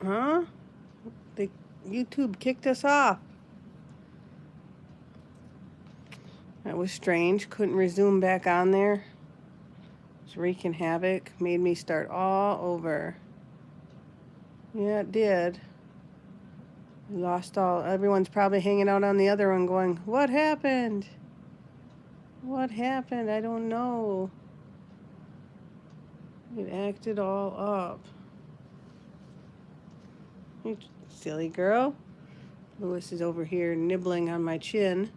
Huh? YouTube kicked us off. That was strange. Couldn't resume back on there. It was wreaking havoc. Made me start all over. Yeah, it did. We lost all. Everyone's probably hanging out on the other one going, what happened? What happened? I don't know. It acted all up. You silly girl. Lewis is over here nibbling on my chin.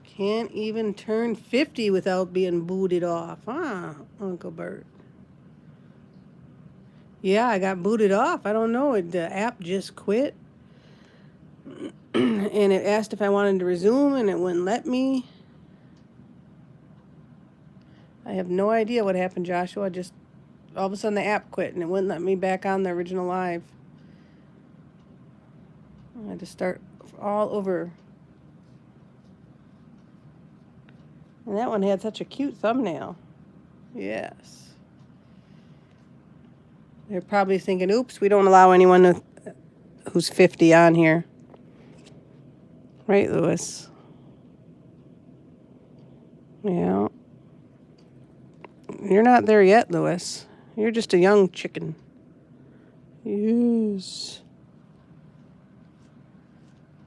Can't even turn 50 without being booted off, huh, Uncle Burt? Yeah, I got booted off. I don't know. The app just quit. And it asked if I wanted to resume, and it wouldn't let me. I have no idea what happened, Joshua. Just all of a sudden the app quit, and it wouldn't let me back on the original live. I had to start all over. And that one had such a cute thumbnail. Yes. They're probably thinking, oops, we don't allow anyone who's 50 on here. Right, Lewis? Yeah. You're not there yet, Lewis. You're just a young chicken. Yes.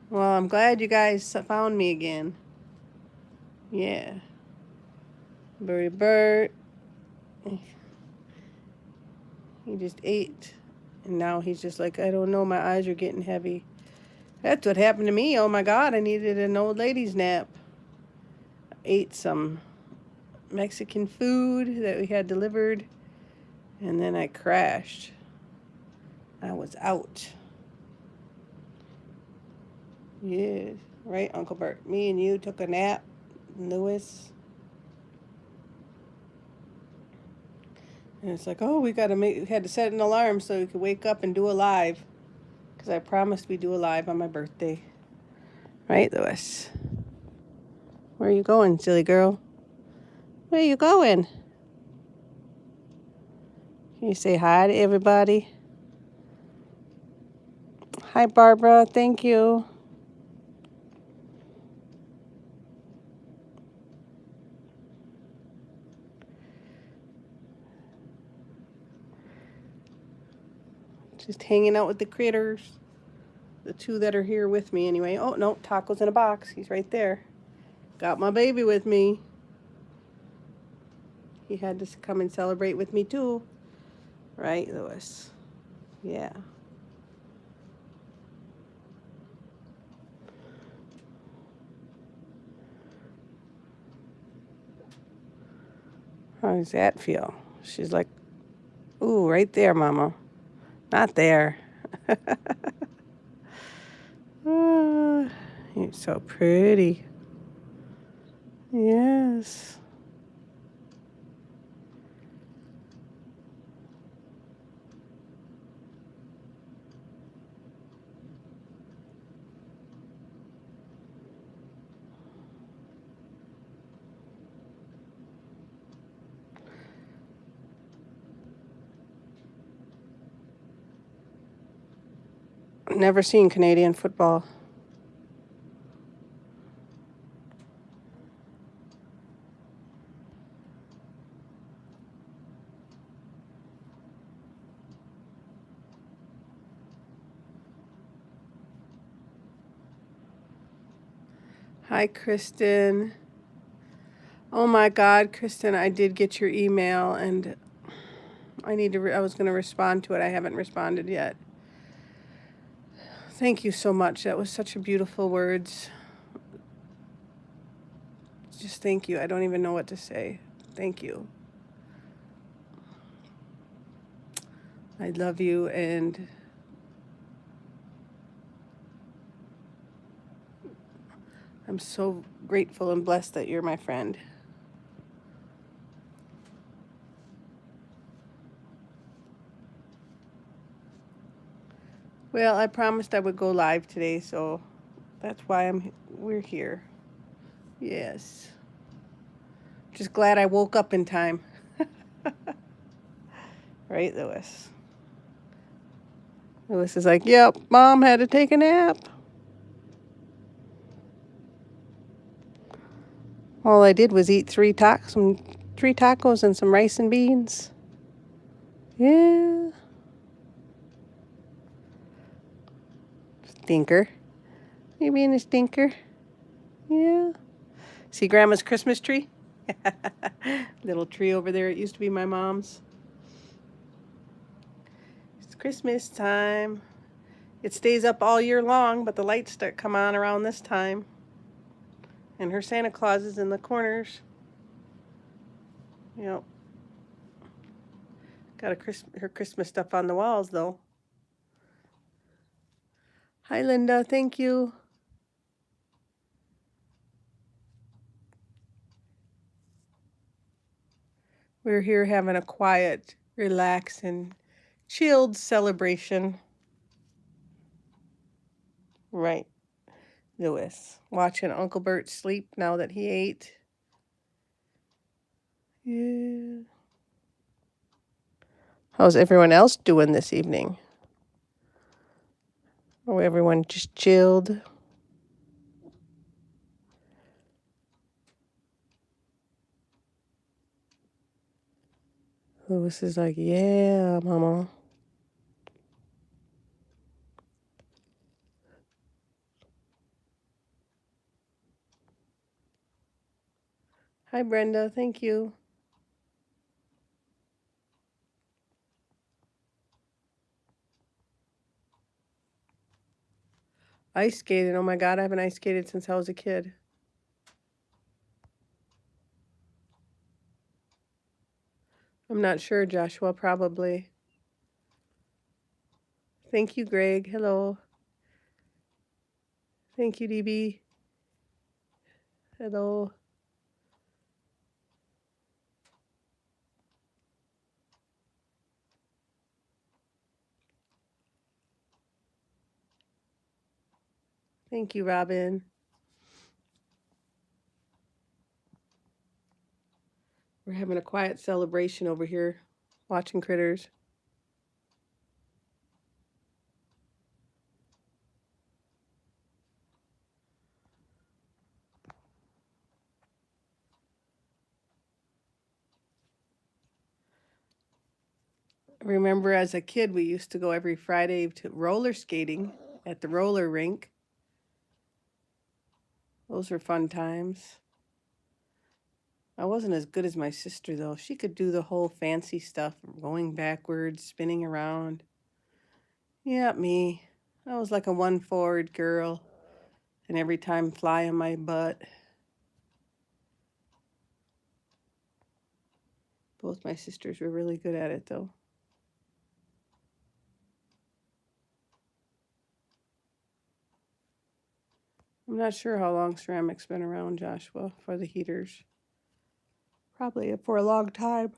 Well, I'm glad you guys found me again. Yeah. Burt. He just ate. And now he's just like, I don't know, my eyes are getting heavy. That's what happened to me. Oh my God, I needed an old lady's nap. I ate some Mexican food that we had delivered, and then I crashed. I was out. Yeah, right, Uncle Burt. Me and you took a nap, Lewis. And it's like, oh, we had to set an alarm so we could wake up and do a live. Because I promised we'd do a live on my birthday. Right, Lewis? Where are you going, silly girl? Where are you going? Can you say hi to everybody? Hi, Barbara. Thank you. Just hanging out with the critters. The two that are here with me anyway. Oh, no, Taco's in a box. He's right there. Got my baby with me. He had to come and celebrate with me too. Right, Lewis? Yeah. How does that feel? She's like, ooh, right there, Mama. Not there. Oh, you're so pretty. Yes. Never seen Canadian football. Hi, Kristen. Oh my God, Kristen, I did get your email, and I was going to respond to it. I haven't responded yet. Thank you so much. That was such a beautiful words. Just thank you. I don't even know what to say. Thank you. I love you, and I'm so grateful and blessed that you're my friend. Well, I promised I would go live today, so that's why we're here. Yes. Just glad I woke up in time. Right, Lewis? Lewis is like, yep, Mom had to take a nap. All I did was eat three tacos and some rice and beans. Yeah. Stinker. You being a stinker? Yeah. See Grandma's Christmas tree? Little tree over there. It used to be my mom's. It's Christmas time. It stays up all year long, but the lights start come on around this time. And her Santa Claus is in the corners. Yep. Got her Christmas stuff on the walls, though. Hi, Linda. Thank you. We're here having a quiet, relaxing, chilled celebration. Right, Lewis. Watching Uncle Burt sleep now that he ate. Yeah. How's everyone else doing this evening? Oh, everyone just chilled. Lewis is like, yeah, Mama. Hi, Brenda. Thank you. Ice skating. Oh, my God. I haven't ice skated since I was a kid. I'm not sure, Joshua. Probably. Thank you, Greg. Hello. Thank you, DB. Hello. Thank you, Robin. We're having a quiet celebration over here, watching critters. I remember as a kid, we used to go every Friday to roller skating at the roller rink. Those were fun times. I wasn't as good as my sister, though. She could do the whole fancy stuff, going backwards, spinning around. Yeah, me. I was like a one forward girl, and every time fly on my butt. Both my sisters were really good at it, though. I'm not sure how long ceramic's been around, Joshua, for the heaters. Probably for a long time.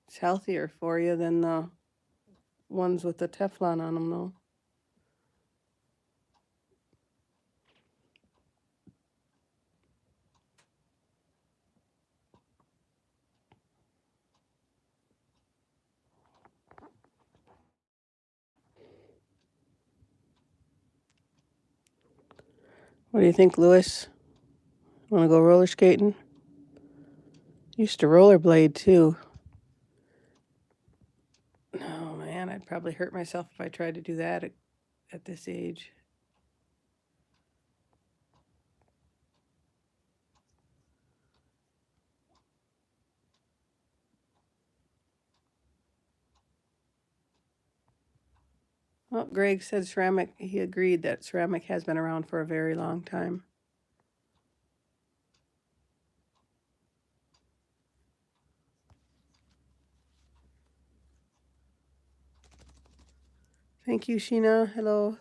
It's healthier for you than the ones with the Teflon on them, though. What do you think, Lewis? Want to go roller skating? Used to rollerblade, too. Oh, man, I'd probably hurt myself if I tried to do that at this age. Well, Greg said ceramic, he agreed that ceramic has been around for a very long time. Thank you, Sheena. Hello.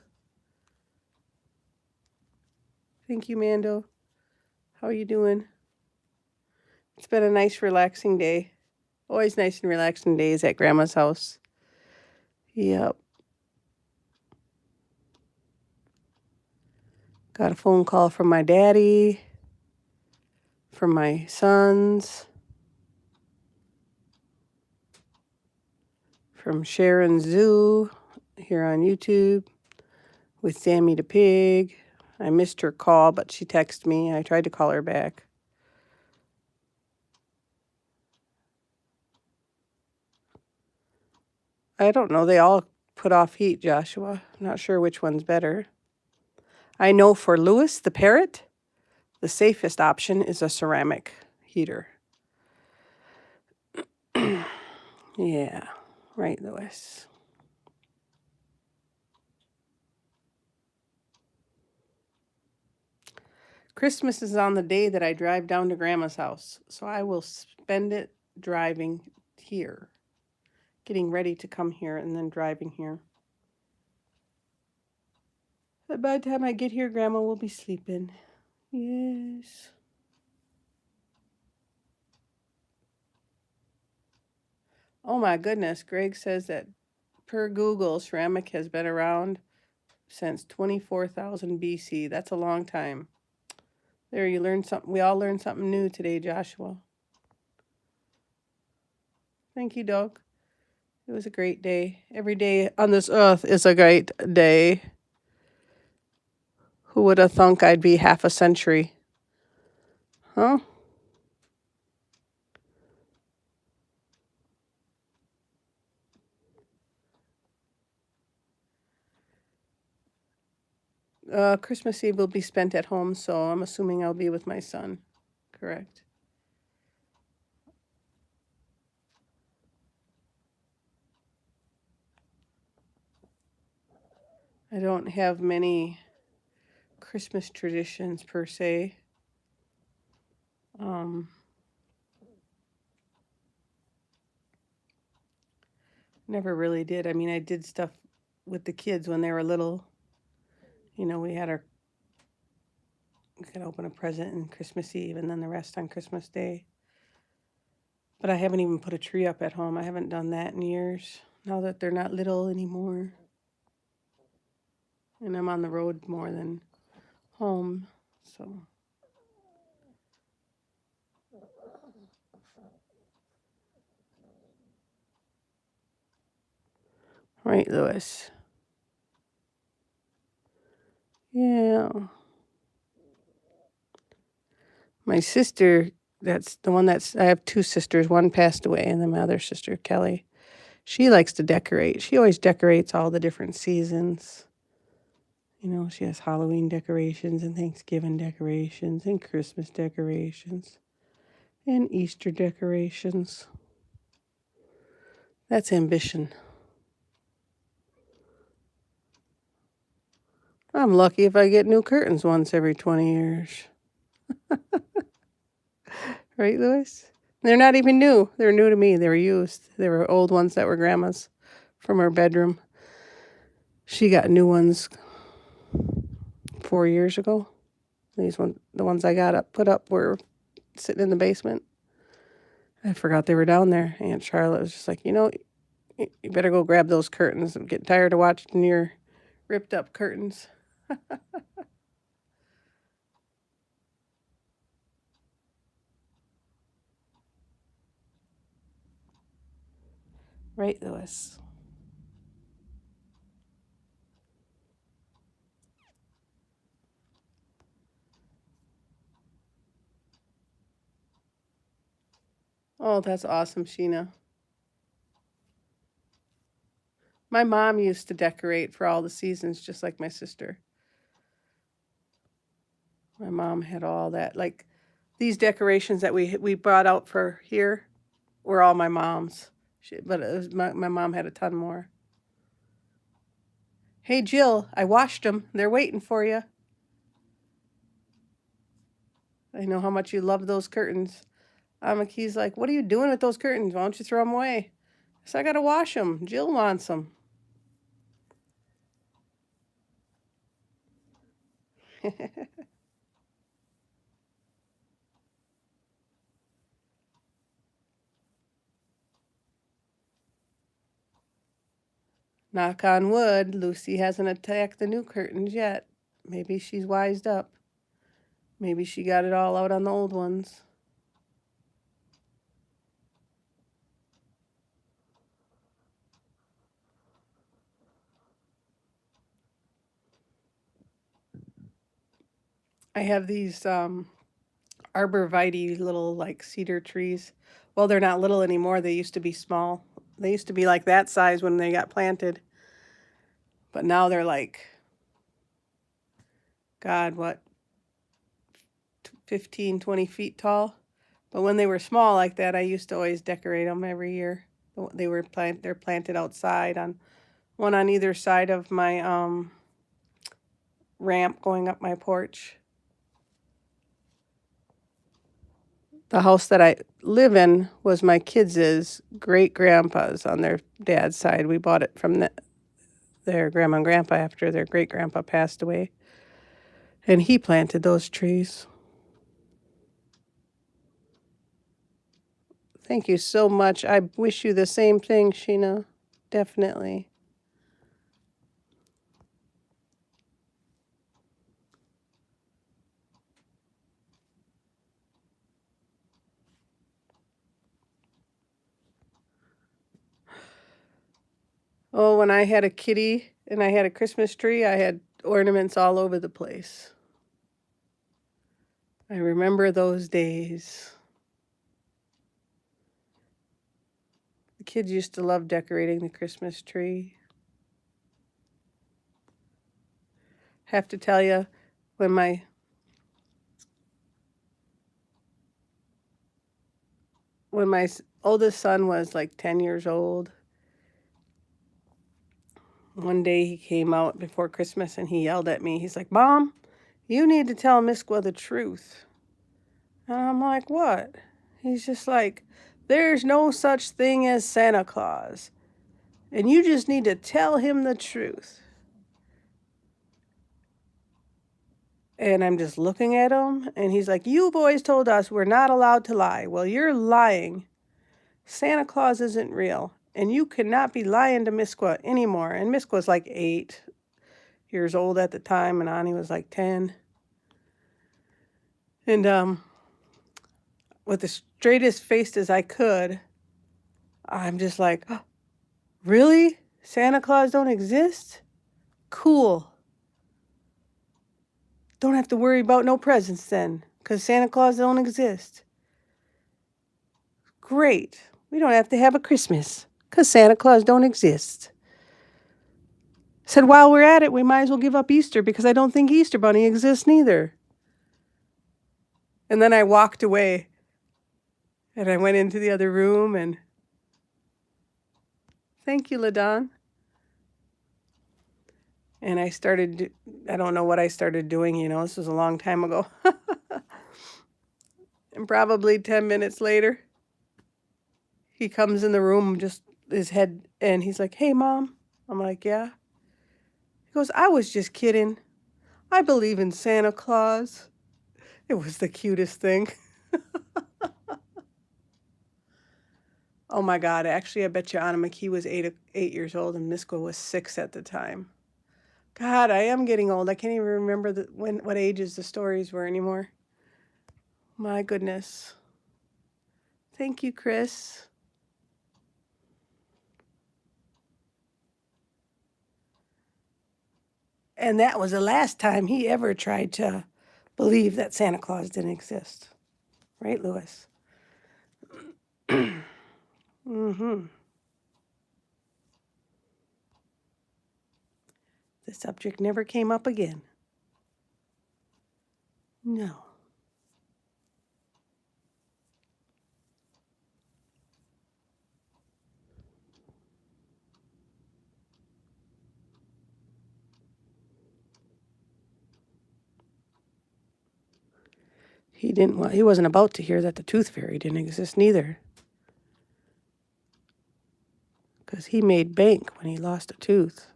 Thank you, Mando. How are you doing? It's been a nice, relaxing day. Always nice and relaxing days at Grandma's house. Yep. Got a phone call from my daddy, from my sons, from Sharon Zoo here on YouTube with Sammy the Pig. I missed her call, but she texted me. I tried to call her back. I don't know. They all put off heat, Joshua. I'm not sure which one's better. I know for Lewis, the parrot, the safest option is a ceramic heater. Yeah, right, Lewis. Christmas is on the day that I drive down to Grandma's house, so I will spend it driving here, getting ready to come here and then driving here. But by the time I get here, Grandma will be sleeping. Yes. Oh my goodness, Greg says that per Google, ceramic has been around since 24,000 BC. That's a long time. There, you learned something. We all learned something new today, Joshua. Thank you, Doug. It was a great day. Every day on this earth is a great day. Who would have thunk I'd be half a century? Huh? Christmas Eve will be spent at home, so I'm assuming I'll be with my son. Correct. I don't have many Christmas traditions per se. Never really did. I mean, I did stuff with the kids when they were little. You know, we could open a present on Christmas Eve and then the rest on Christmas Day. But I haven't even put a tree up at home. I haven't done that in years, now that they're not little anymore. And I'm on the road more than home, so. Right, Lewis? Yeah. My sister, that's the one I have two sisters. One passed away, and then my other sister, Kelly, she likes to decorate. She always decorates all the different seasons. You know, she has Halloween decorations and Thanksgiving decorations and Christmas decorations and Easter decorations. That's ambition. I'm lucky if I get new curtains once every 20 years. Right, Louis? They're not even new. They're new to me. They were used. They were old ones that were Grandma's from her bedroom. She got new ones 4 years ago. The ones I got put up were sitting in the basement. I forgot they were down there. Aunt Charlotte was just like, you know, you better go grab those curtains. I'm getting tired of watching your ripped up curtains. Right, Louis? Oh, that's awesome, Sheena. My mom used to decorate for all the seasons, just like my sister. My mom had all that. Like these decorations that we brought out for here were all my mom's. But it was my mom had a ton more. Hey, Jill, I washed them. They're waiting for you. I know how much you love those curtains. He's like, what are you doing with those curtains? Why don't you throw them away? So I got to wash them. Jill wants them. Knock on wood, Lucy hasn't attacked the new curtains yet. Maybe she's wised up. Maybe she got it all out on the old ones. I have these arborvitae little like cedar trees. Well, they're not little anymore. They used to be small. They used to be like that size when they got planted. But now they're like, God, what, 15, 20 feet tall? But when they were small like that, I used to always decorate them every year. They're planted outside on one on either side of my ramp going up my porch. The house that I live in was my kids' great-grandpa's on their dad's side. We bought it from their grandma and grandpa after their great-grandpa passed away. And he planted those trees. Thank you so much. I wish you the same thing, Sheena. Definitely. Oh, when I had a kitty and I had a Christmas tree, I had ornaments all over the place. I remember those days. The kids used to love decorating the Christmas tree. Have to tell you, when my oldest son was like 10 years old, one day he came out before Christmas and he yelled at me. He's like, Mom, you need to tell Miskwa the truth. And I'm like, what? He's just like, there's no such thing as Santa Claus. And you just need to tell him the truth. And I'm just looking at him and he's like, you boys told us we're not allowed to lie. Well, you're lying. Santa Claus isn't real. And you cannot be lying to Miskwa anymore. And Miskwa's like 8 years old at the time, and Ani was like 10. And with the straightest face as I could, I'm just like, oh, really? Santa Claus don't exist? Cool. Don't have to worry about no presents then, because Santa Claus don't exist. Great. We don't have to have a Christmas, because Santa Claus don't exist. Said, while we're at it, we might as well give up Easter, because I don't think Easter Bunny exists neither. And then I walked away, and I went into the other room, and thank you, LaDon. And I don't know what I started doing, this was a long time ago. And probably 10 minutes later, he comes in the room, just his head, and he's like, hey, Mom. I'm like, yeah. He goes, I was just kidding. I believe in Santa Claus. It was the cutest thing. Oh my God, actually, I bet you Anna McKee was 8 years old and Miskwa was 6 at the time. God, I am getting old. I can't even remember what ages the stories were anymore. My goodness. Thank you, Chris. And that was the last time he ever tried to believe that Santa Claus didn't exist. Right, Lewis? Mm-hmm. The subject never came up again. No. He wasn't about to hear that the tooth fairy didn't exist neither. Because he made bank when he lost a tooth.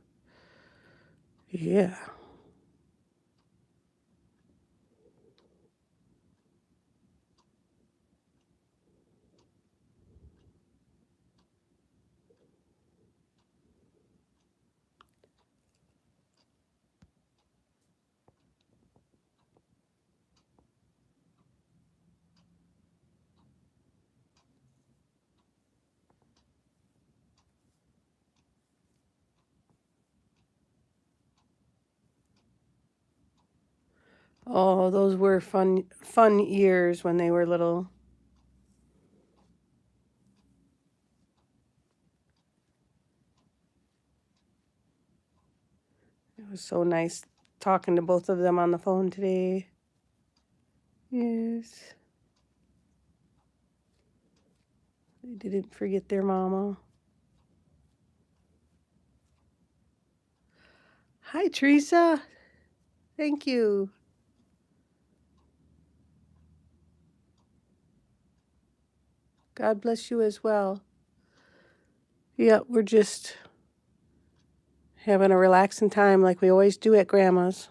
Yeah. Oh, those were fun years when they were little. It was so nice talking to both of them on the phone today. Yes. They didn't forget their mama. Hi, Teresa. Thank you. God bless you as well. Yeah, we're just having a relaxing time like we always do at Grandma's.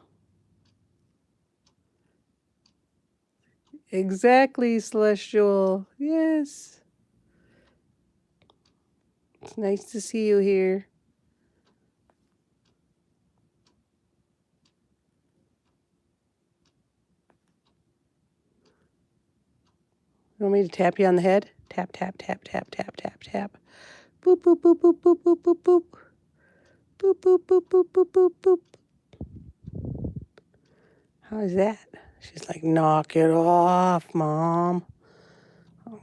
Exactly, Celestial. Yes. It's nice to see you here. You want me to tap you on the head? Tap, tap, tap, tap, tap, tap, tap. Boop, boop, boop, boop, boop, boop, boop, boop. Boop, boop, boop, boop, boop, boop, boop. How is that? She's like, knock it off, Mom. Oh.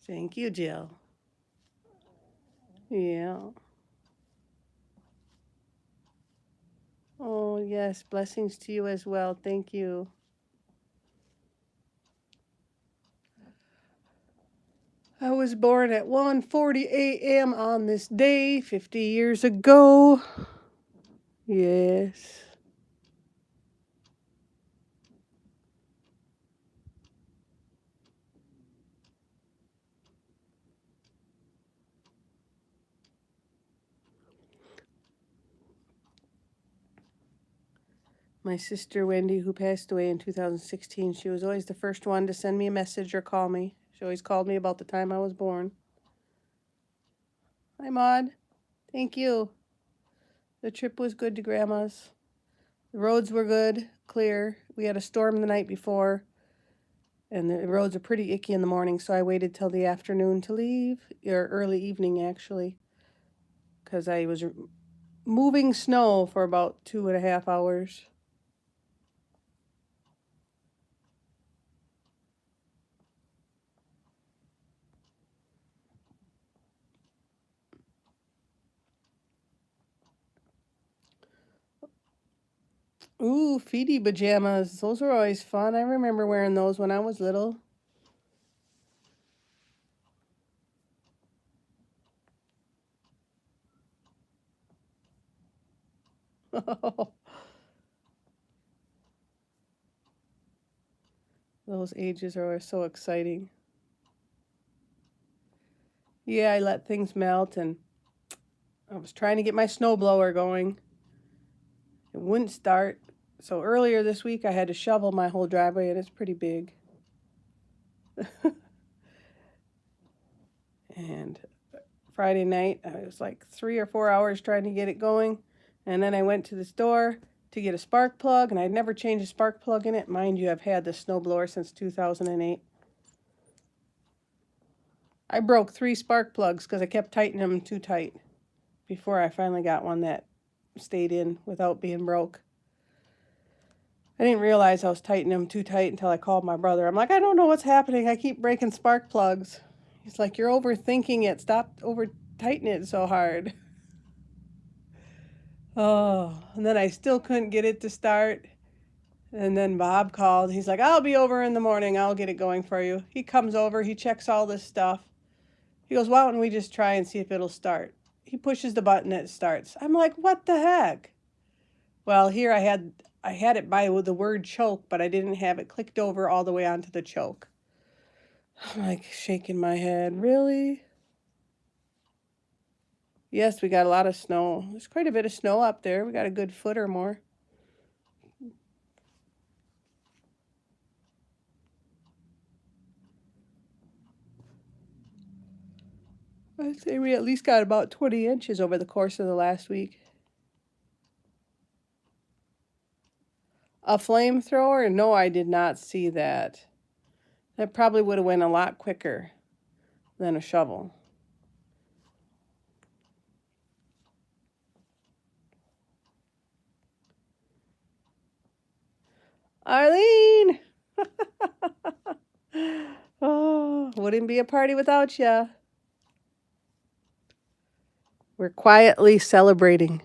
Thank you, Jill. Yeah. Oh, yes. Blessings to you as well. Thank you. I was born at 1:40 a.m. on this day 50 years ago. Yes. My sister Wendy, who passed away in 2016, she was always the first one to send me a message or call me. She always called me about the time I was born. Hi, Maud. Thank you. The trip was good to Grandma's. The roads were good, clear. We had a storm the night before, and the roads are pretty icky in the morning, so I waited till the afternoon to leave, or early evening, actually, because I was moving snow for about 2.5 hours. Ooh, feety pajamas. Those were always fun. I remember wearing those when I was little. Those ages are so exciting. Yeah, I let things melt, and I was trying to get my snowblower going. It wouldn't start. So earlier this week, I had to shovel my whole driveway, and it's pretty big. And Friday night, I was like 3 or 4 hours trying to get it going. And then I went to the store to get a spark plug, and I'd never changed a spark plug in it. Mind you, I've had this snowblower since 2008. I broke 3 spark plugs because I kept tightening them too tight before I finally got one that stayed in without being broke. I didn't realize I was tightening them too tight until I called my brother. I'm like, I don't know what's happening. I keep breaking spark plugs. He's like, you're overthinking it. Stop over tightening it so hard. Oh, and then I still couldn't get it to start. And then Bob called. He's like, I'll be over in the morning. I'll get it going for you. He comes over. He checks all this stuff. He goes, why don't we just try and see if it'll start? He pushes the button. It starts. I'm like, what the heck? Well, here I had it by the word choke, but I didn't have it clicked over all the way onto the choke. I'm like shaking my head. Really? Yes, we got a lot of snow. There's quite a bit of snow up there. We got a good foot or more. I'd say we at least got about 20 inches over the course of the last week. A flamethrower? No, I did not see that. That probably would have went a lot quicker than a shovel. Arlene! Oh, wouldn't be a party without ya. We're quietly celebrating.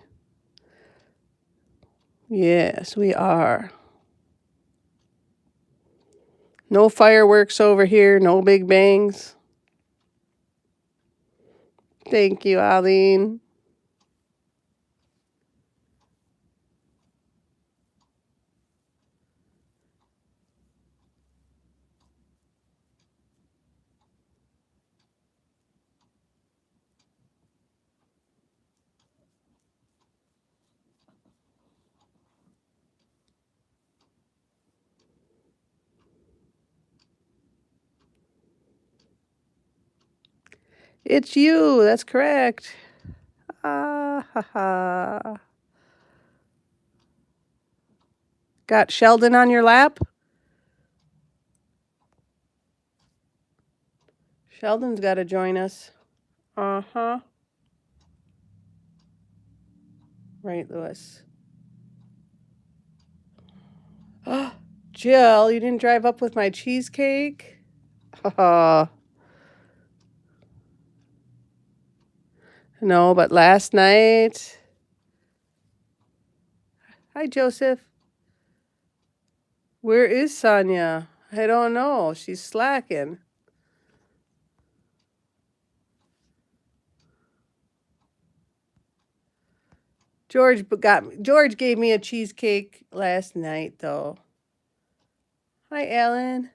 Yes, we are. No fireworks over here, no big bangs. Thank you, Arlene. It's you, that's correct. Ah, ha, ha. Got Sheldon on your lap? Sheldon's got to join us. Uh-huh. Right, Lewis. Jill, you didn't drive up with my cheesecake? No, but last night. Hi, Joseph. Where is Sonia? I don't know. She's slacking. George gave me a cheesecake last night, though. Hi, Alan.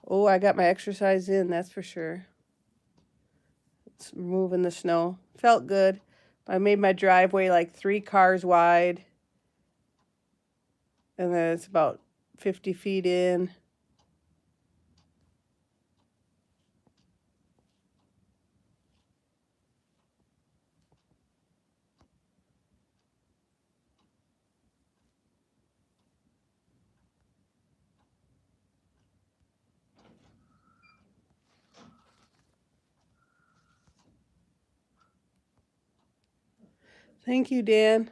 Oh, I got my exercise in, that's for sure. It's removing the snow. Felt good. I made my driveway like 3 cars wide. And then it's about 50 feet in. Thank you, Dan.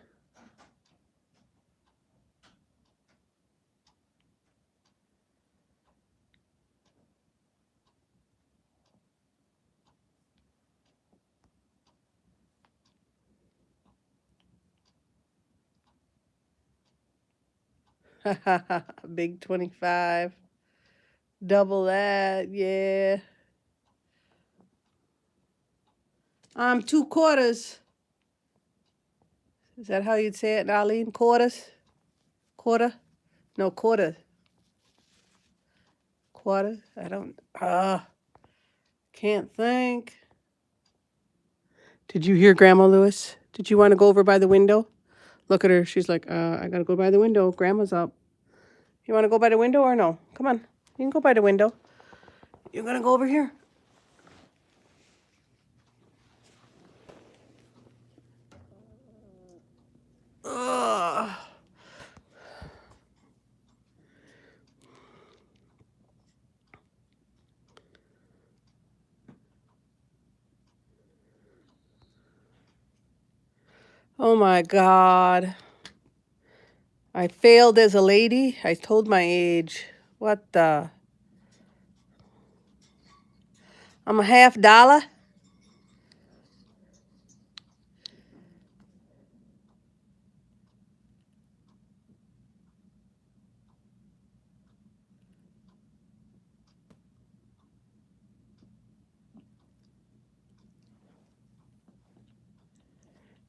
Big 25. Double that, yeah. 2 quarters. Is that how you'd say it, Arlene? Quarters? Quarter? No, quarter. Quarter? I don't, can't think. Did you hear Grandma Lewis? Did you want to go over by the window? Look at her. She's like, I gotta go by the window. Grandma's up. You want to go by the window or no? Come on. You can go by the window. You're gonna go over here. Ugh. Oh my God. I failed as a lady. I told my age. What the? I'm a $50.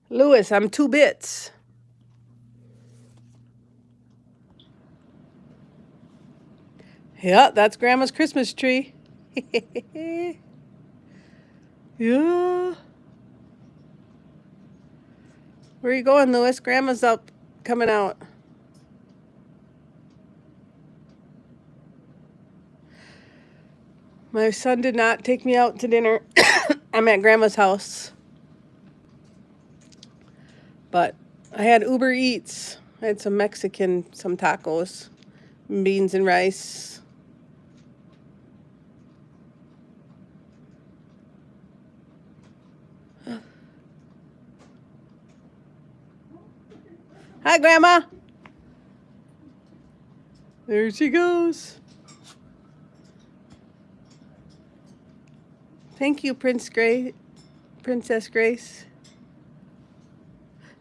Lewis, I'm 2 bits. Yeah, that's Grandma's Christmas tree. Yeah. Where are you going, Lewis? Grandma's up, coming out. My son did not take me out to dinner. I'm at Grandma's house. But I had Uber Eats. I had some Mexican, some tacos, beans and rice. Hi, Grandma. There she goes. Thank you, Princess Grace.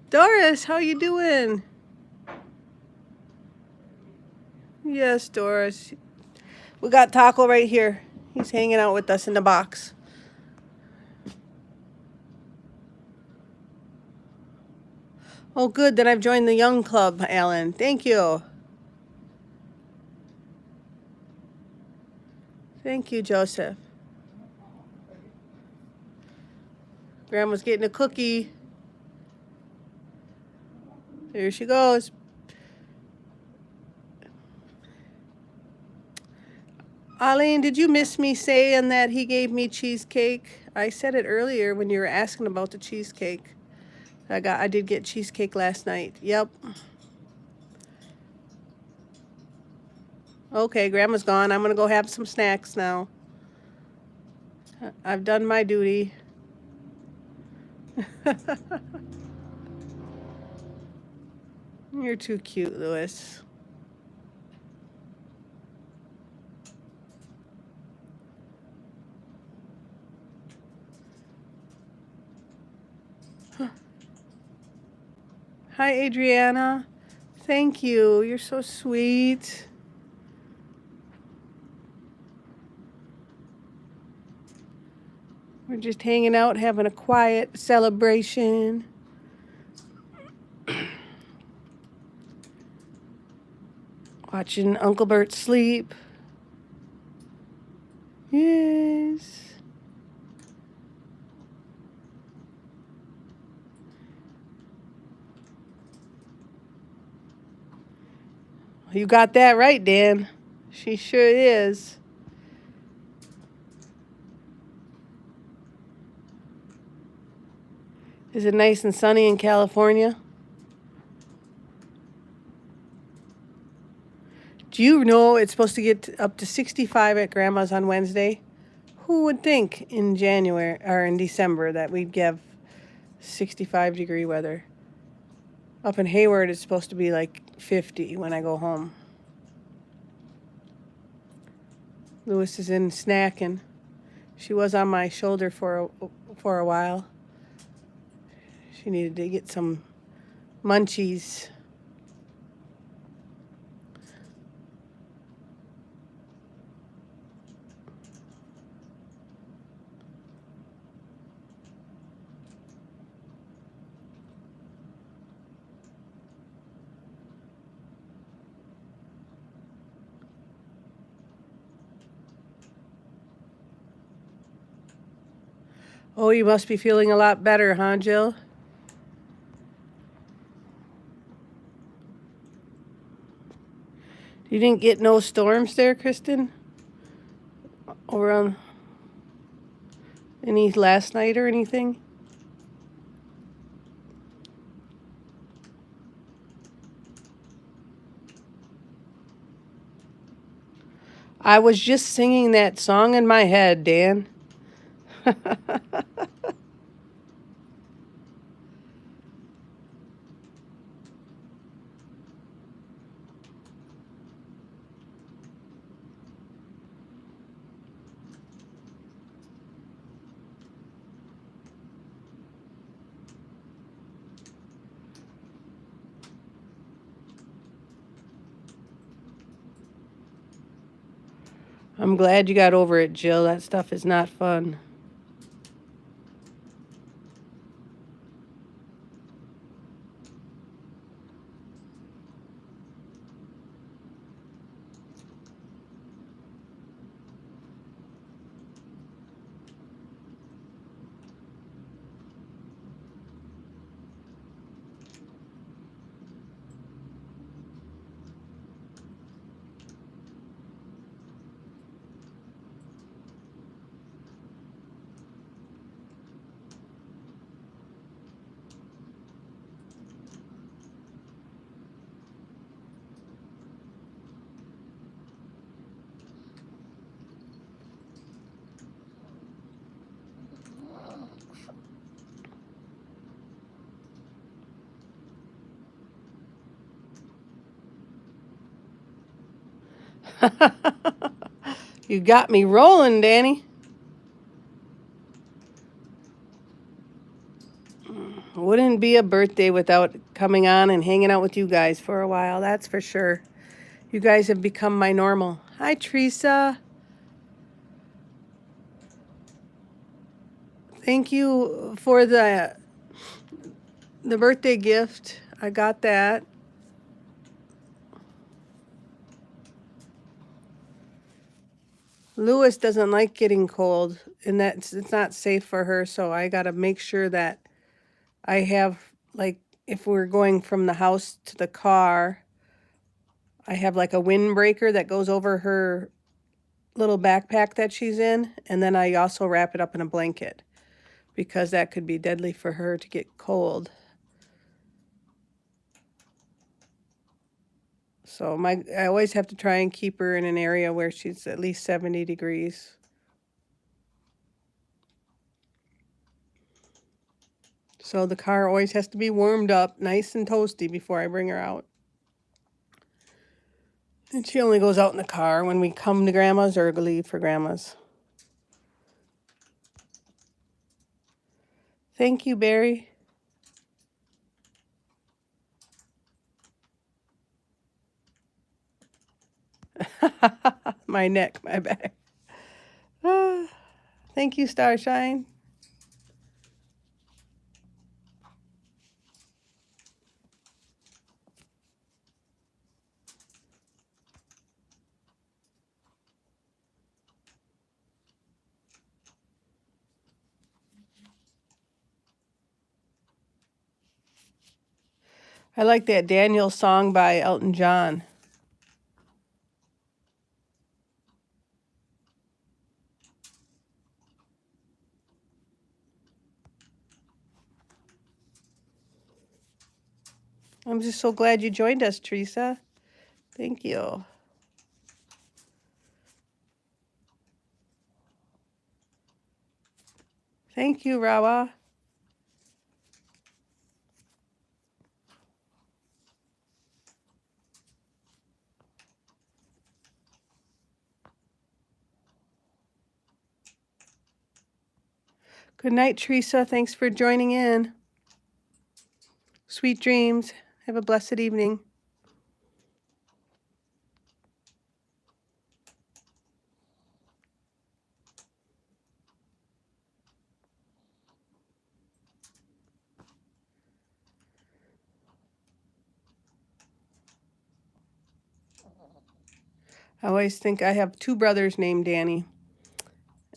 Doris, how you doing? Yes, Doris. We got Taco right here. He's hanging out with us in the box. Oh, good. Then I've joined the Young Club, Alan. Thank you. Thank you, Joseph. Grandma's getting a cookie. There she goes. Arlene, did you miss me saying that he gave me cheesecake? I said it earlier when you were asking about the cheesecake. I did get cheesecake last night. Yep. Okay, Grandma's gone. I'm gonna go have some snacks now. I've done my duty. You're too cute, Louis. Hi, Adriana. Thank you. You're so sweet. We're just hanging out, having a quiet celebration. Watching Uncle Burt sleep. Yes. You got that right, Dan. She sure is. Is it nice and sunny in California? Do you know it's supposed to get up to 65 at Grandma's on Wednesday? Who would think in January or in December that we'd get 65-degree weather? Up in Hayward, it's supposed to be like 50 when I go home. Louis is in snacking. She was on my shoulder for a while. She needed to get some munchies. Oh, you must be feeling a lot better, huh, Jill? You didn't get no storms there, Kristen? Or on any last night or anything? I was just singing that song in my head, Dan. I'm glad you got over it, Jill. That stuff is not fun. You got me rolling, Danny. Wouldn't be a birthday without coming on and hanging out with you guys for a while, that's for sure. You guys have become my normal. Hi, Teresa. Thank you for the birthday gift. I got that. Lewis doesn't like getting cold, and it's not safe for her, so I got to make sure that I have, like, if we're going from the house to the car, I have like a windbreaker that goes over her little backpack that she's in, and then I also wrap it up in a blanket because that could be deadly for her to get cold. So I always have to try and keep her in an area where she's at least 70 degrees. So the car always has to be warmed up, nice and toasty before I bring her out. And she only goes out in the car when we come to Grandma's or leave for Grandma's. Thank you, Barry. My neck, my back. Thank you, Starshine. I like that Daniel song by Elton John. I'm just so glad you joined us, Teresa. Thank you. Thank you, Rawa. Good night, Teresa. Thanks for joining in. Sweet dreams. Have a blessed evening. I always think I have two brothers named Danny.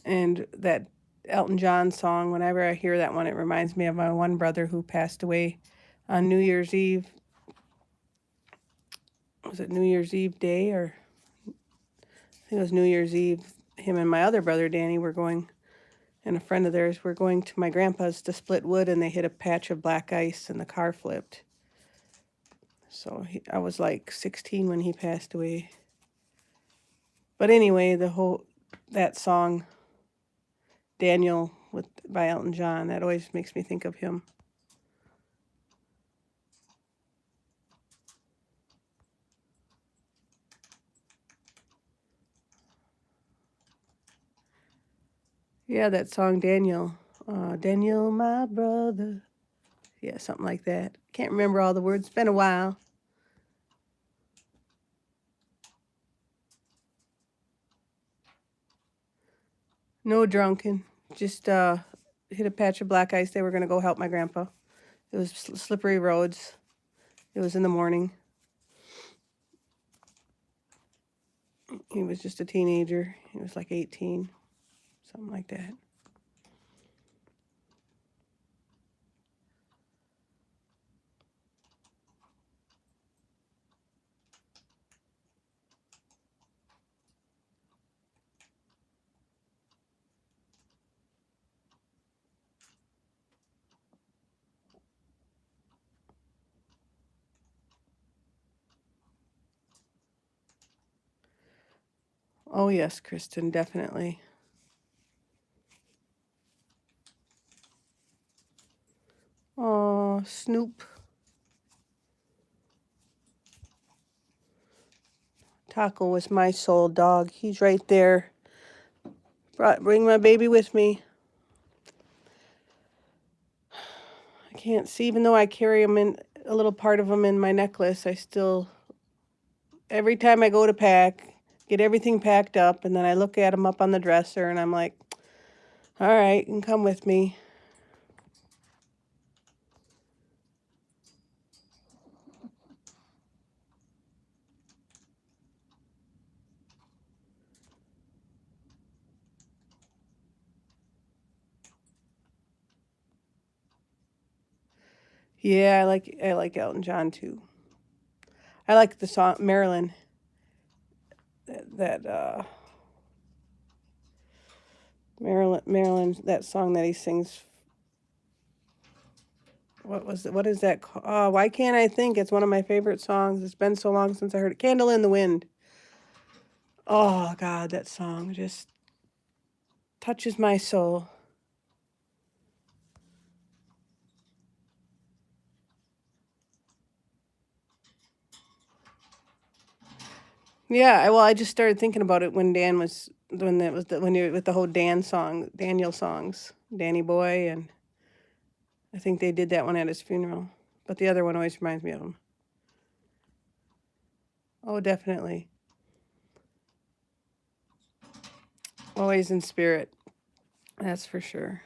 And that Elton John song, whenever I hear that one, it reminds me of my one brother who passed away on New Year's Eve. Was it New Year's Eve day, or I think it was New Year's Eve. Him and my other brother, Danny, were going, and a friend of theirs were going to my grandpa's to split wood, and they hit a patch of black ice and the car flipped. So I was like 16 when he passed away. But anyway, that song, Daniel by Elton John, that always makes me think of him. Yeah, that song, Daniel. Daniel, my brother. Yeah, something like that. Can't remember all the words. It's been a while. No drunken. Just hit a patch of black ice. They were going to go help my grandpa. It was slippery roads. It was in the morning. He was just a teenager. He was like 18. Something like that. Oh, yes, Kristen, definitely. Oh, Snoop. Taco was my soul dog. He's right there. Bring my baby with me. I can't see, even though I carry him in, a little part of him in my necklace, I still, every time I go to pack, get everything packed up, and then I look at him up on the dresser, and I'm like, all right, you can come with me. Yeah, I like Elton John too. I like the song Marilyn. Marilyn, that song that he sings. What is that called? Oh, why can't I think? It's one of my favorite songs. It's been so long since I heard it. Candle in the Wind. Oh God, that song just touches my soul. Yeah, well, I just started thinking about it when Dan was when you with the whole Daniel songs, Danny Boy, and I think they did that one at his funeral. But the other one always reminds me of him. Oh, definitely. Always in spirit. That's for sure.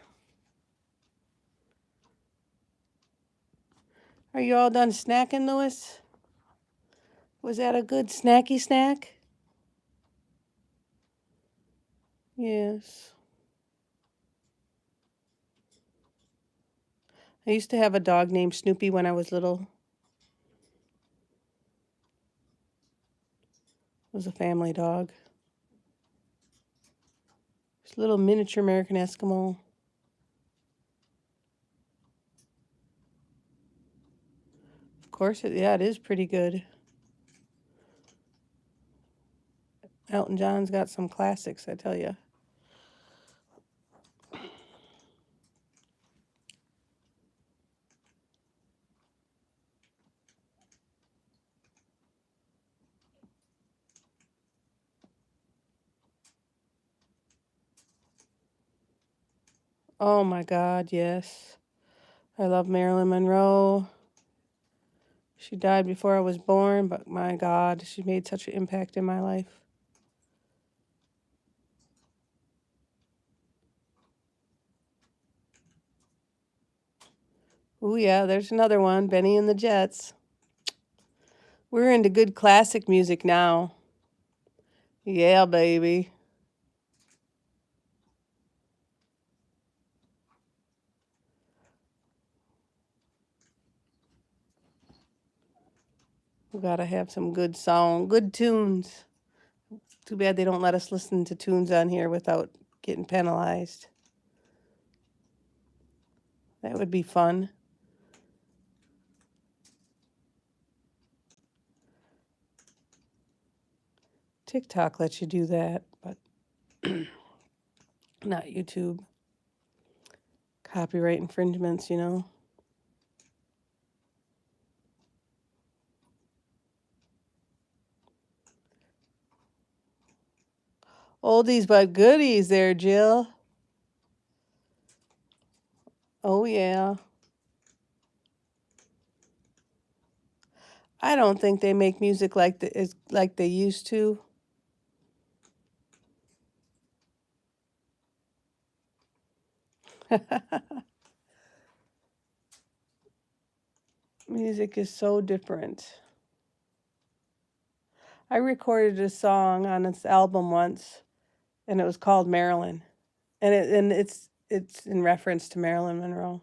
Are you all done snacking, Louis? Was that a good snacky snack? Yes. I used to have a dog named Snoopy when I was little. It was a family dog. It's a little miniature American Eskimo. Of course, it is pretty good. Elton John's got some classics, I tell you. Oh my God, yes. I love Marilyn Monroe. She died before I was born, but my God, she made such an impact in my life. Oh yeah, there's another one, Benny and the Jets. We're into good classic music now. Yeah, baby. We gotta have some good good tunes. Too bad they don't let us listen to tunes on here without getting penalized. That would be fun. TikTok lets you do that, but not YouTube. Copyright infringements, you know. Oldies but goodies there, Jill. Oh yeah. I don't think they make music like they used to. Music is so different. I recorded a song on this album once, and it was called Marilyn, and it's in reference to Marilyn Monroe.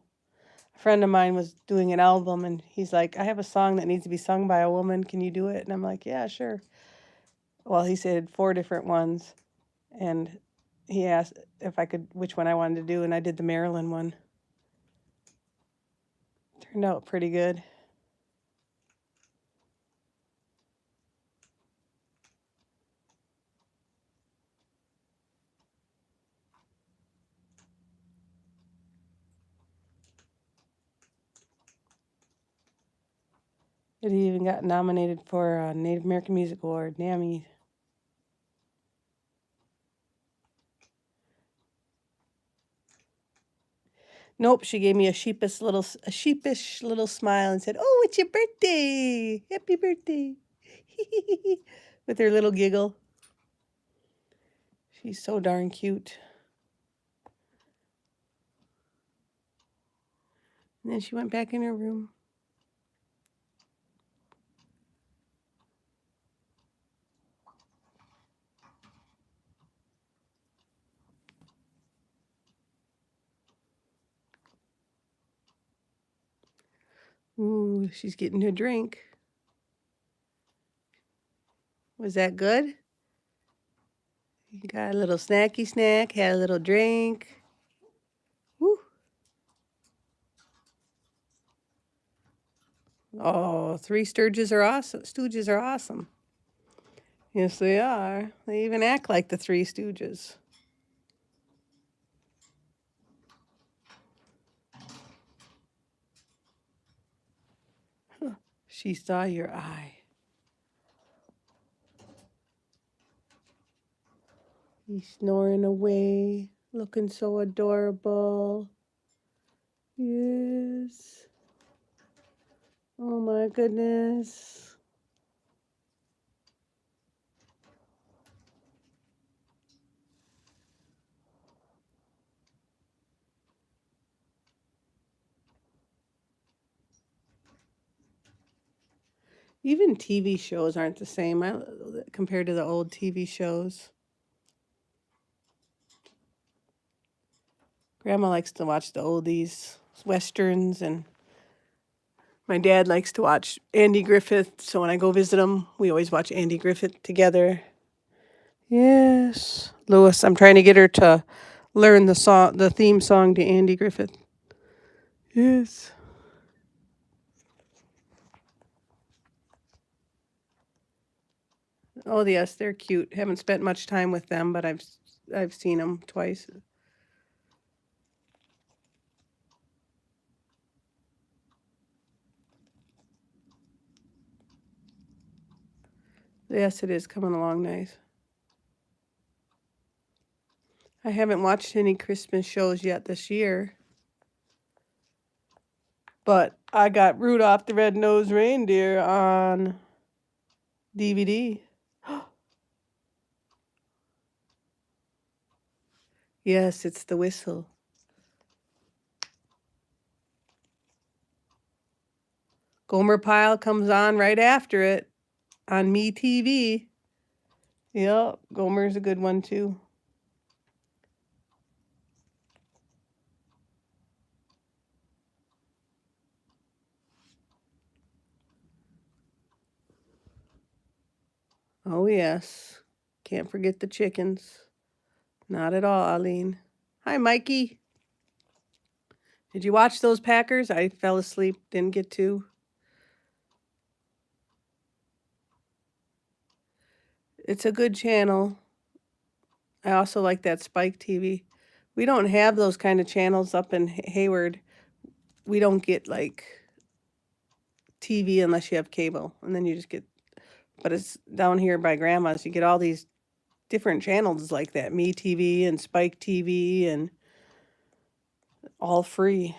A friend of mine was doing an album, and he's like, "I have a song that needs to be sung by a woman. Can you do it?" And I'm like, "Yeah, sure." Well, he said 4 different ones, and he asked if I could which one I wanted to do, and I did the Marilyn one. Turned out pretty good. It even got nominated for a Native American Music Award, NAMI. Nope, she gave me a sheepish little smile and said, "Oh, it's your birthday! Happy birthday!" With her little giggle. She's so darn cute. And then she went back in her room. Ooh, she's getting a drink. Was that good? You got a little snacky snack, had a little drink. Woo. Oh, Three Stooges are awesome. Stooges are awesome. Yes, they are. They even act like the Three Stooges. Huh. She saw your eye. He's snoring away, looking so adorable. Yes. Oh my goodness. Even TV shows aren't the same compared to the old TV shows. Grandma likes to watch the oldies, westerns, and my dad likes to watch Andy Griffith. So when I go visit him, we always watch Andy Griffith together. Yes. Lois, I'm trying to get her to learn the theme song to Andy Griffith. Yes. Oh yes, they're cute. Haven't spent much time with them, but I've seen them twice. Yes, it is coming along nice. I haven't watched any Christmas shows yet this year. But I got Rudolph the Red-Nosed Reindeer on DVD. Yes, it's the whistle. Gomer Pyle comes on right after it on Me TV. Yep, Gomer's a good one too. Oh yes, can't forget the chickens. Not at all, Eileen. Hi, Mikey. Did you watch those Packers? I fell asleep, didn't get to. It's a good channel. I also like that Spike TV. We don't have those kind of channels up in Hayward. We don't get like TV unless you have cable, and then you just get, but it's down here by Grandma's, you get all these different channels like that, Me TV and Spike TV, and all free.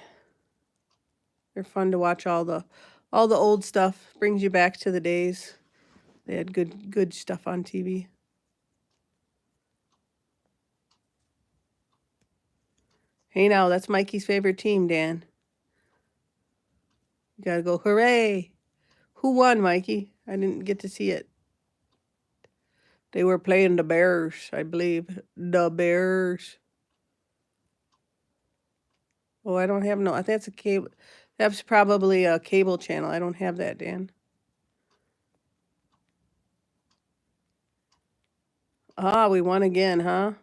They're fun to watch. All the old stuff brings you back to the days they had good stuff on TV. Hey now, that's Mikey's favorite team, Dan. You gotta go hooray. Who won, Mikey? I didn't get to see it. They were playing the Bears, I believe. The Bears. Oh, I don't have no. I think that's a cable. That's probably a cable channel. I don't have that, Dan. Ah, we won again, huh?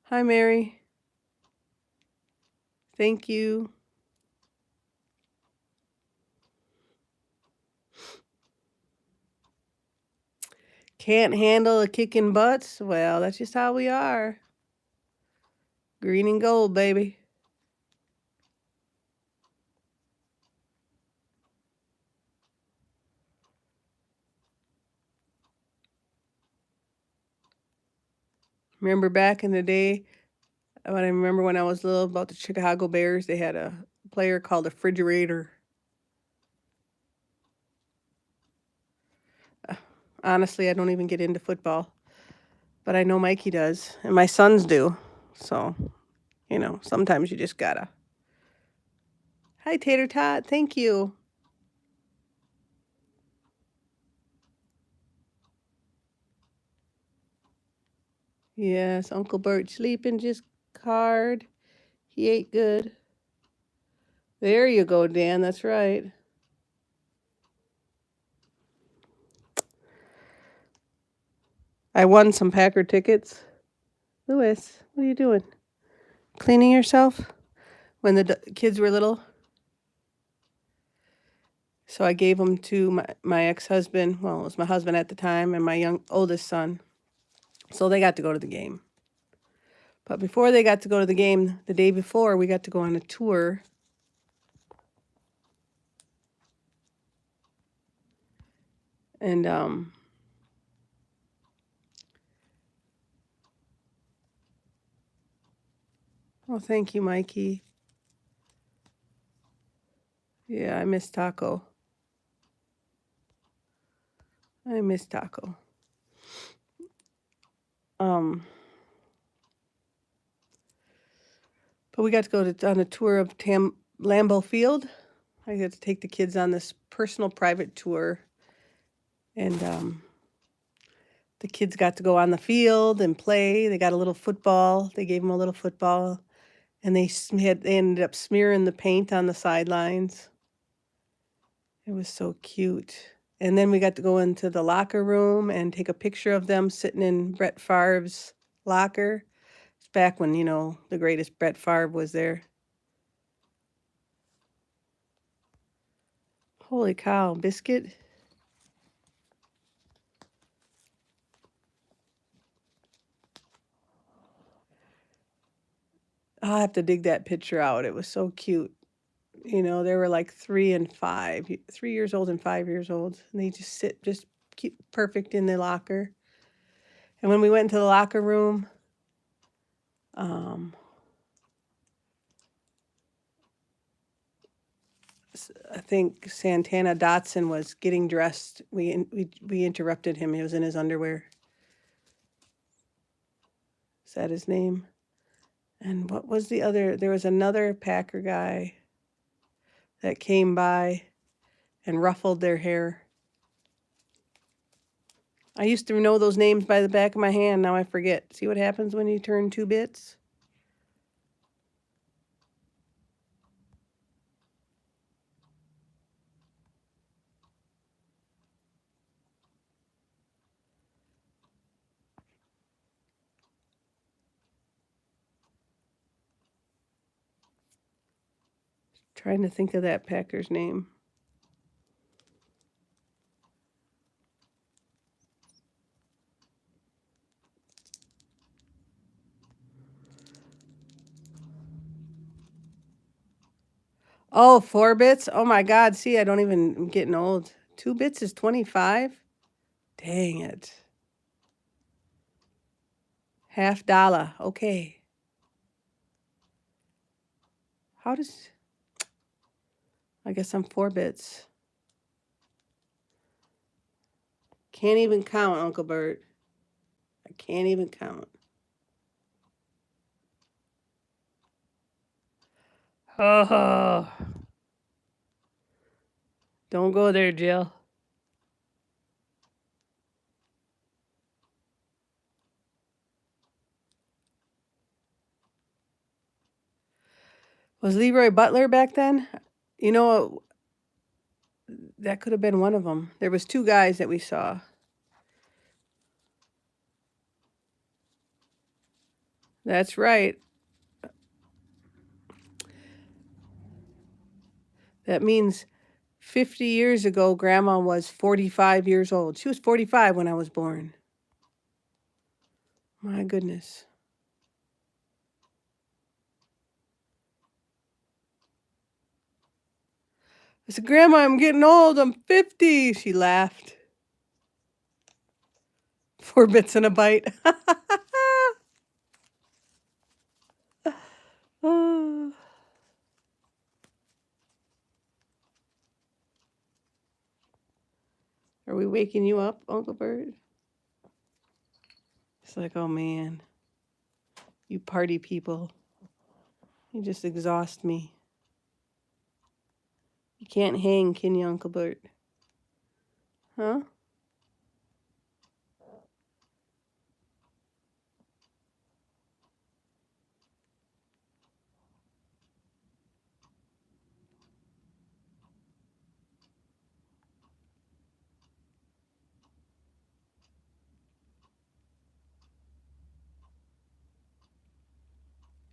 Hi, Mary. Thank you. Can't handle a kicking butts? Well, that's just how we are. Green and gold, baby. Remember back in the day, But I remember when I was little about the Chicago Bears, they had a player called a refrigerator. Honestly, I don't even get into football, but I know Mikey does, and my sons do. So, you know, sometimes you just gotta. Hi, Tater Tot. Thank you. Yes, Uncle Burt sleeping just hard. He ate good. There you go, Dan. That's right. I won some Packer tickets. Louis, what are you doing? Cleaning yourself? When the kids were little? So I gave them to my ex-husband. Well, it was my husband at the time and my oldest son. So they got to go to the game. But before they got to go to the game, the day before, we got to go on a tour. And oh, thank you, Mikey. Yeah, I miss Taco. I miss Taco. But we got to go on a tour of Lambeau Field. I got to take the kids on this personal private tour. And the kids got to go on the field and play. They got a little football. They gave them a little football. And they ended up smearing the paint on the sidelines. It was so cute. And then we got to go into the locker room and take a picture of them sitting in Brett Favre's locker. It's back when, you know, the greatest Brett Favre was there. Holy cow, Biscuit. I'll have to dig that picture out. It was so cute. You know, they were like 3 and 5, 3 years old and 5 years old. And they just sit just perfect in the locker. And when we went into the locker room, I think Santana Dotson was getting dressed. We interrupted him. He was in his underwear. Is that his name? And what was the other? There was another Packer guy that came by and ruffled their hair. I used to know those names by the back of my hand. Now I forget. See what happens when you turn 2 bits? Trying to think of that Packer's name. Oh, 4 bits? Oh my God. See, I'm getting old. 2 bits is 25? Dang it. $50. Okay. How does... I guess I'm 4 bits. Can't even count, Uncle Burt. I can't even count. Oh. Don't go there, Jill. Was Leroy Butler back then? You know, that could have been one of them. There was 2 guys that we saw. That's right. That means 50 years ago, Grandma was 45 years old. She was 45 when I was born. My goodness. I said, Grandma, I'm getting old. I'm 50. She laughed. 4 bits and a bite. waking you up, Uncle Burt? It's like, oh man, you party people. You just exhaust me. You can't hang, can you, Uncle Burt? Huh?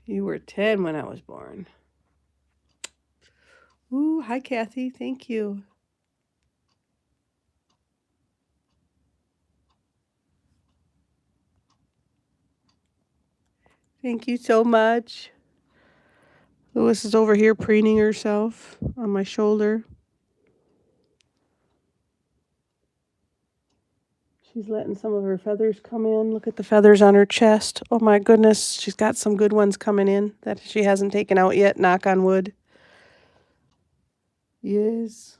You were 10 when I was born. Ooh, hi, Kathy. Thank you. Thank you so much. Lois is over here preening herself on my shoulder. She's letting some of her feathers come in. Look at the feathers on her chest. Oh my goodness, she's got some good ones coming in that she hasn't taken out yet, knock on wood. Yes.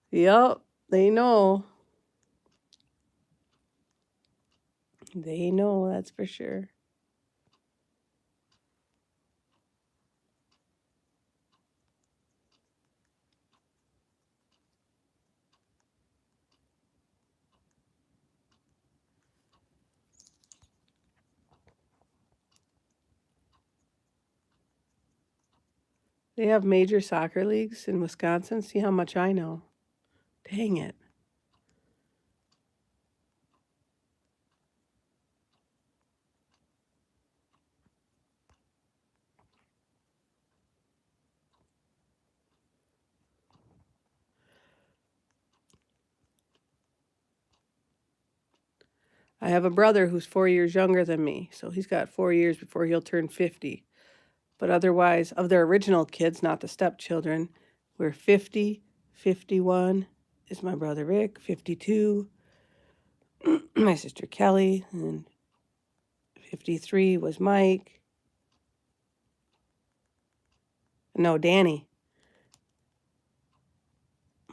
Yup, they know. They know, that's for sure. They have major soccer leagues in Wisconsin. See how much I know. Dang it. I have a brother who's 4 years younger than me, so he's got 4 years before he'll turn 50. But otherwise, of their original kids, not the stepchildren, we're 50, 51 is my brother Rick, 52, my sister Kelly, and 53 was Mike. No, Danny.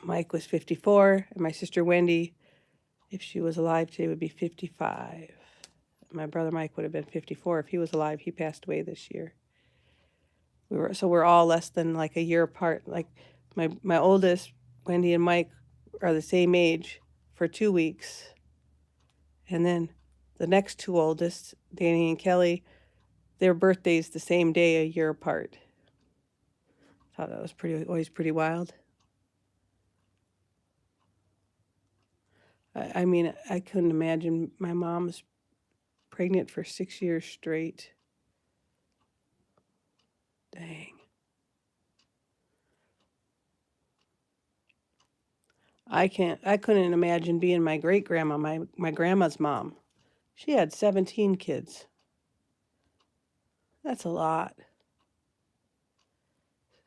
Mike was 54, and my sister Wendy, if she was alive today, would be 55. My brother Mike would have been 54 if he was alive. He passed away this year. We're all less than like a year apart. Like my oldest, Wendy and Mike, are the same age for 2 weeks. And then the next two oldest, Danny and Kelly, their birthdays the same day, a year apart. Thought that was always pretty wild. I mean, I couldn't imagine my mom was pregnant for 6 years straight. Dang. I couldn't imagine being my great grandma, my grandma's mom. She had 17 kids. That's a lot.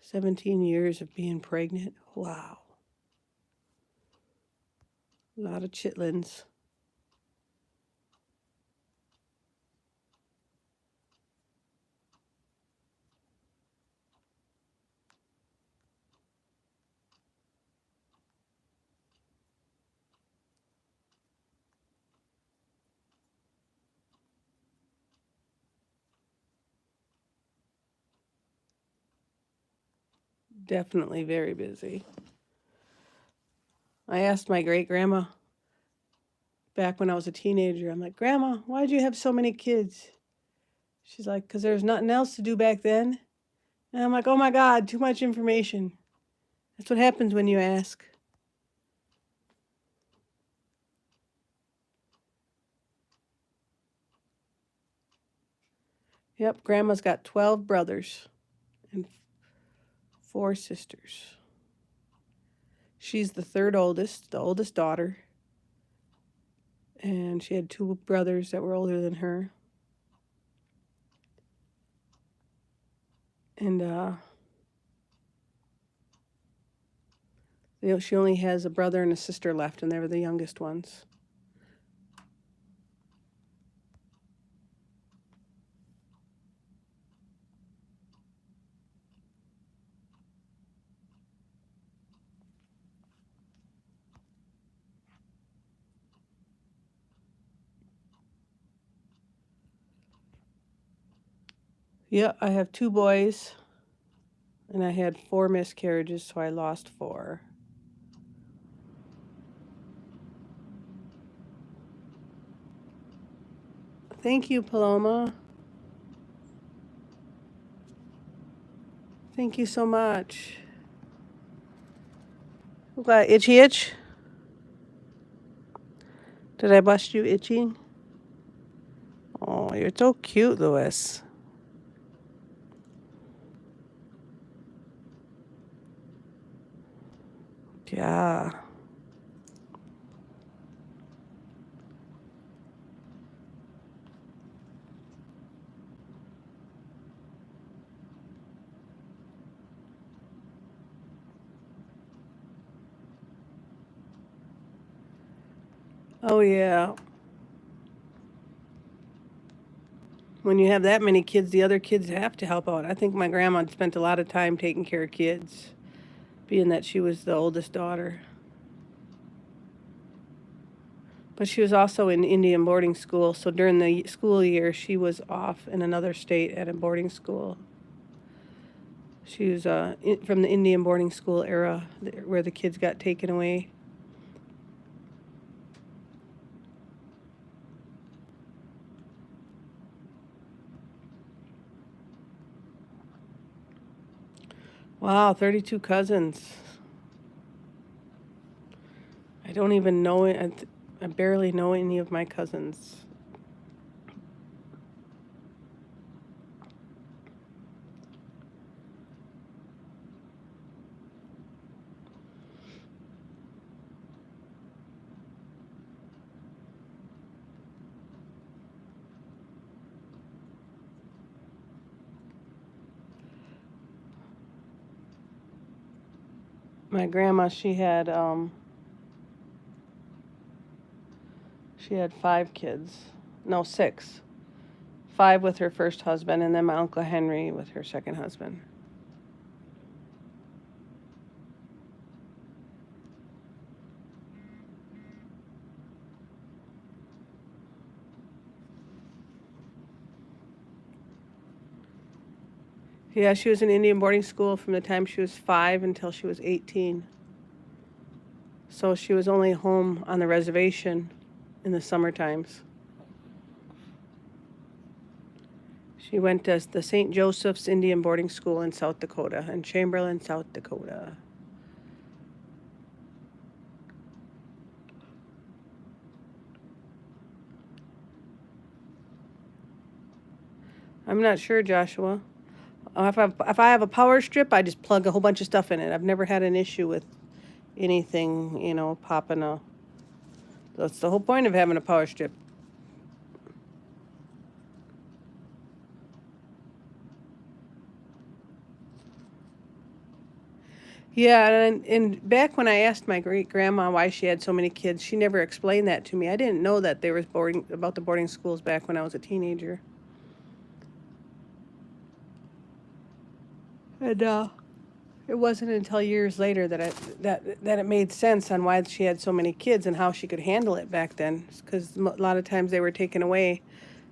17 years of being pregnant. Wow. A lot of chitlins. Definitely very busy. I asked my great grandma back when I was a teenager, I'm like, Grandma, why'd you have so many kids? She's like, because there was nothing else to do back then. And I'm like, oh my God, too much information. That's what happens when you ask. Yep, Grandma's got 12 brothers and 4 sisters. She's the third oldest, the oldest daughter. And she had 2 brothers that were older than her. And she only has a brother and a sister left, and they were the youngest ones. Yeah, I have 2 boys, and I had 4 miscarriages, so I lost 4. Thank you, Paloma. Thank you so much. What, itchy itch? Did I bust you itching? Oh, you're so cute, Louis. Yeah. Oh, yeah. When you have that many kids, the other kids have to help out. I think my grandma spent a lot of time taking care of kids, being that she was the oldest daughter. But she was also in Indian boarding school, so during the school year, she was off in another state at a boarding school. She was from the Indian boarding school era where the kids got taken away. Wow, 32 cousins. I don't even know it. I barely know any of my cousins. My grandma, she had 5 kids. No, 6. 5 with her first husband, and then my Uncle Henry with her second husband. Yeah, she was in Indian boarding school from the time she was 5 until she was 18. So she was only home on the reservation in the summer times. She went to the St. Joseph's Indian Boarding School in South Dakota, in Chamberlain, South Dakota. I'm not sure, Joshua. If I have a power strip, I just plug a whole bunch of stuff in it. I've never had an issue with anything, popping a... That's the whole point of having a power strip. Yeah, and back when I asked my great-grandma why she had so many kids, she never explained that to me. I didn't know that there was about the boarding schools back when I was a teenager. And it wasn't until years later that it made sense on why she had so many kids and how she could handle it back then. Because a lot of times they were taken away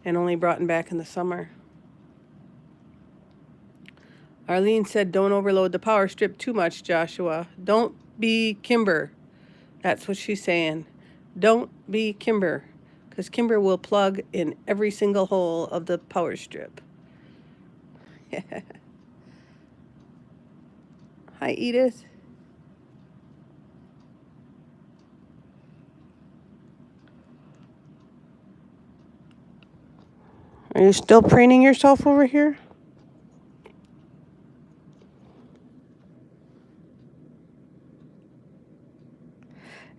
and only brought back in the summer. Arlene said, "Don't overload the power strip too much, Joshua. Don't be Kimber." That's what she's saying. Don't be Kimber, because Kimber will plug in every single hole of the power strip. Hi, Edith. Are you still preening yourself over here?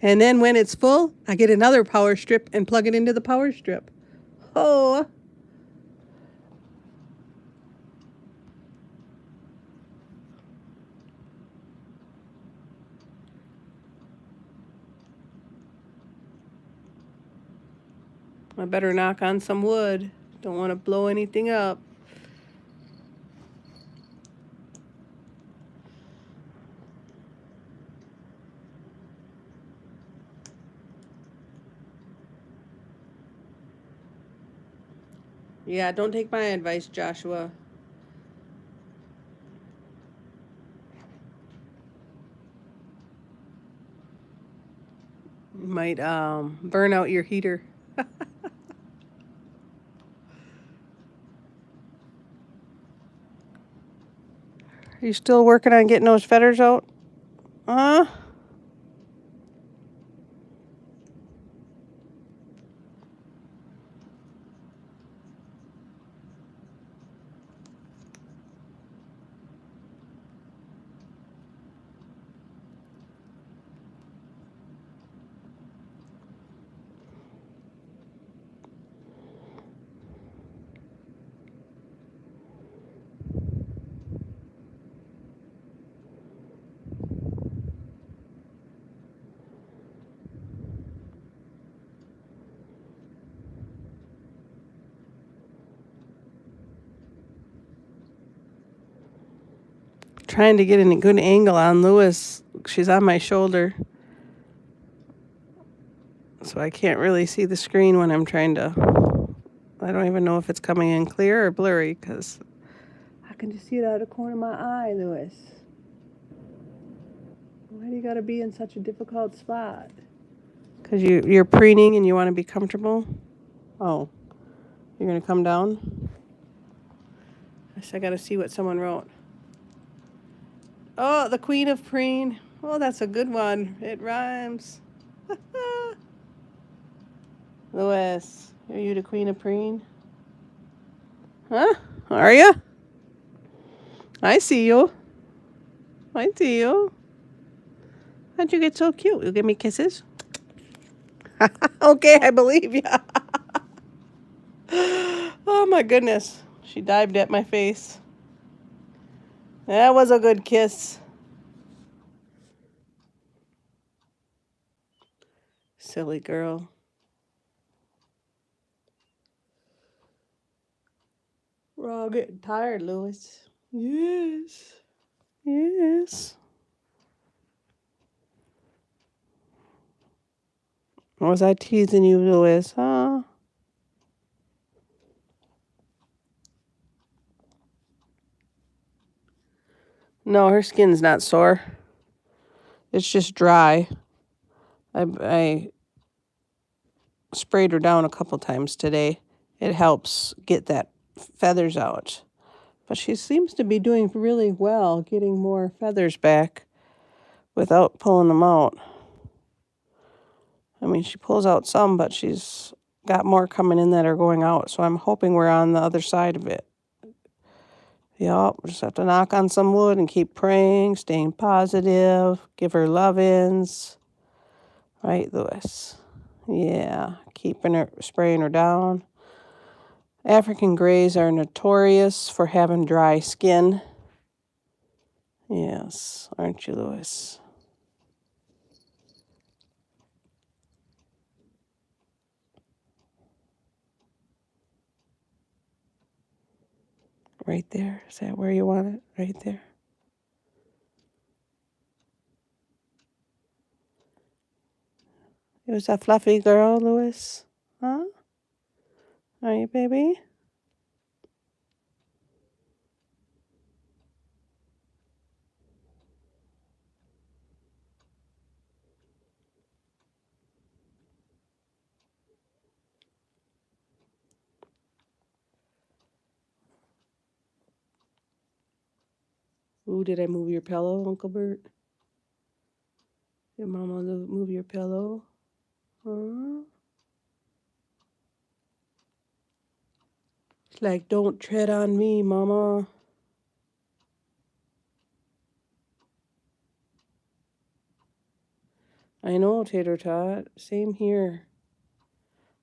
And then when it's full, I get another power strip and plug it into the power strip. Oh. I better knock on some wood. Don't want to blow anything up. Yeah, don't take my advice, Joshua. You might burn out your heater. Are you still working on getting those feathers out? Huh? Trying to get a good angle on Lewis. She's on my shoulder. So I can't really see the screen when I'm trying to... I don't even know if it's coming in clear or blurry because I can just see it out of the corner of my eye, Lewis. Why do you got to be in such a difficult spot? Because you're preening and you want to be comfortable? Oh, you're going to come down? I got to see what someone wrote. Oh, the Queen of Preen. Oh, that's a good one. It rhymes. Lewis, are you the Queen of Preen? Huh? Are you? I see you. I see you. How'd you get so cute? You give me kisses? Okay, I believe you. Oh my goodness. She dived at my face. That was a good kiss. Silly girl. We're all getting tired, Lewis. Yes. Yes. Was I teasing you, Lewis? Huh? No, her skin's not sore. It's just dry. I sprayed her down a couple times today. It helps get that feathers out. But she seems to be doing really well getting more feathers back without pulling them out. I mean, she pulls out some, but she's got more coming in that are going out. So I'm hoping we're on the other side of it. Yep, we just have to knock on some wood and keep praying, staying positive, give her love-ins. Right, Lewis? Yeah, keeping her, spraying her down. African Greys are notorious for having dry skin. Yes, aren't you, Lewis? Right there. Is that where you want it? Right there. It was a fluffy girl, Lewis. Huh? Are you, baby? Ooh, did I move your pillow, Uncle Burt? Did Mama move your pillow? Huh? It's like, don't tread on me, Mama. I know, Tater Tot. Same here.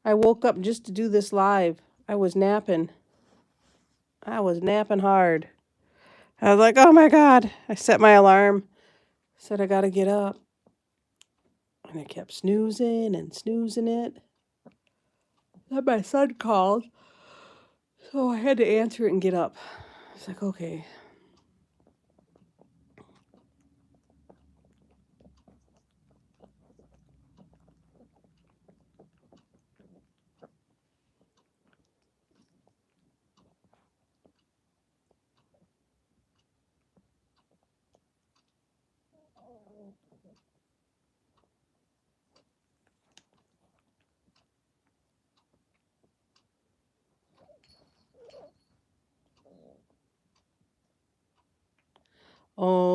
I woke up just to do this live. I was napping. I was napping hard. I was like, oh my God. I set my alarm. Said I gotta get up. And I kept snoozing and snoozing it. Then my son called. So I had to answer it and get up. I was like, okay.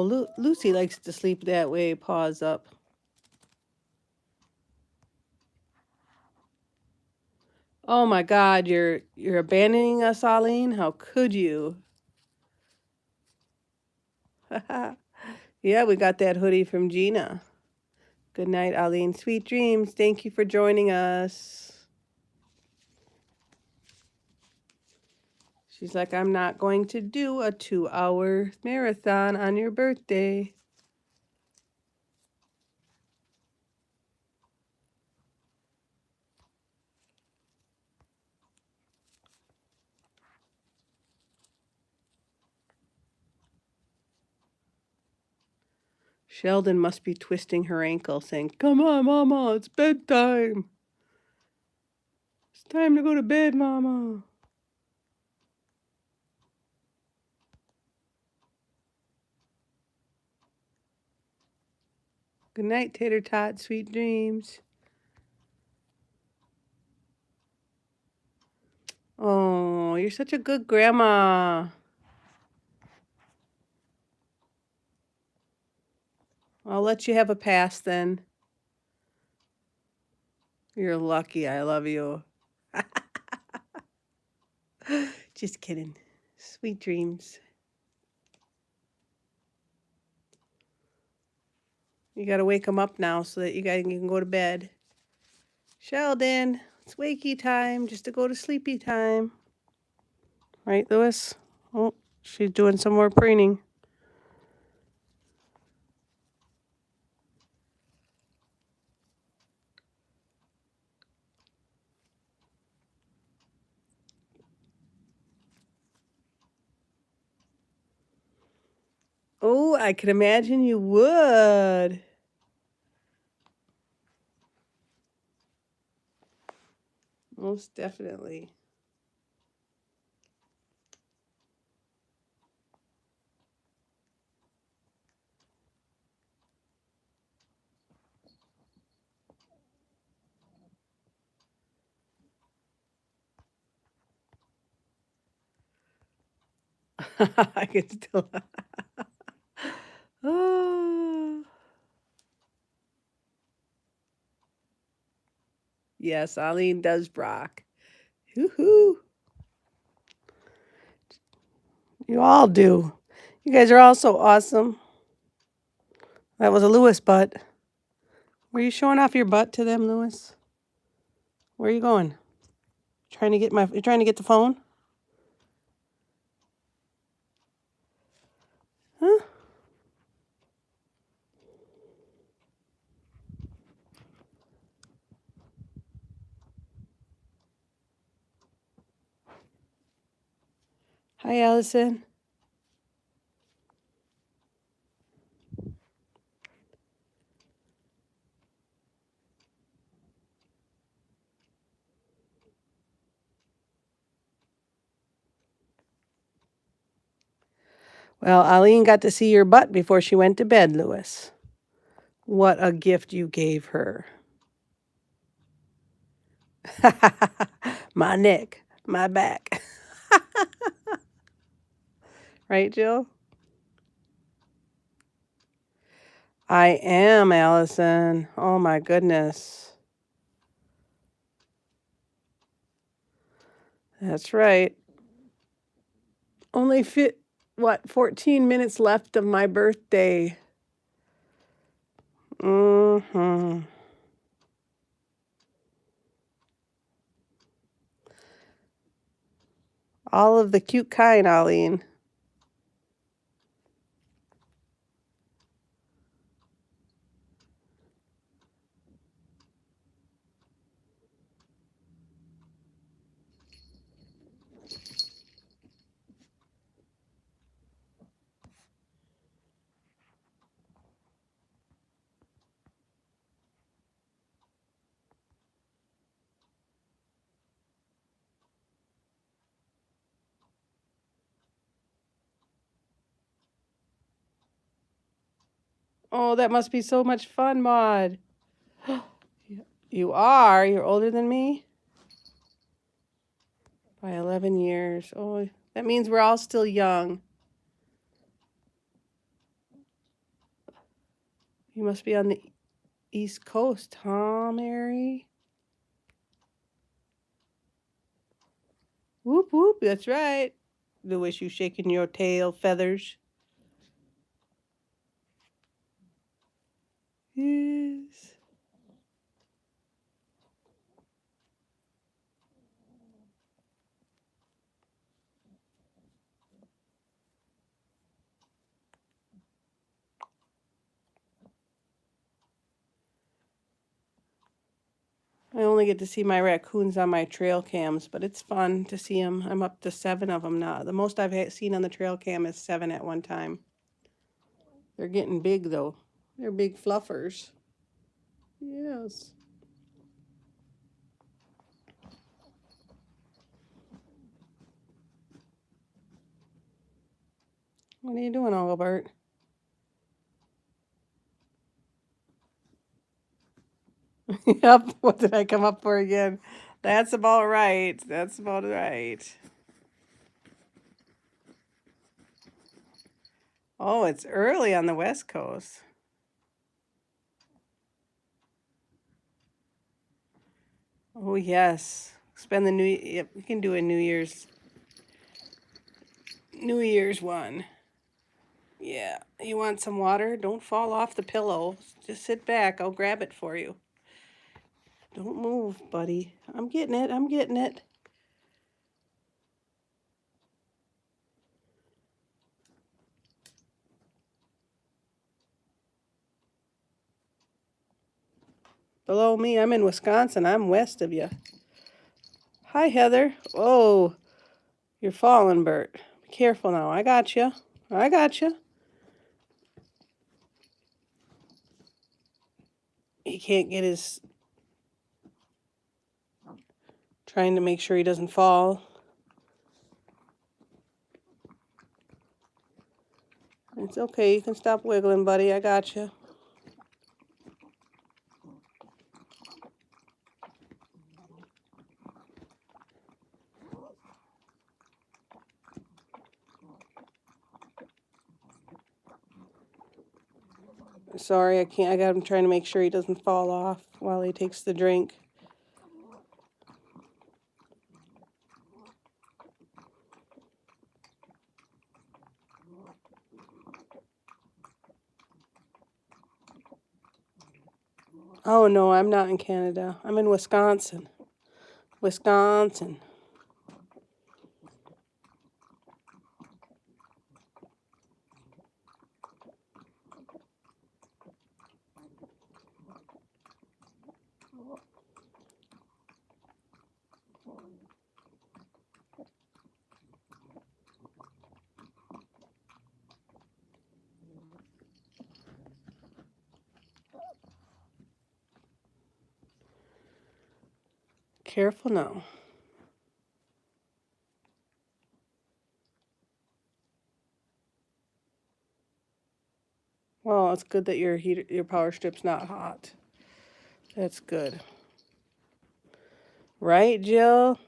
Oh, Lucy likes to sleep that way, paws up. Oh my God, you're abandoning us, Arlene? How could you? Yeah, we got that hoodie from Gina. Good night, Arlene. Sweet dreams. Thank you for joining us. She's like, I'm not going to do a 2-hour marathon on your birthday. Sheldon must be twisting her ankle, saying, come on, Mama, it's bedtime. It's time to go to bed, Mama. Good night, Tater Tot. Sweet dreams. Oh, you're such a good grandma. I'll let you have a pass then. You're lucky. I love you. Just kidding. Sweet dreams. You got to wake them up now so that you guys can go to bed. Sheldon, it's wakey time, just to go to sleepy time. Right, Lewis? Oh, she's doing some more preening. Oh, I can imagine you would. Most definitely. I can still. Oh. Yes, Arlene does Brock. Hoo-hoo. You all do. You guys are all so awesome. That was a Lewis butt. Were you showing off your butt to them, Lewis? Where are you going? Trying to get the phone? Huh? Hi, Allison. Well, Arlene got to see your butt before she went to bed, Lewis. What a gift you gave her. My neck, my back. Right, Jill? I am, Allison. Oh, my goodness. That's right. Only 14 minutes left of my birthday. Mm-hmm. All of the cute kind, Arlene. Oh, that must be so much fun, Maud. You are? You're older than me? By 11 years. Oh, that means we're all still young. You must be on the East Coast, huh, Mary? Whoop, whoop, that's right. Louis, you shaking your tail feathers. Yes. I only get to see my raccoons on my trail cams, but it's fun to see them. I'm up to 7 of them now. The most I've seen on the trail cam is 7 at one time. They're getting big, though. They're big fluffers. Yes. What are you doing, Uncle Burt? Yep. What did I come up for again? That's about right. That's about right. Oh, it's early on the West Coast. Oh, yes. Spend the yep, we can do a New Year's one. Yeah. You want some water? Don't fall off the pillow. Just sit back. I'll grab it for you. Don't move, buddy. I'm getting it. I'm getting it. Below me, I'm in Wisconsin. I'm west of you. Hi, Heather. Oh, you're falling, Burt. Be careful now. I got you. I got you. He can't get his... Trying to make sure he doesn't fall. It's okay. You can stop wiggling, buddy. I got you. Sorry, I can't. I got him trying to make sure he doesn't fall off while he takes the drink. Oh, no, I'm not in Canada. I'm in Wisconsin. Wisconsin. Careful now. Well, it's good that your power strip's not hot. That's good. Right, Jill?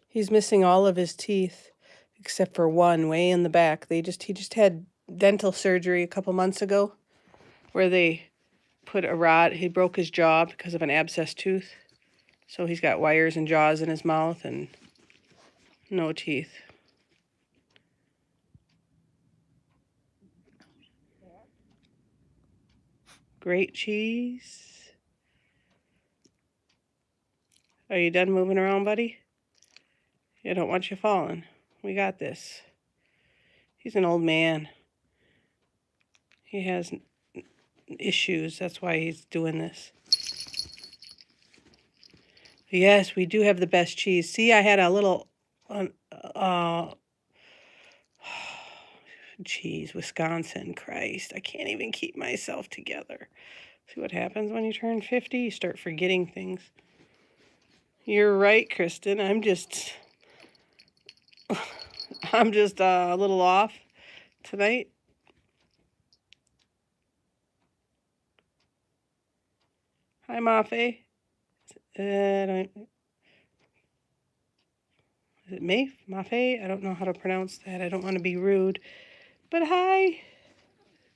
He's missing all of his teeth except for one way in the back. He just had dental surgery a couple months ago where they put a rod. He broke his jaw because of an abscess tooth. So he's got wires and jaws in his mouth and no teeth. Great cheese. Are you done moving around, buddy? I don't want you falling. We got this. He's an old man. He has issues. That's why he's doing this. Yes, we do have the best cheese. See, I had a little... Geez, Wisconsin, Christ. I can't even keep myself together. See what happens when you turn 50? You start forgetting things. You're right, Kristen. I'm just a little off tonight. Hi, Mafe. Is it Mafe? I don't know how to pronounce that. I don't want to be rude. But hi.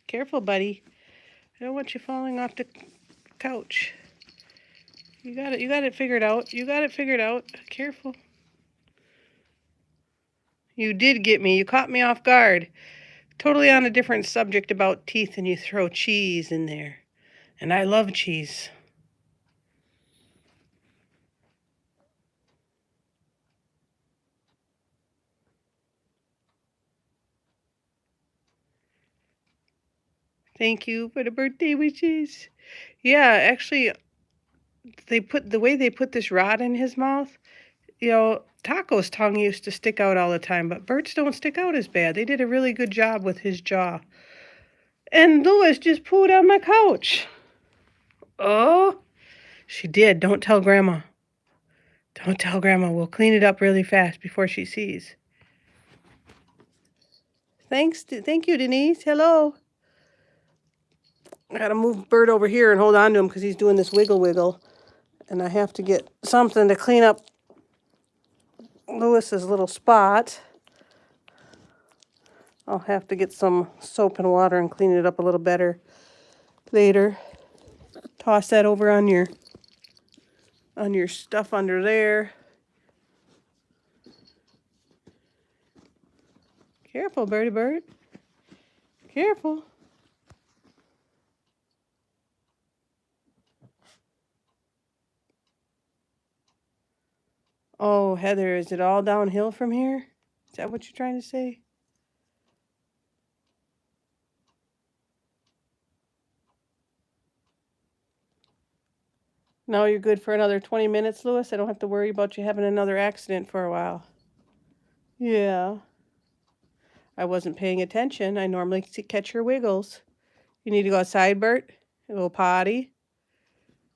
Careful, buddy. I don't want you falling off the couch. You got it. You got it figured out. You got it figured out. Careful. You did get me. You caught me off guard. Totally on a different subject about teeth, and you throw cheese in there. And I love cheese. Thank you for the birthday wishes. Yeah, actually, the way they put this rod in his mouth, Taco's tongue used to stick out all the time, but Burt's don't stick out as bad. They did a really good job with his jaw. And Louis just pooed on my couch. Oh, she did. Don't tell Grandma. Don't tell Grandma. We'll clean it up really fast before she sees. Thank you, Denise. Hello. I gotta move Burt over here and hold on to him because he's doing this wiggle. And I have to get something to clean up Louis's little spot. I'll have to get some soap and water and clean it up a little better later. Toss that over on your stuff under there. Careful, Birdie Bird. Careful. Oh, Heather, is it all downhill from here? Is that what you're trying to say? No, you're good for another 20 minutes, Louis. I don't have to worry about you having another accident for a while. Yeah. I wasn't paying attention. I normally catch your wiggles. You need to go outside, Burt? A little potty?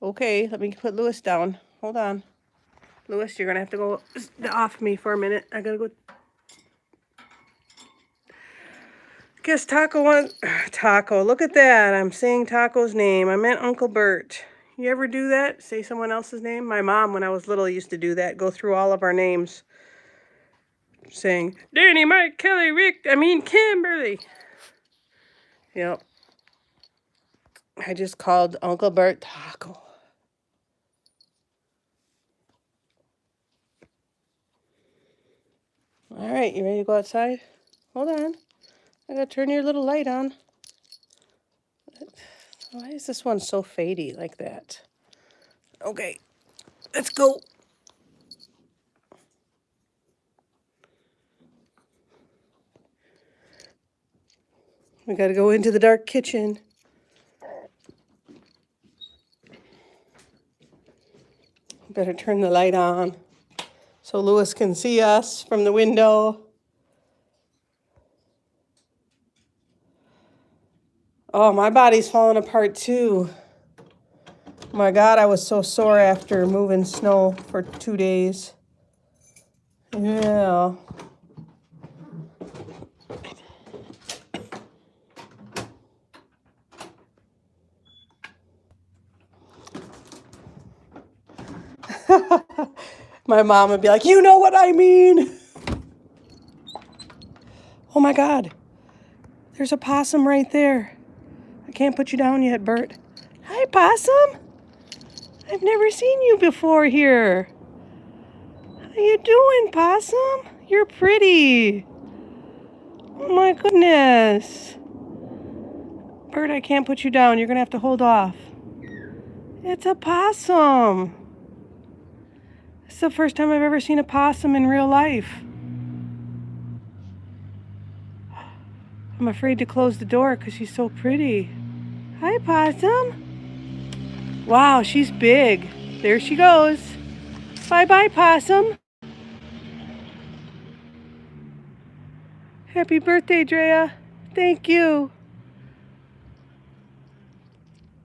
Okay, let me put Louis down. Hold on. Louis, you're going to have to go off me for a minute. I got to go. Guess Taco wants... Taco, look at that. I'm saying Taco's name. I meant Uncle Burt. You ever do that? Say someone else's name? My mom, when I was little, used to do that. Go through all of our names. Saying, Danny, Mike, Kelly, Kimberly. Yep. I just called Uncle Burt Taco. All right, you ready to go outside? Hold on. I gotta turn your little light on. Why is this one so fadey like that? Okay, let's go. We gotta go into the dark kitchen. Better turn the light on so Louis can see us from the window. Oh, my body's falling apart too. My God, I was so sore after moving snow for 2 days. Yeah. My mom would be like, you know what I mean? Oh my God. There's a possum right there. I can't put you down yet, Burt. Hi, possum. I've never seen you before here. How you doing, possum? You're pretty. Oh my goodness. Burt, I can't put you down. You're going to have to hold off. It's a possum. It's the first time I've ever seen a possum in real life. I'm afraid to close the door because she's so pretty. Hi, possum. Wow, she's big. There she goes. Bye-bye, possum. Happy birthday, Drea. Thank you.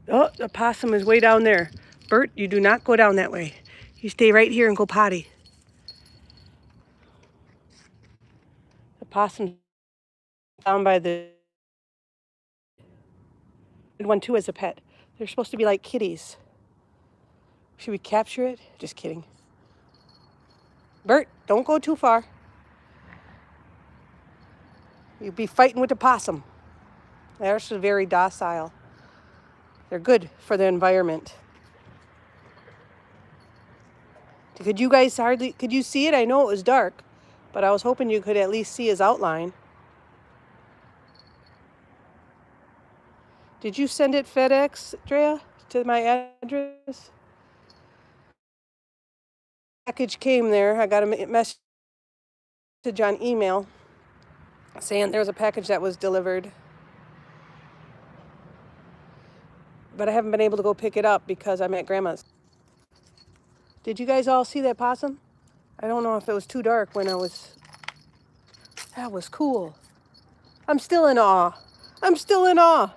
Oh, the possum is way down there. Burt, you do not go down that way. You stay right here and go potty. The possum's down by the one too as a pet. They're supposed to be like kitties. Should we capture it? Just kidding. Burt, don't go too far. You'd be fighting with the possum. They're actually very docile. They're good for the environment. Could you guys could you see it? I know it was dark, but I was hoping you could at least see his outline. Did you send it FedEx, Drea, to my address? Package came there. I got a message on email saying there was a package that was delivered. But I haven't been able to go pick it up because I'm at Grandma's. Did you guys all see that possum? I don't know if it was too dark when I was... That was cool. I'm still in awe. I'm still in awe.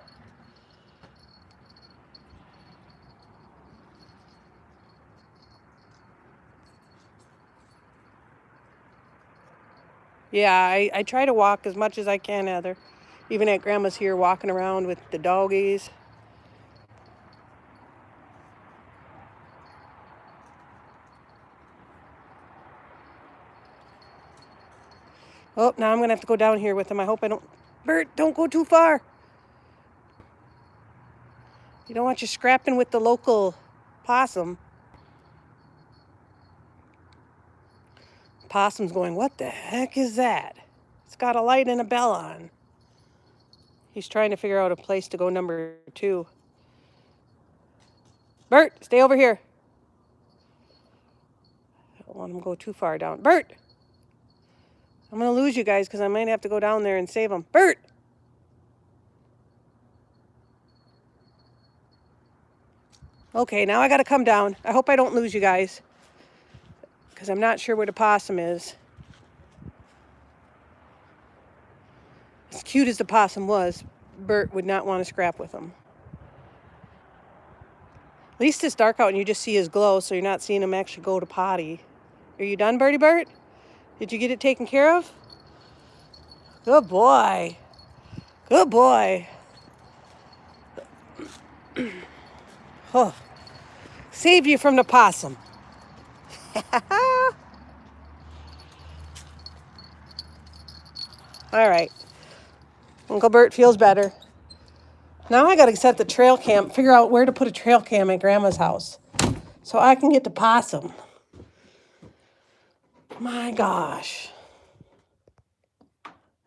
Yeah, I try to walk as much as I can, Heather. Even at Grandma's here, walking around with the doggies. Oh, now I'm going to have to go down here with him. I hope I don't... Burt, don't go too far. You don't want you scrapping with the local possum. Possum's going, what the heck is that? It's got a light and a bell on. He's trying to figure out a place to go number 2. Burt, stay over here. I don't want him to go too far down. Burt! I'm going to lose you guys because I might have to go down there and save him. Burt! Okay, now I got to come down. I hope I don't lose you guys because I'm not sure where the possum is. As cute as the possum was, Burt would not want to scrap with him. At least it's dark out and you just see his glow, so you're not seeing him actually go to potty. Are you done, Birdie Burt? Did you get it taken care of? Good boy. Good boy. Oh, save you from the possum. All right. Uncle Burt feels better. Now I got to set the trail cam, figure out where to put a trail cam at Grandma's house so I can get the possum. My gosh.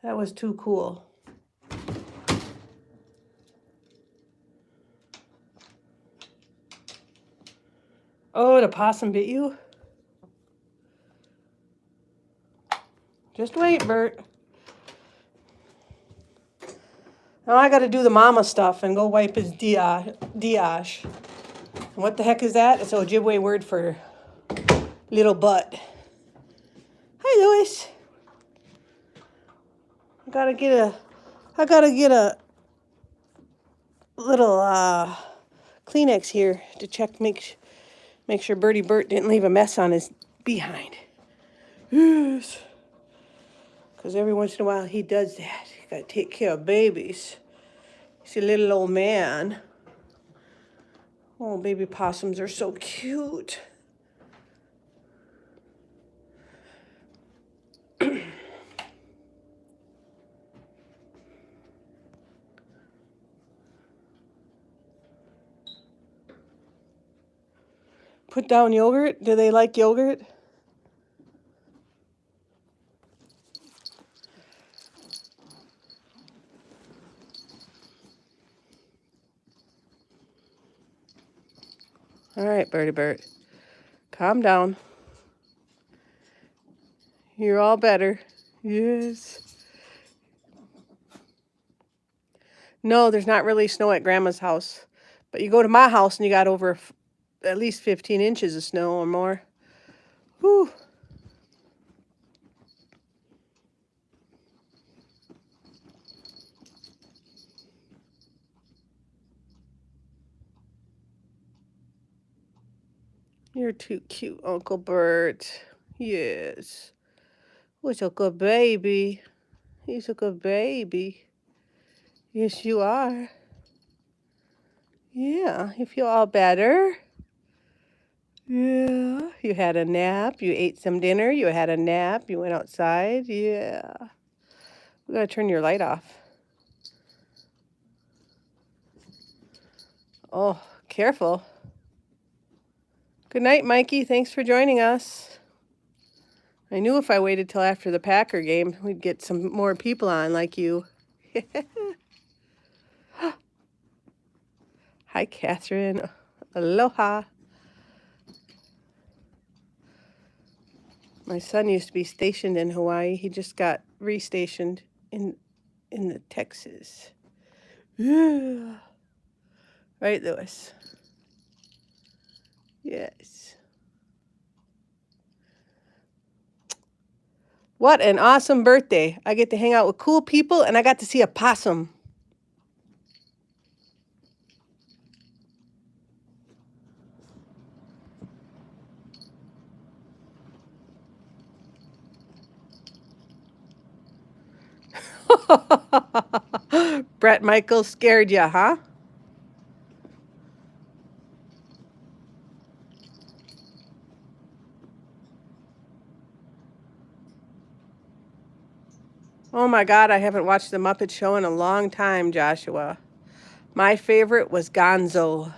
That was too cool. Oh, the possum bit you? Just wait, Burt. Now I got to do the mama stuff and go wipe his diash. What the heck is that? It's an Ojibwe word for little butt. Hi, Louis. I gotta get a little Kleenex here to check, make sure Birdie Burt didn't leave a mess on his behind. Yes. Because every once in a while he does that. You gotta take care of babies. He's a little old man. Oh, baby possums are so cute. Put down yogurt. Do they like yogurt? All right, Birdie Burt. Calm down. You're all better. Yes. No, there's not really snow at Grandma's house. But you go to my house and you got over at least 15 inches of snow or more. Whew. You're too cute, Uncle Burt. Yes. He's a good baby. He's a good baby. Yes, you are. Yeah, you feel all better? Yeah. You had a nap. You ate some dinner. You had a nap. You went outside. Yeah. We gotta turn your light off. Oh, careful. Good night, Mikey. Thanks for joining us. I knew if I waited till after the Packer game, we'd get some more people on like you. Hi, Catherine. Aloha. My son used to be stationed in Hawaii. He just got restationed in the Texas. Yeah. Right, Lewis? Yes. What an awesome birthday. I get to hang out with cool people and I got to see a possum. Brett Michaels scared you, huh? Oh my God, I haven't watched The Muppet Show in a long time, Joshua. My favorite was Gonzo.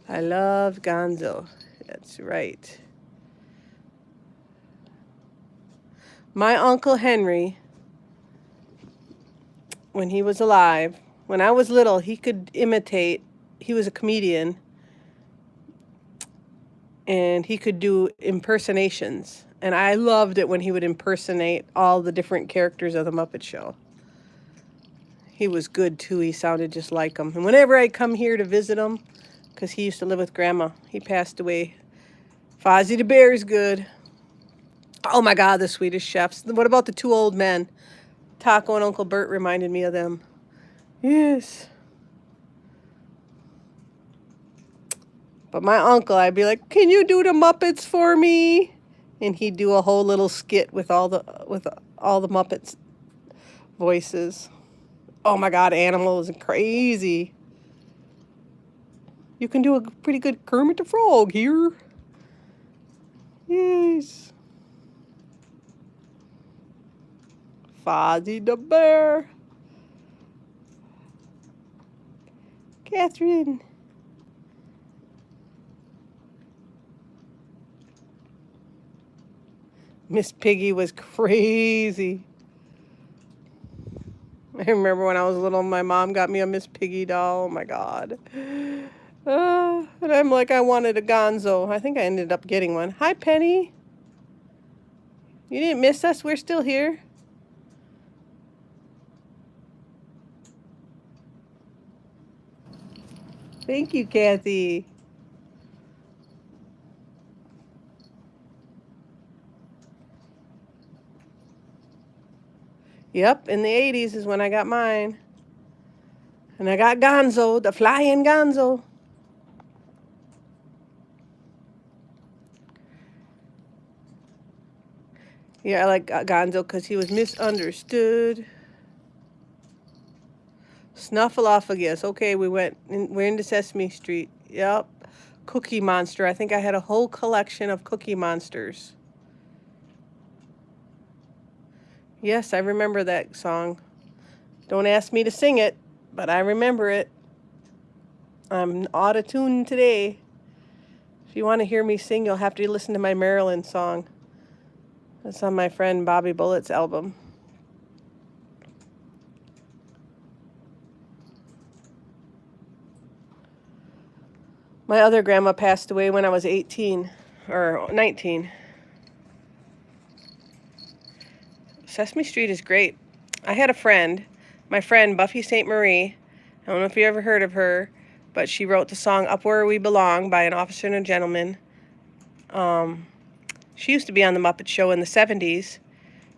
I loved Gonzo. That's right. My Uncle Henry, when he was alive, when I was little, he could imitate, he was a comedian, and he could do impersonations. And I loved it when he would impersonate all the different characters of The Muppet Show. He was good too. He sounded just like him. And whenever I come here to visit him, because he used to live with Grandma, he passed away. Fozzie the Bear's good. Oh my God, the Swedish chefs. What about the two old men? Taco and Uncle Burt reminded me of them. Yes. But my uncle, I'd be like, "Can you do the Muppets for me?" And he'd do a whole little skit with all the Muppets voices. Oh my God, animals crazy. You can do a pretty good Kermit the Frog here. Yes. Fozzie the Bear. Catherine. Miss Piggy was crazy. I remember when I was little, my mom got me a Miss Piggy doll. Oh my God. And I'm like, I wanted a Gonzo. I think I ended up getting one. Hi, Penny. You didn't miss us. We're still here. Thank you, Kathy. Yep, in the 80s is when I got mine. And I got Gonzo, the flying Gonzo. Yeah, I like Gonzo because he was misunderstood. Snuffleupagus. Okay, we're into Sesame Street. Yep. Cookie Monster. I think I had a whole collection of Cookie Monsters. Yes, I remember that song. Don't ask me to sing it, but I remember it. I'm out of tune today. If you want to hear me sing, you'll have to listen to my Maryland song. That's on my friend Bobby Bullett's album. My other grandma passed away when I was 18 or 19. Sesame Street is great. I had a friend, my friend Buffy St. Marie. I don't know if you ever heard of her, but she wrote the song Up Where We Belong by an Officer and a Gentleman. She used to be on the Muppet Show in the 70s.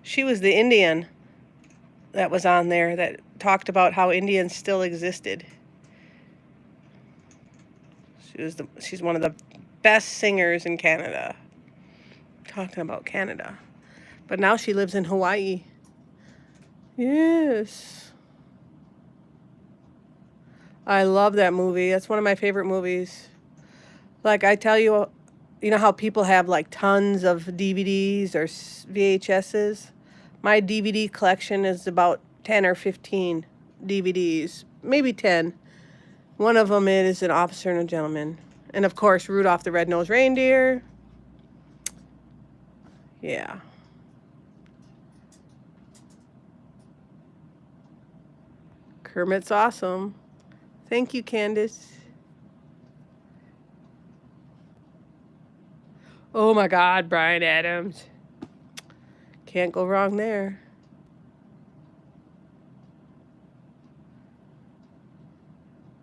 She was the Indian that was on there that talked about how Indians still existed. She's one of the best singers in Canada. Talking about Canada. But now she lives in Hawaii. Yes. I love that movie. That's one of my favorite movies. Like I tell you, you know how people have like tons of DVDs or VHSs? My DVD collection is about 10 or 15 DVDs, maybe 10. One of them is An Officer and a Gentleman. And of course, Rudolph the Red-Nosed Reindeer. Yeah. Kermit's awesome. Thank you, Candace. Oh my God, Bryan Adams. Can't go wrong there.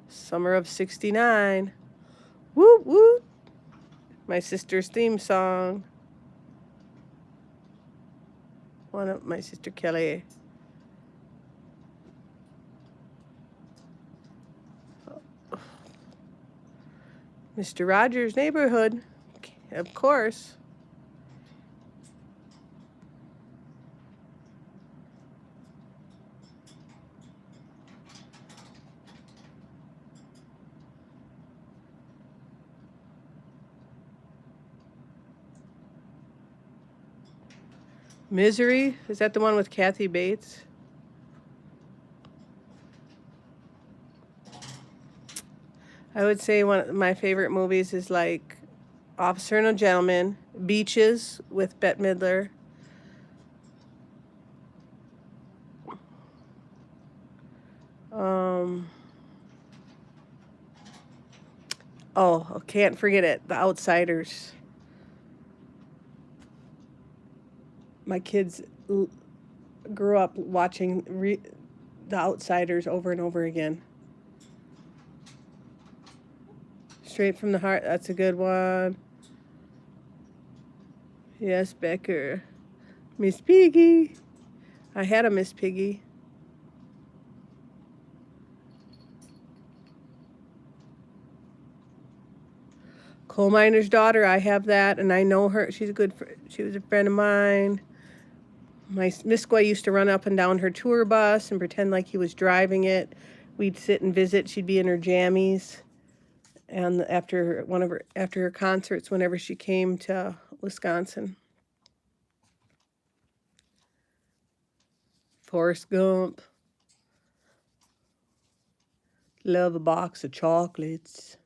Summer of '69. Whoop, whoop. My sister's theme song. One of my sister Kelly. Mr. Rogers' Neighborhood. Of course. Misery? Is that the one with Kathy Bates? I would say one of my favorite movies is like Officer and a Gentleman, Beaches with Bette Midler. Oh, can't forget it, The Outsiders. My kids grew up watching The Outsiders over and over again. Straight from the Heart, that's a good one. Yes, Becker. Miss Piggy. I had a Miss Piggy. Coal Miner's Daughter, I have that, and I know her. She was a friend of mine. My Miss Squay used to run up and down her tour bus and pretend like he was driving it. We'd sit and visit. She'd be in her jammies. And after her concerts, whenever she came to Wisconsin. Forrest Gump. Love a box of chocolates.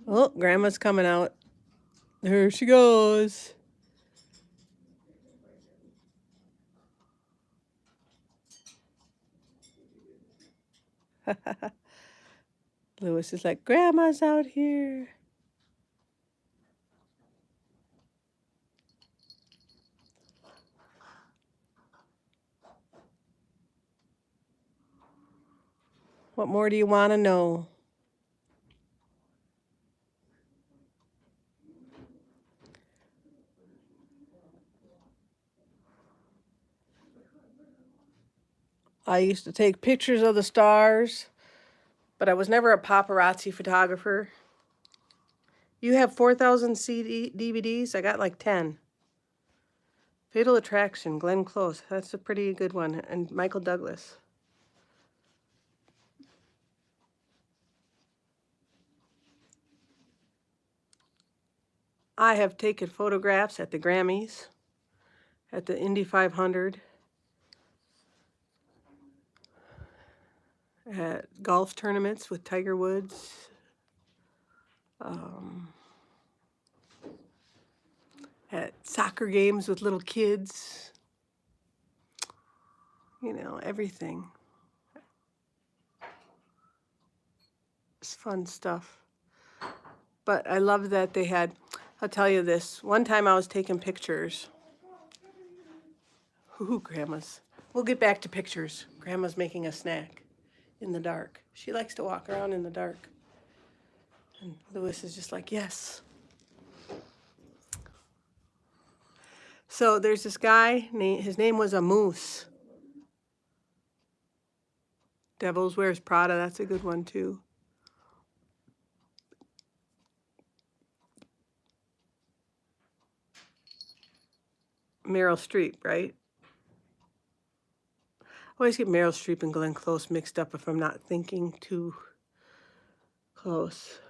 Oh, Grandma's coming out. There she goes. Lewis is like, Grandma's out here. What more do you want to know? I used to take pictures of the stars, but I was never a paparazzi photographer. You have 4,000 DVDs? I got like 10. Fatal Attraction, Glenn Close. That's a pretty good one. And Michael Douglas. I have taken photographs at the Grammys, at the Indy 500, at golf tournaments with Tiger Woods, at soccer games with little kids, you know, everything. It's fun stuff. But I love that they had, I'll tell you this, one time I was taking pictures. Ooh, Grandma's. We'll get back to pictures. Grandma's making a snack in the dark. She likes to walk around in the dark. And Lewis is just like, yes. So there's this guy, his name was a Moose. Devils Wears Prada, that's a good one too. Meryl Streep, right? Always get Meryl Streep and Glenn Close mixed up if I'm not thinking too close.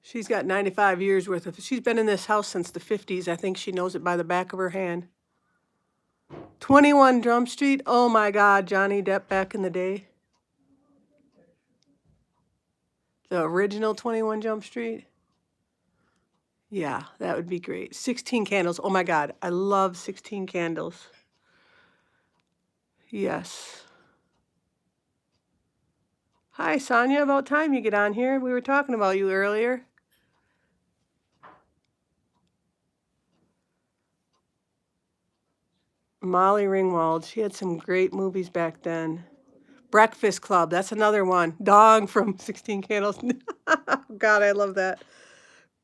She's got 95 years worth of, she's been in this house since the 50s. I think she knows it by the back of her hand. 21 Drum Street. Oh my God, Johnny Depp back in the day. The original 21 Jump Street. Yeah, that would be great. 16 Candles. Oh my God, I love 16 Candles. Yes. Hi, Sonia. About time you get on here. We were talking about you earlier. Molly Ringwald. She had some great movies back then. Breakfast Club. That's another one. Dog from 16 Candles. God, I love that.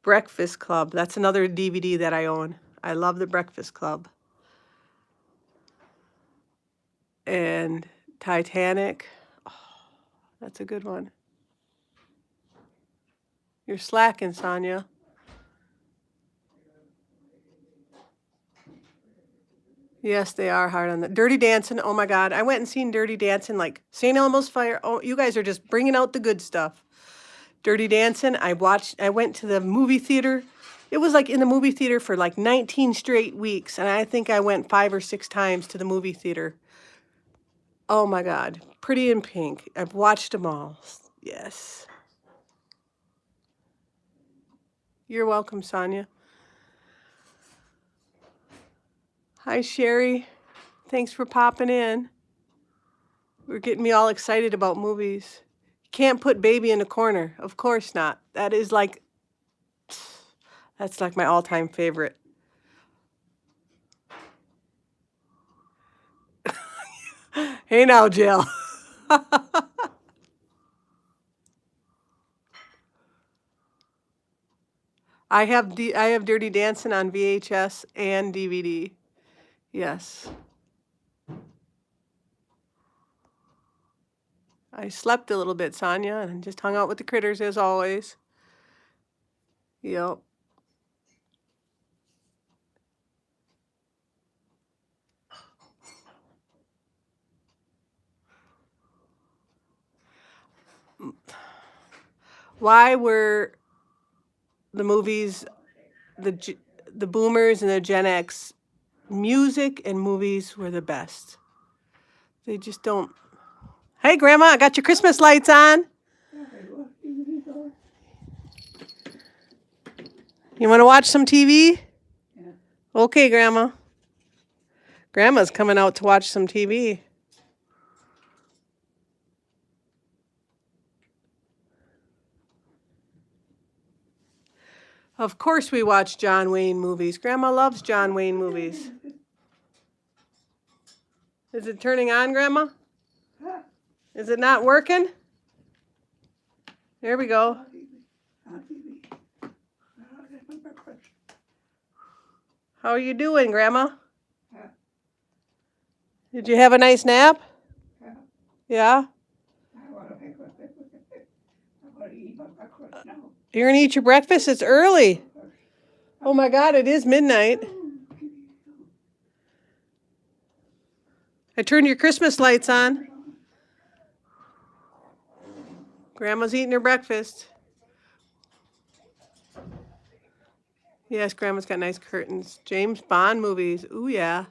Breakfast Club. That's another DVD that I own. I love the Breakfast Club. And Titanic. Oh, that's a good one. You're slacking, Sonia. Yes, they are hard on the Dirty Dancing. Oh my God, I went and seen Dirty Dancing, like St. Elmo's Fire. Oh, you guys are just bringing out the good stuff. Dirty Dancing. I went to the movie theater. It was like in the movie theater for like 19 straight weeks, and I think I went 5 or 6 times to the movie theater. Oh my God, Pretty in Pink. I've watched them all. Yes. You're welcome, Sonia. Hi, Sherry. Thanks for popping in. We're getting me all excited about movies. Can't put Baby in a Corner. Of course not. That is like, that's like my all-time favorite. Hey now, Jill. I have Dirty Dancing on VHS and DVD. Yes. I slept a little bit, Sonia, and just hung out with the critters as always. Yep. Why were the movies, the boomers and the Gen X, music and movies were the best? They just don't. Hey, Grandma, I got your Christmas lights on. You want to watch some TV? Yeah. Okay, Grandma. Grandma's coming out to watch some TV. Of course we watch John Wayne movies. Grandma loves John Wayne movies. Is it turning on, Grandma? Is it not working? There we go. How are you doing, Grandma? Did you have a nice nap? Yeah? You're going to eat your breakfast? It's early. Oh my God, it is midnight. I turned your Christmas lights on. Grandma's eating her breakfast. Yes, Grandma's got nice curtains. James Bond movies. Ooh, yeah.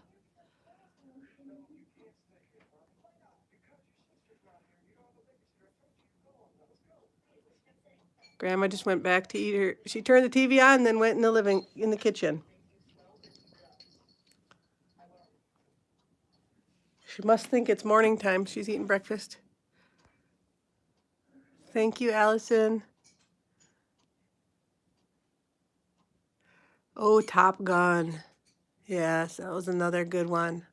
Grandma just went back to eat her. She turned the TV on and then went in the kitchen. She must think it's morning time. She's eating breakfast. Thank you, Allison. Oh, Top Gun. Yes, that was another good one.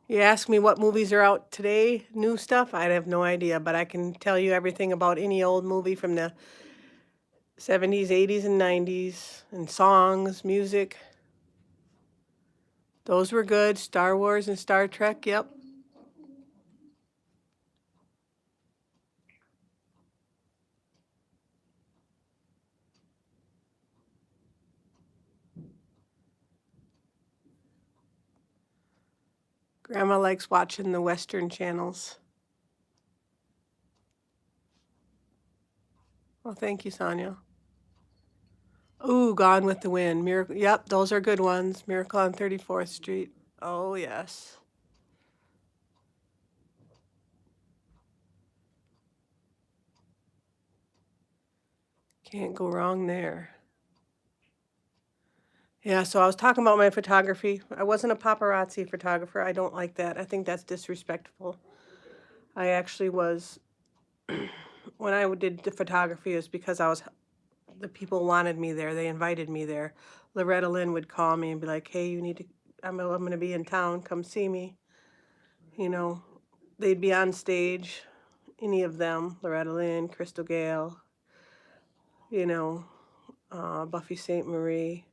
You ask me what movies are out today, new stuff, I have no idea, but I can tell you everything about any old movie from the 70s, 80s, and 90s, and songs, music. Those were good. Star Wars and Star Trek, yep. Grandma likes watching the Western channels. Well, thank you, Sonia. Ooh, Gone with the Wind. Miracle. Yep, those are good ones. Miracle on 34th Street. Oh, yes. Can't go wrong there. Yeah, so I was talking about my photography. I wasn't a paparazzi photographer. I don't like that. I think that's disrespectful. I actually was, when I did the photography, it was because the people wanted me there. They invited me there. Loretta Lynn would call me and be like, hey, you need to, I'm going to be in town. Come see me. You know, they'd be on stage, any of them, Loretta Lynn, Crystal Gale, you know, Buffy St. Marie,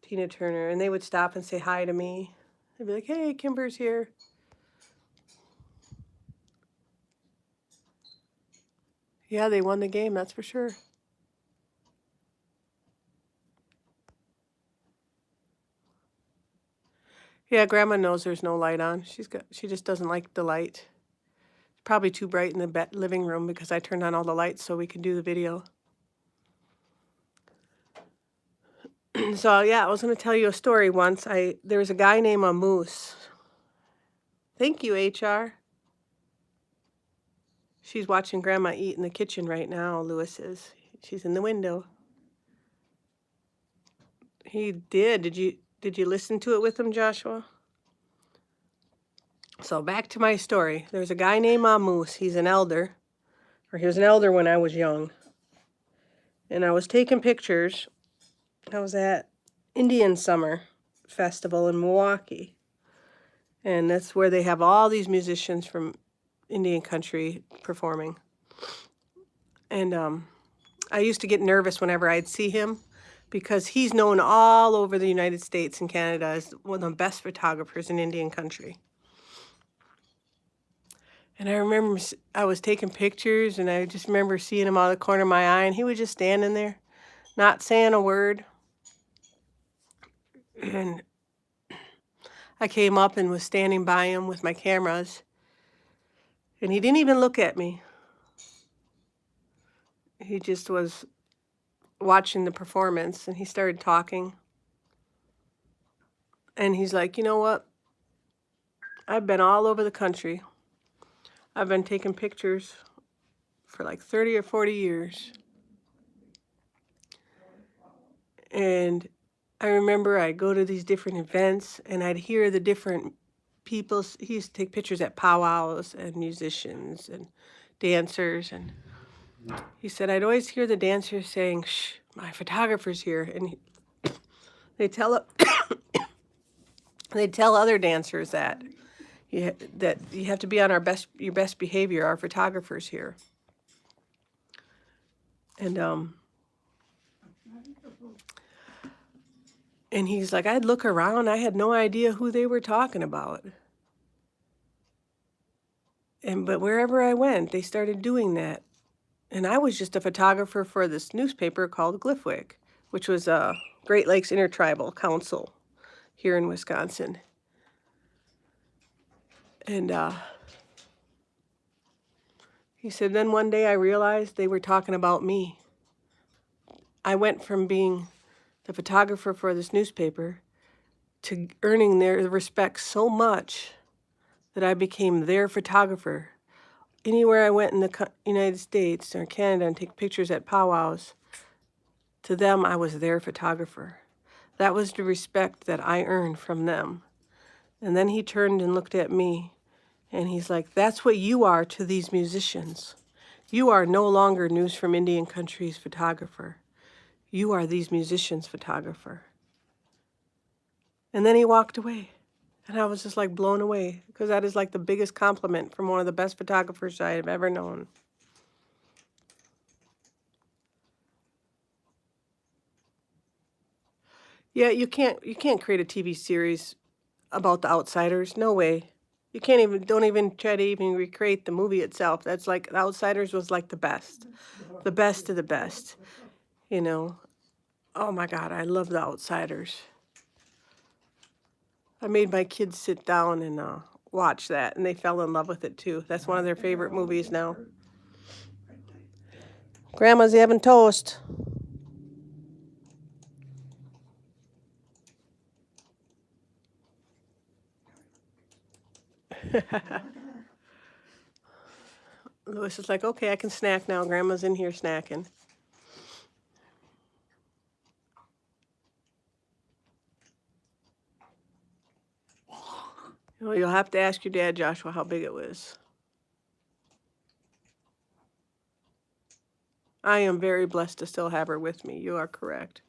Tina Turner, and they would stop and say hi to me. They'd be like, hey, Kimber's here. Yeah, they won the game, that's for sure. Yeah, Grandma knows there's no light on. She just doesn't like the light. It's probably too bright in the living room because I turned on all the lights so we can do the video. So yeah, I was going to tell you a story once. There was a guy named Moose. Thank you, HR. She's watching Grandma eat in the kitchen right now, Lewis is. She's in the window. He did. Did you listen to it with him, Joshua? So back to my story. There's a guy named Moose. He's an elder. Or he was an elder when I was young. And I was taking pictures. I was at Indian Summer Festival in Milwaukee. And that's where they have all these musicians from Indian country performing. And I used to get nervous whenever I'd see him because he's known all over the United States and Canada as one of the best photographers in Indian country. And I remember I was taking pictures and I just remember seeing him out of the corner of my eye and he was just standing there, not saying a word. And I came up and was standing by him with my cameras and he didn't even look at me. He just was watching the performance and he started talking. And he's like, you know what? I've been all over the country. I've been taking pictures for like 30 or 40 years. And I remember I'd go to these different events and I'd hear the different people. He used to take pictures at powwows and musicians and dancers. And he said, I'd always hear the dancers saying, shh, my photographer's here. And they'd tell other dancers that you have to be on your best behavior. Our photographer's here. And he's like, I'd look around. I had no idea who they were talking about. But wherever I went, they started doing that. And I was just a photographer for this newspaper called Glyphwick, which was a Great Lakes Intertribal Council here in Wisconsin. And he said, then one day I realized they were talking about me. I went from being the photographer for this newspaper to earning their respect so much that I became their photographer. Anywhere I went in the United States or Canada and take pictures at powwows, to them I was their photographer. That was the respect that I earned from them. And then he turned and looked at me and he's like, that's what you are to these musicians. You are no longer News from Indian Country's photographer. You are these musicians' photographer. And then he walked away. And I was just like blown away because that is like the biggest compliment from one of the best photographers I have ever known. Yeah, you can't create a TV series about The Outsiders. No way. You can't even, don't even try to even recreate the movie itself. That's like, The Outsiders was like the best of the best, you know. Oh my God, I love The Outsiders. I made my kids sit down and watch that, and they fell in love with it too. That's one of their favorite movies now. Grandma's having toast. Louis is like, okay, I can snack now. Grandma's in here snacking. Well, you'll have to ask your dad, Joshua, how big it was. I am very blessed to still have her with me. You are correct.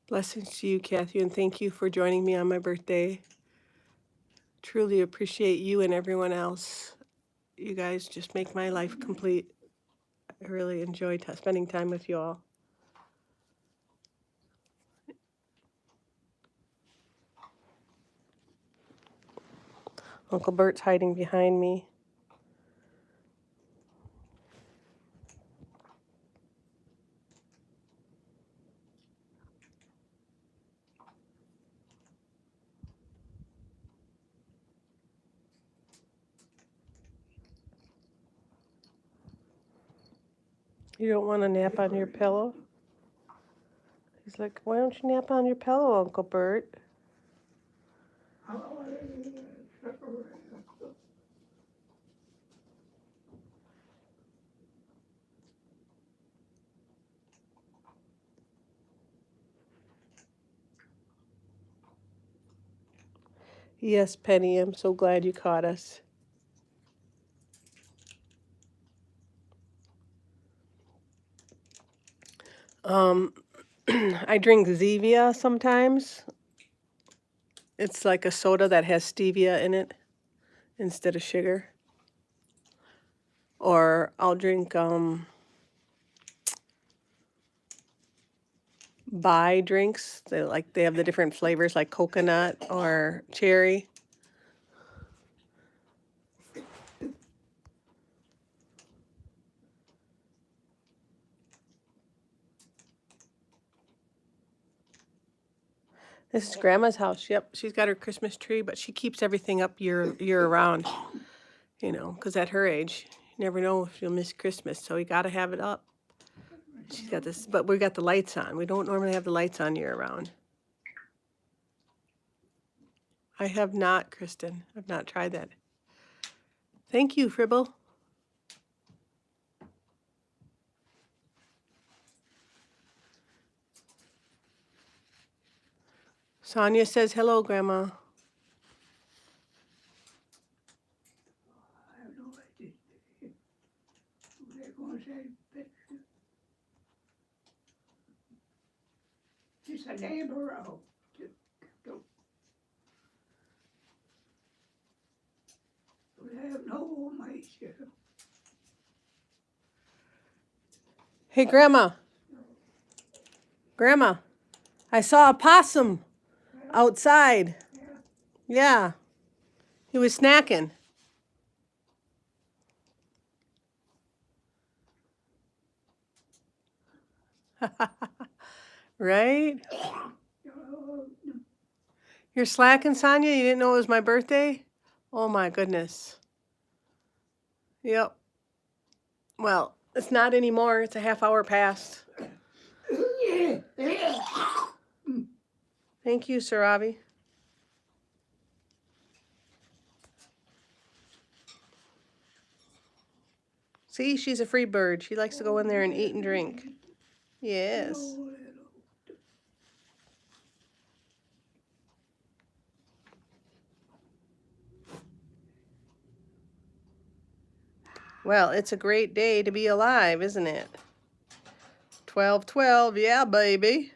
Blessings to you, Kathy, and thank you for joining me on my birthday. Truly appreciate you and everyone else. You guys just make my life complete. I really enjoy spending time with you all. Uncle Bert's hiding behind me. You don't want to nap on your pillow? He's like, why don't you nap on your pillow, Uncle Bert? Yes, Penny, I'm so glad you caught us. I drink Zevia sometimes. It's like a soda that has stevia in it instead of sugar. Or I'll drink Bai drinks. They have the different flavors like coconut or cherry. This is Grandma's house. Yep, she's got her Christmas tree, but she keeps everything up year around, you know, because at her age, you never know if you'll miss Christmas, so you got to have it up. She's got this, but we got the lights on. We don't normally have the lights on year round. I have not, Kristen. I've not tried that. Thank you, Fribble. Sonia says hello, Grandma. Just a neighbor. We have no mice here. Hey, Grandma. Grandma, I saw a possum outside. Yeah. He was snacking. Right? You're slacking, Sonia? You didn't know it was my birthday? Oh my goodness. Yep. Well, it's not anymore. It's a half hour past. Thank you, Saravi. See, she's a free bird. She likes to go in there and eat and drink. Yes. Well, it's a great day to be alive, isn't it? 12/12, yeah, baby.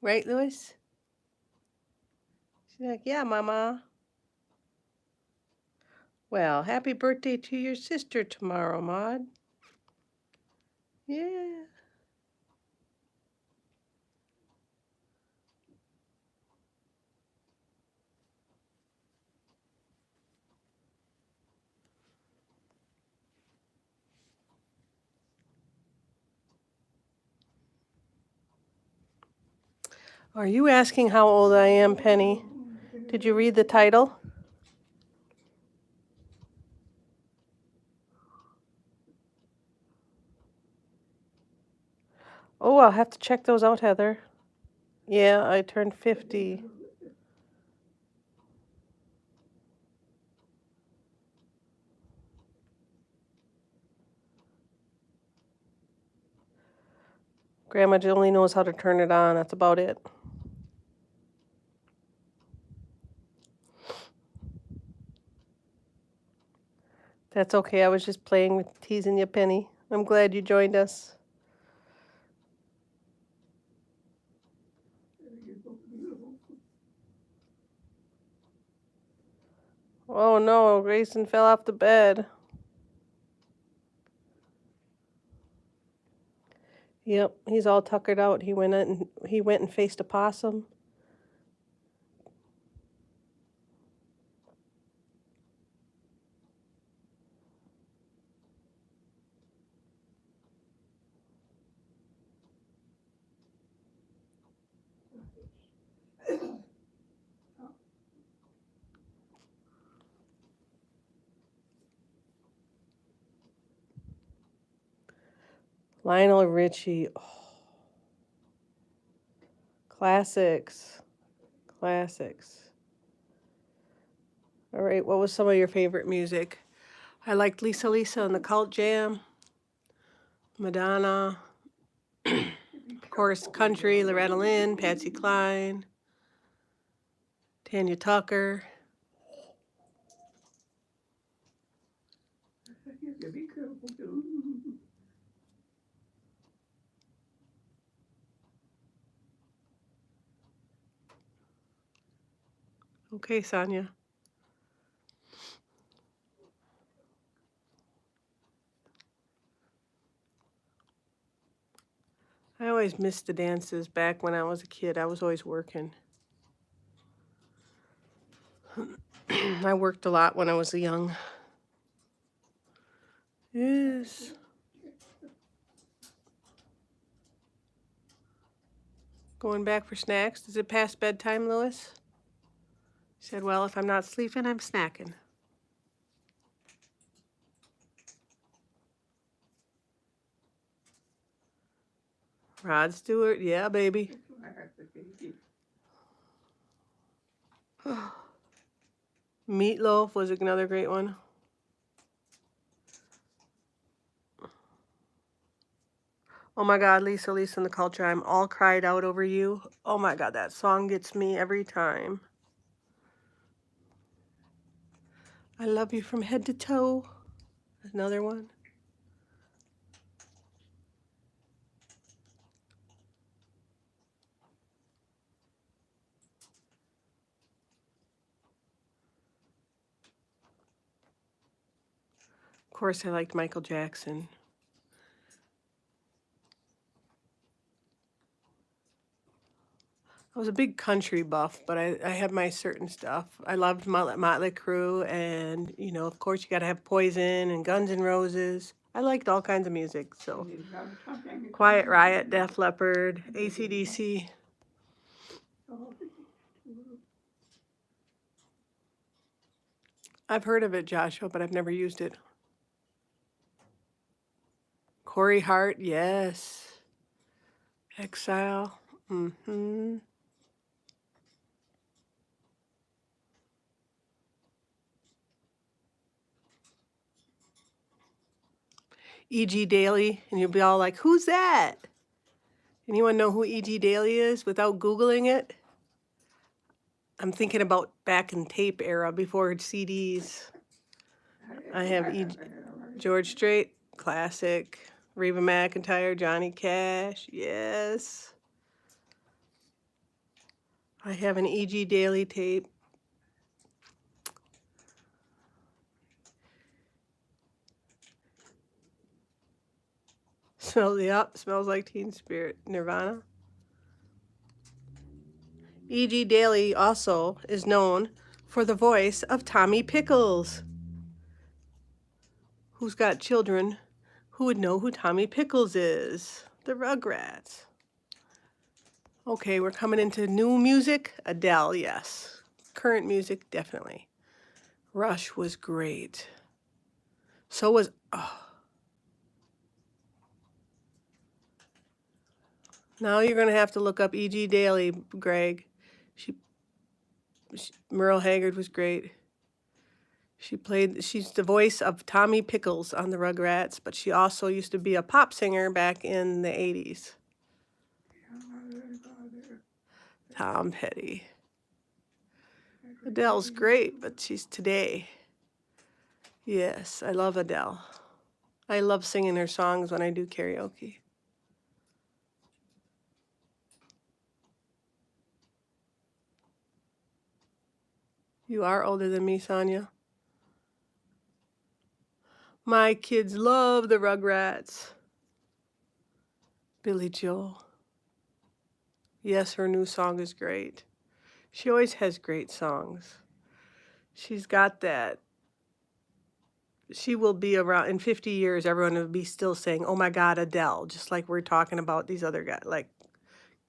Right, Louis? She's like, yeah, Mama. Well, happy birthday to your sister tomorrow, Maud. Yeah. Are you asking how old I am, Penny? Did you read the title? Oh, I'll have to check those out, Heather. Yeah, I turned 50. Grandma only knows how to turn it on. That's about it. That's okay. I was just playing with teasing you, Penny. I'm glad you joined us. Oh no, Grayson fell off the bed. Yep, he's all tuckered out. He went and faced a possum. Lionel Richie. Oh. Classics. Classics. All right, what was some of your favorite music? I liked Lisa Lisa and the Cult Jam, Madonna, of course, country, Loretta Lynn, Patsy Cline, Tanya Tucker. Be careful, too. Okay, Sonia. I always missed the dances back when I was a kid. I was always working. I worked a lot when I was young. Yes. Going back for snacks. Is it past bedtime, Lois? He said, well, if I'm not sleeping, I'm snacking. Rod Stewart, yeah, baby. Meatloaf was another great one. Oh my God, Lisa and the Culture, I'm all cried out over you. Oh my God, that song gets me every time. I love you from head to toe. Another one. Of course, I liked Michael Jackson. I was a big country buff, but I have my certain stuff. I loved Motley Crue, and, you know, of course, you got to have Poison and Guns N' Roses. I liked all kinds of music, so. Quiet Riot, Def Leppard, AC/DC. I've heard of it, Joshua, but I've never used it. Corey Hart, yes. Exile. Mm-hmm. E.G. Daily, and you'll be all like, who's that? Anyone know who E.G. Daily is without Googling it? I'm thinking about back in tape era before CDs. I have George Strait, classic. Reba McEntire, Johnny Cash, yes. I have an E.G. Daily tape. Smells like Teen Spirit. Nirvana. E.G. Daly also is known for the voice of Tommy Pickles. Who's got children who would know who Tommy Pickles is? The Rugrats. Okay, we're coming into new music. Adele, yes. Current music, definitely. Rush was great. So was... Oh. Now you're going to have to look up E.G. Daly, Greg. Merle Haggard was great. She's the voice of Tommy Pickles on the Rugrats, but she also used to be a pop singer back in the 80s. Tom Petty. Adele's great, but she's today. Yes, I love Adele. I love singing her songs when I do karaoke. You are older than me, Sonia. My kids love the Rugrats. Billy Joel. Yes, her new song is great. She always has great songs. She's got that. She will be around in 50 years. Everyone will be still saying, "Oh my God, Adele," just like we're talking about these other guys, like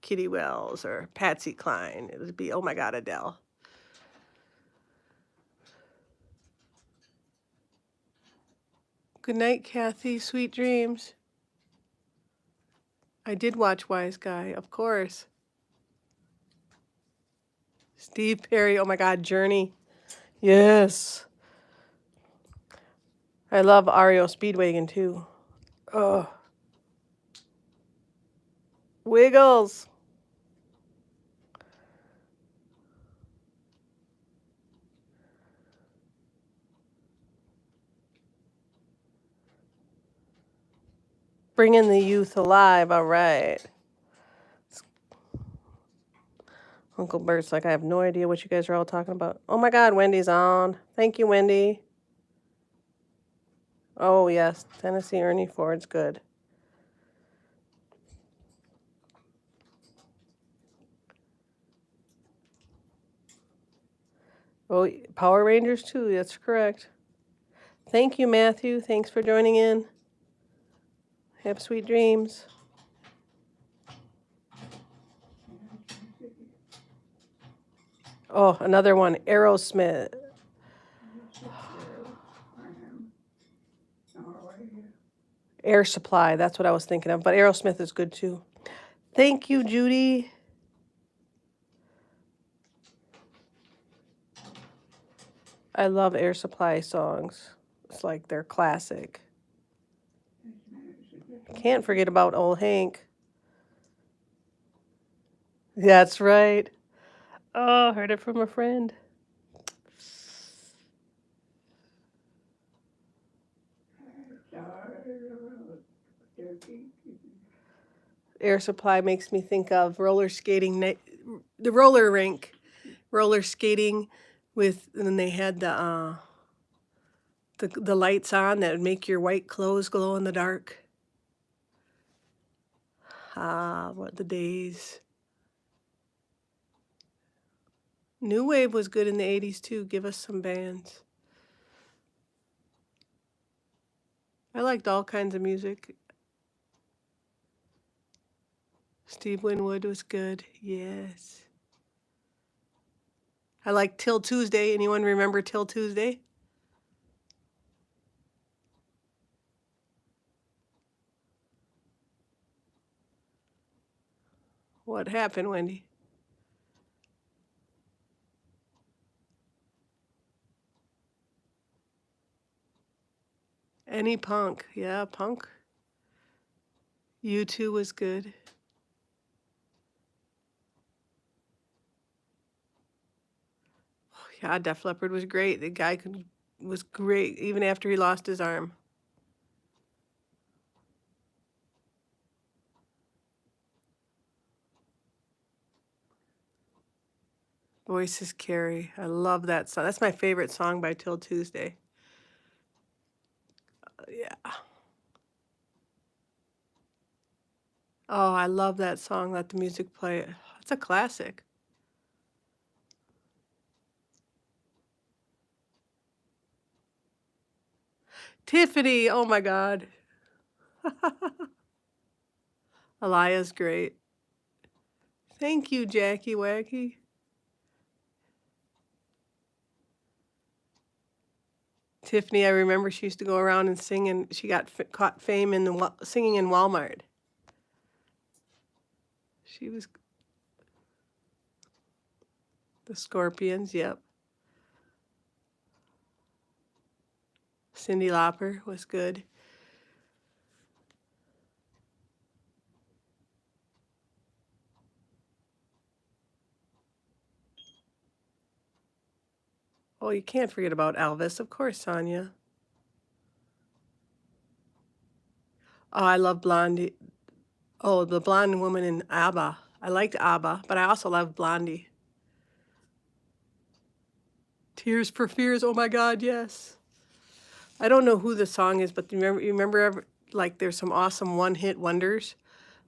Kitty Wells or Patsy Cline. It would be, "Oh my God, Adele." Good night, Kathy. Sweet dreams. I did watch Wise Guy, of course. Steve Perry. Oh my God, Journey. Yes. I love REO Speedwagon too. Oh. Wiggles. Bringing the youth alive. All right. Uncle Burt's like, I have no idea what you guys are all talking about. Oh my God, Wendy's on. Thank you, Wendy. Oh yes, Tennessee Ernie Ford's good. Oh, Power Rangers too, that's correct. Thank you, Matthew. Thanks for joining in. Have sweet dreams. Oh, another one, Aerosmith. Air Supply, that's what I was thinking of, but Aerosmith is good too. Thank you, Judy. I love Air Supply songs. It's like they're classic. Can't forget about old Hank. That's right. Oh, heard it from a friend. Air Supply makes me think of roller skating, the roller rink, roller skating with, and they had the lights on that would make your white clothes glow in the dark. Ah, what the days. New Wave was good in the 80s too. Give us some bands. I liked all kinds of music. Steve Winwood was good. Yes. I like Till Tuesday. Anyone remember Till Tuesday? What happened, Wendy? Any punk. Yeah, punk. U2 was good. Oh, yeah, Def Leppard was great. The guy was great even after he lost his arm. Voices Carry. I love that song. That's my favorite song by Till Tuesday. Yeah. Oh, I love that song. Let the music play. It's a classic. Tiffany, oh my God. Elia's great. Thank you, Jackie Wacky. Tiffany, I remember she used to go around and sing, and she got caught fame in the singing in Walmart. She was the Scorpions, yep. Cyndi Lauper was good. Oh, you can't forget about Elvis, of course, Sonia. Oh, I love Blondie. Oh, the blonde woman in ABBA. I liked ABBA, but I also love Blondie. Tears for Fears, oh my God, yes. I don't know who the song is, but you remember like there's some awesome one-hit wonders?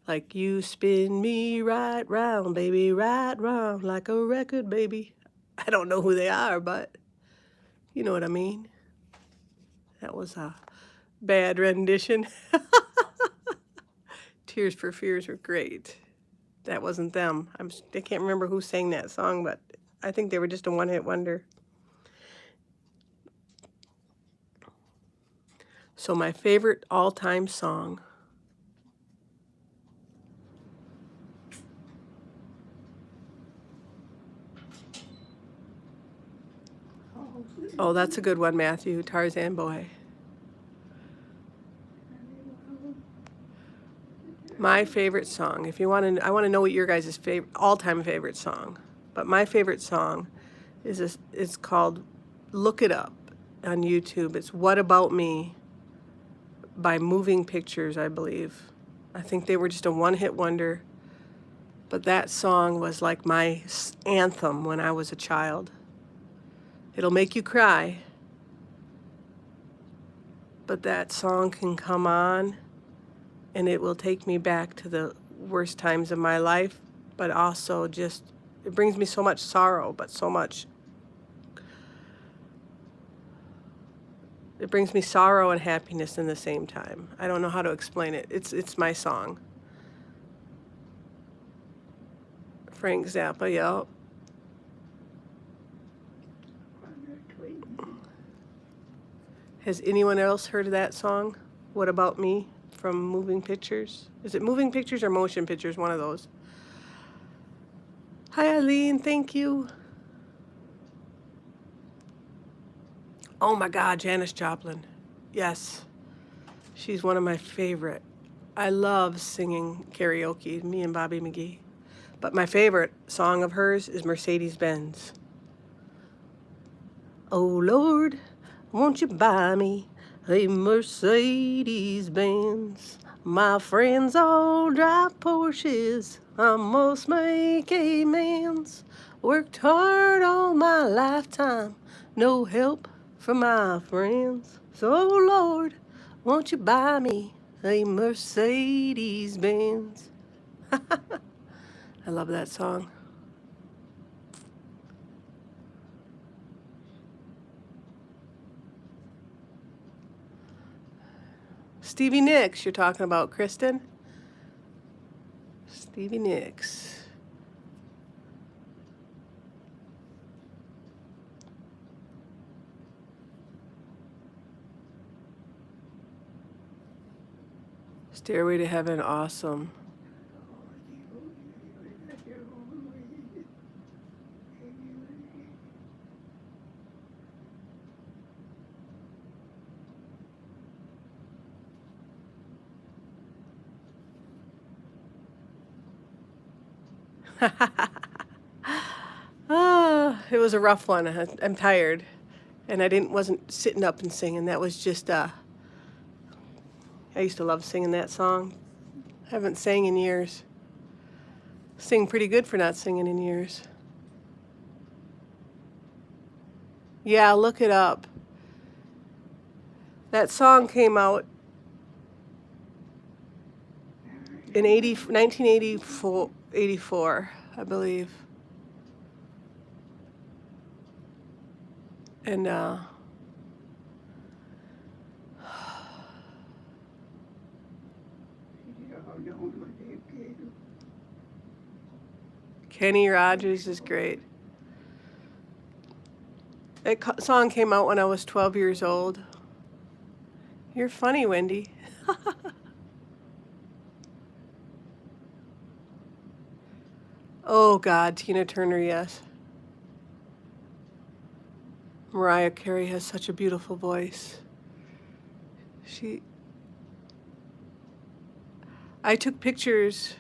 Like, you spin me right round, baby, right round, like a record, baby. I don't know who they are, but you know what I mean. That was a bad rendition. Tears for Fears were great. That wasn't them. I can't remember who sang that song, but I think they were just a one-hit wonder. So my favorite all-time song. Oh, that's a good one, Matthew. Tarzan Boy. My favorite song. If you want to, I want to know what your guys' favorite, all-time favorite song. But my favorite song is called Look It Up on YouTube. It's What About Me by Moving Pictures, I believe. I think they were just a one-hit wonder. But that song was like my anthem when I was a child. It'll make you cry. But that song can come on and it will take me back to the worst times of my life, but also just, it brings me so much sorrow, but so much, it brings me sorrow and happiness in the same time. I don't know how to explain it. It's my song. Frank Zappa, yeah. Has anyone else heard of that song? What About Me from Moving Pictures? Is it Moving Pictures or Motion Pictures? One of those. Hi, Eileen. Thank you. Oh my God, Janis Joplin. Yes. She's one of my favorite. I love singing karaoke, me and Bobby McGee. But my favorite song of hers is Mercedes-Benz. Oh Lord, won't you buy me a Mercedes-Benz? My friends all drive Porsches. I must make amends. Worked hard all my lifetime, no help from my friends. So Lord, won't you buy me a Mercedes-Benz? I love that song. Stevie Nicks, you're talking about, Kristen? Stevie Nicks. Stairway to Heaven, awesome. It was a rough one. I'm tired, and wasn't sitting up and singing. That was just I used to love singing that song. Haven't sang in years. Sing pretty good for not singing in years. Yeah, look it up. That song came out in 1984, 84, I believe. And Kenny Rogers is great. That song came out when I was 12 years old. You're funny, Wendy. Oh God, Tina Turner, yes. Mariah Carey has such a beautiful voice. I took pictures.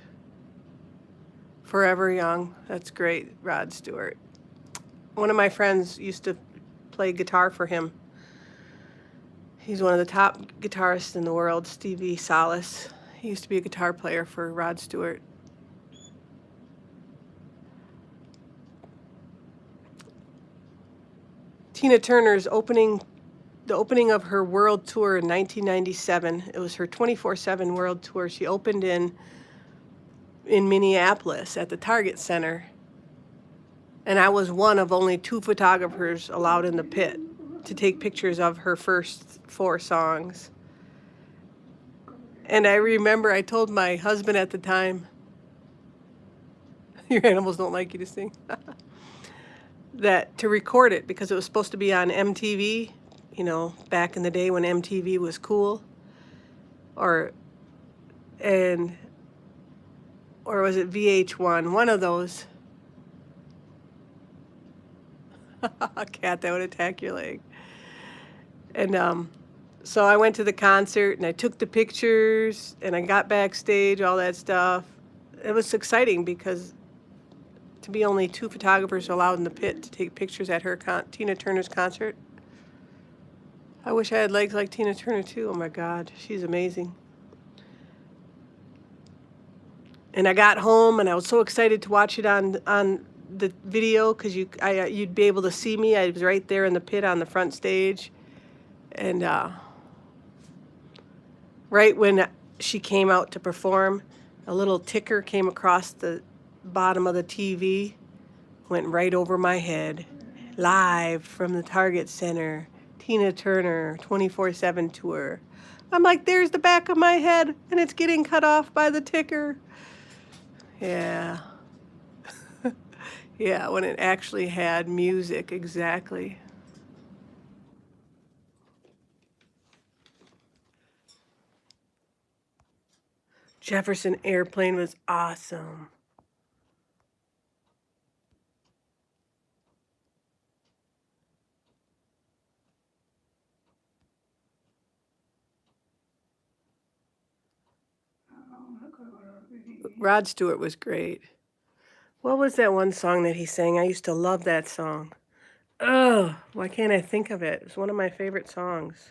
Forever Young, that's great, Rod Stewart. One of my friends used to play guitar for him. He's one of the top guitarists in the world, Stevie Salas. He used to be a guitar player for Rod Stewart. Tina Turner's the opening of her world tour in 1997. It was her 24/7 world tour. She opened in Minneapolis at the Target Center. And I was one of only 2 photographers allowed in the pit to take pictures of her first 4 songs. And I remember I told my husband at the time, your animals don't like you to sing, that to record it because it was supposed to be on MTV, you know, back in the day when MTV was cool. Or was it VH1? One of those. A cat that would attack your leg. And so I went to the concert and I took the pictures and I got backstage, all that stuff. It was exciting because to be only 2 photographers allowed in the pit to take pictures at her Tina Turner's concert. I wish I had legs like Tina Turner too. Oh my God, she's amazing. And I got home and I was so excited to watch it on the video because you'd be able to see me. I was right there in the pit on the front stage. And right when she came out to perform, a little ticker came across the bottom of the TV, went right over my head. Live from the Target Center, Tina Turner 24/7 tour. I'm like, there's the back of my head, and it's getting cut off by the ticker. Yeah. Yeah, when it actually had music, exactly. Jefferson Airplane was awesome. Rod Stewart was great. What was that one song that he sang? I used to love that song. Ugh, why can't I think of it? It was one of my favorite songs.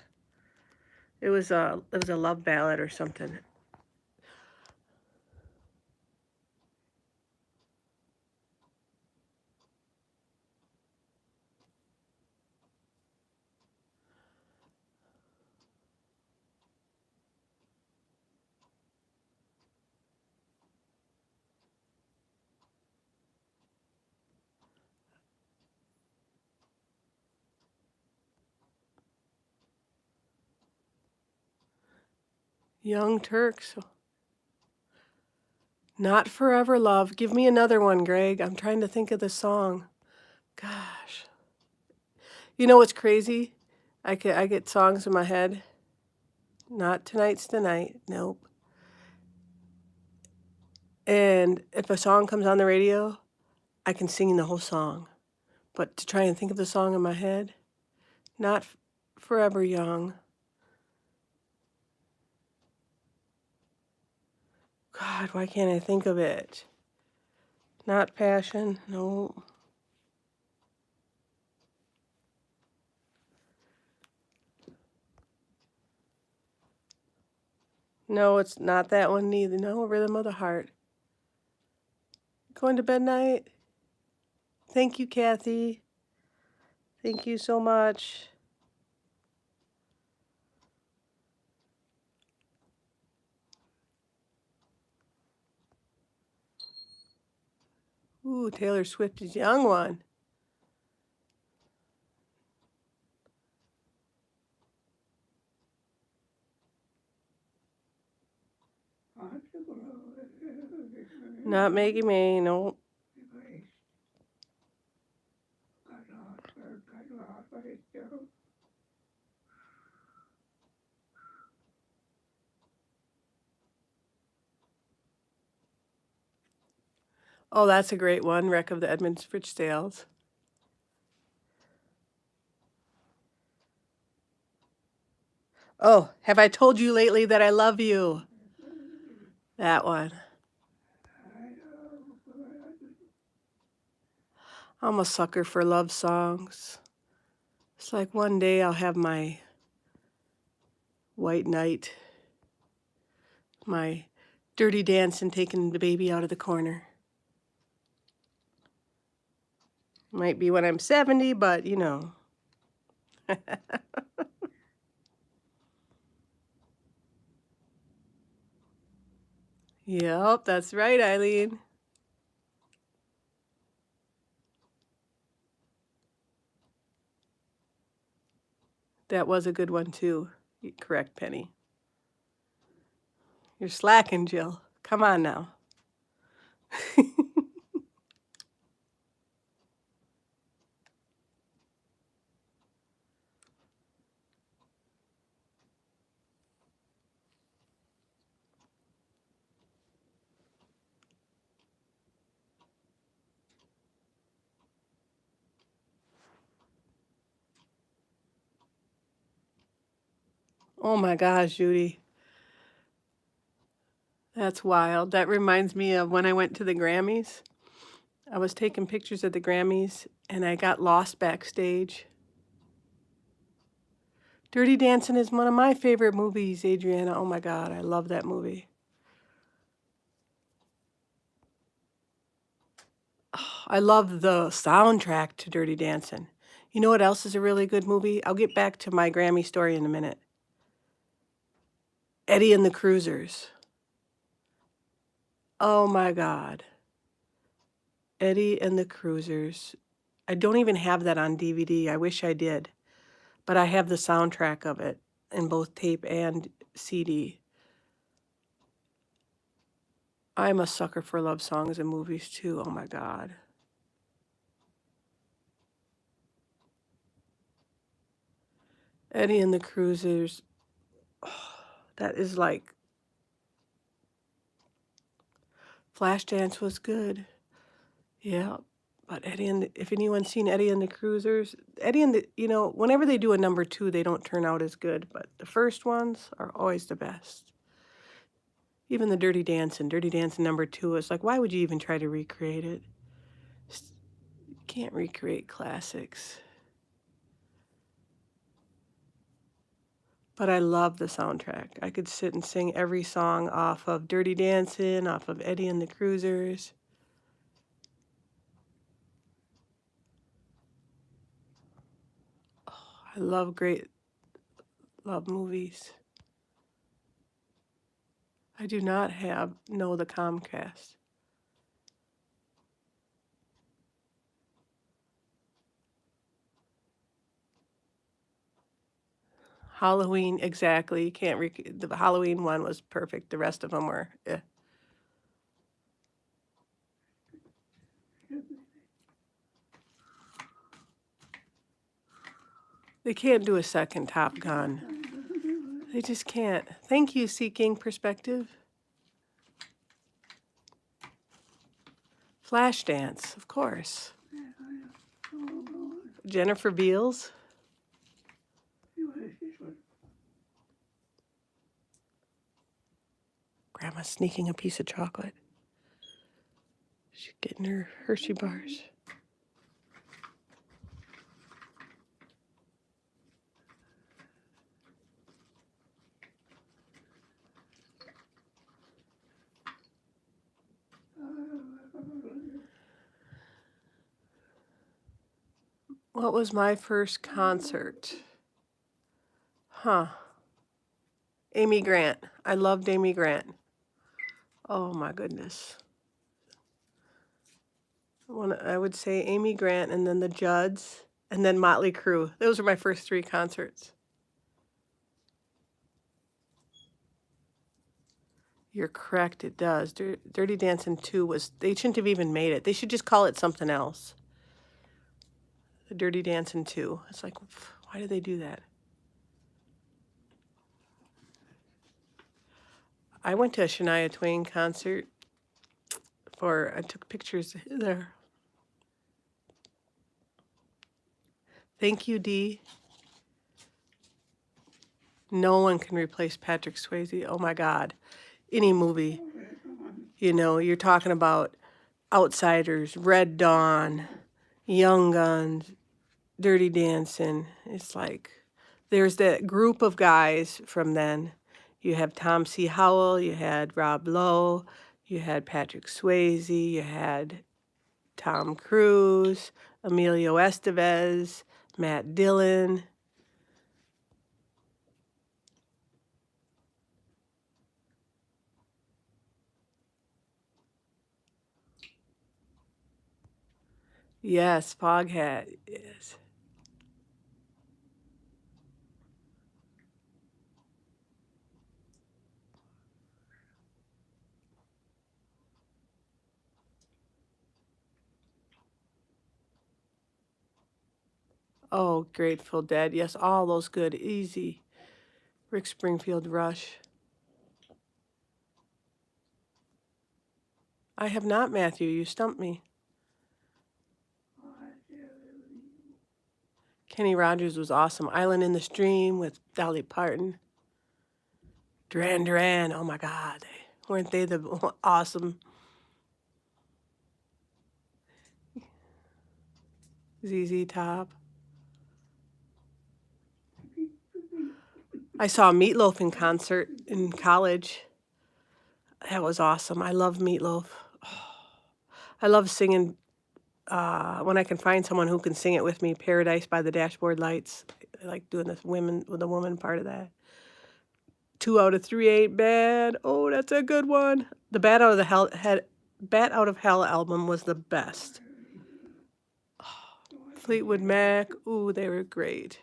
It was a love ballad or something. Young Turks. Not Forever Love. Give me another one, Greg. I'm trying to think of the song. Gosh. You know what's crazy? I get songs in my head. Not Tonight's the Night. Nope. And if a song comes on the radio, I can sing the whole song. But to try and think of the song in my head, Not Forever Young. God, why can't I think of it? Not Passion. No. No, it's not that one neither. No, Rhythm of the Heart. Going to bed night. Thank you, Kathy. Thank you so much. Ooh, Taylor Swift's young one. Not Maggie May, no. Oh, that's a great one. Wreck of the Edmund Fitzgeralds. Oh, have I told you lately that I love you? That one. I'm a sucker for love songs. It's like one day I'll have my white knight, my Dirty Dancing, taking the baby out of the corner. Might be when I'm 70, but you know. Yep, that's right, Eileen. That was a good one too. Correct, Penny. You're slacking, Jill. Come on now. Oh my gosh, Judy. That's wild. That reminds me of when I went to the Grammys. I was taking pictures of the Grammys and I got lost backstage. Dirty Dancing is one of my favorite movies, Adriana. Oh my God, I love that movie. Oh, I love the soundtrack to Dirty Dancing. You know what else is a really good movie? I'll get back to my Grammy story in a minute. Eddie and the Cruisers. Oh my God. Eddie and the Cruisers. I don't even have that on DVD. I wish I did. But I have the soundtrack of it in both tape and CD. I'm a sucker for love songs and movies too. Oh my God. Eddie and the Cruisers. Oh, that is like... Flashdance was good. Yeah. But Eddie and if anyone's seen Eddie and the Cruisers, Eddie and the, you know, whenever they do a number 2, they don't turn out as good. But the first ones are always the best. Even the Dirty Dancing number 2 is like, why would you even try to recreate it? You can't recreate classics. But I love the soundtrack. I could sit and sing every song off of Dirty Dancing, off of Eddie and the Cruisers. Oh, I love love movies. I do not know the Comcast. Halloween, exactly. You can't the Halloween one was perfect. The rest of them were, eh. They can't do a second Top Gun. They just can't. Thank you, Seeking Perspective. Flashdance, of course. Jennifer Beals. Grandma's sneaking a piece of chocolate. She's getting her Hershey bars. What was my first concert? Huh. Amy Grant. I loved Amy Grant. Oh my goodness. I would say Amy Grant, and then the Judds, and then Motley Crue. Those were my first 3 concerts. You're correct, it does. Dirty Dancing 2 was, they shouldn't have even made it. They should just call it something else. The Dirty Dancing 2. It's like, why did they do that? I went to a Shania Twain concert I took pictures there. Thank you, Dee. No one can replace Patrick Swayze. Oh my God. Any movie. You know, you're talking about Outsiders, Red Dawn, Young Guns, Dirty Dancing. It's like, there's that group of guys from then. You have Tom C. Howell, you had Rob Lowe, you had Patrick Swayze, you had Tom Cruise, Emilio Estevez, Matt Dillon. Yes, Foghat, yes. Oh, Grateful Dead. Yes, all those good. Easy. Rick Springfield, Rush. I have not, Matthew. You stumped me. Kenny Rogers was awesome. Island in the Stream with Dolly Parton. Duran Duran. Oh my God. Weren't they the awesome? ZZ Top. I saw Meatloaf in concert in college. That was awesome. I love Meatloaf. I love singing, when I can find someone who can sing it with me, Paradise by the Dashboard Lights. I like doing the woman part of that. 2 out of 3 ain't bad. Oh, that's a good one. The Bat Out of Hell album was the best. Fleetwood Mac. Ooh, they were great.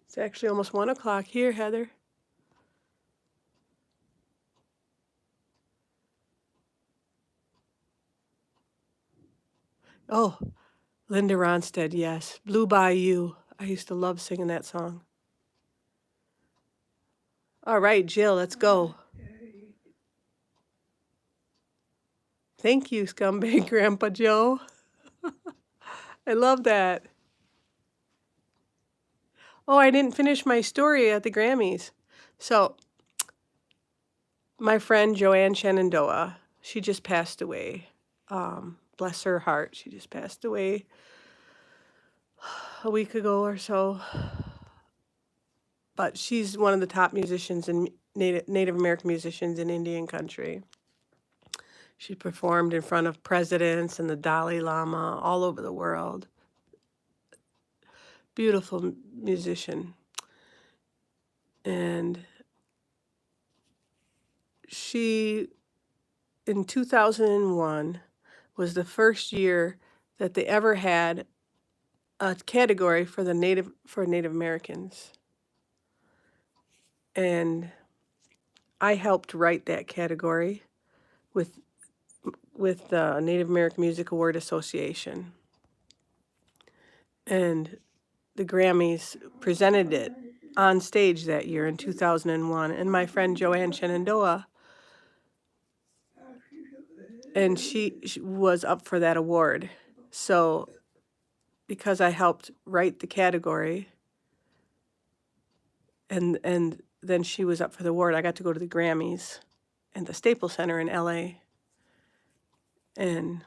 It's actually almost 1 o'clock here, Heather. Oh, Linda Ronstadt, yes. Blue Bayou. I used to love singing that song. All right, Jill, let's go. Thank you, scumbag Grandpa Joe. I love that. Oh, I didn't finish my story at the Grammys. So, my friend Joanne Shenandoah, she just passed away. Bless her heart, she just passed away a week ago or so. But she's one of the top musicians and Native American musicians in Indian country. She performed in front of presidents and the Dalai Lama all over the world. Beautiful musician. And she, in 2001, was the first year that they ever had a category for Native Americans. And I helped write that category with the Native American Music Award Association. And the Grammys presented it on stage that year in 2001. And my friend Joanne Shenandoah, and she was up for that award. So because I helped write the category, and then she was up for the award, I got to go to the Grammys and the Staples Center in LA. And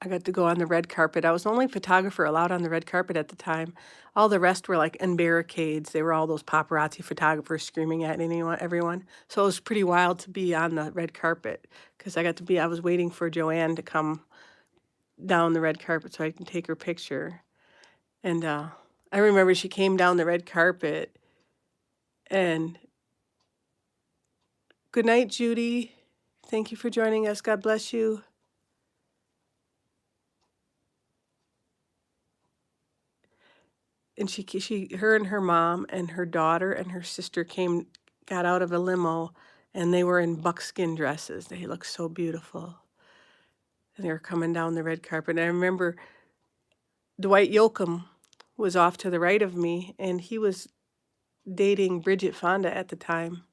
I got to go on the red carpet. I was the only photographer allowed on the red carpet at the time. All the rest were like in barricades. They were all those paparazzi photographers screaming at everyone. So it was pretty wild to be on the red carpet because I was waiting for Joanne to come down the red carpet so I can take her picture. And I remember she came down the red carpet, and good night, Judy. Thank you for joining us. God bless you. And her and her mom and her daughter and her sister got out of a limo, and they were in buckskin dresses. They looked so beautiful. And they were coming down the red carpet. And I remember Dwight Yoakam was off to the right of me, and he was dating Bridget Fonda at the time.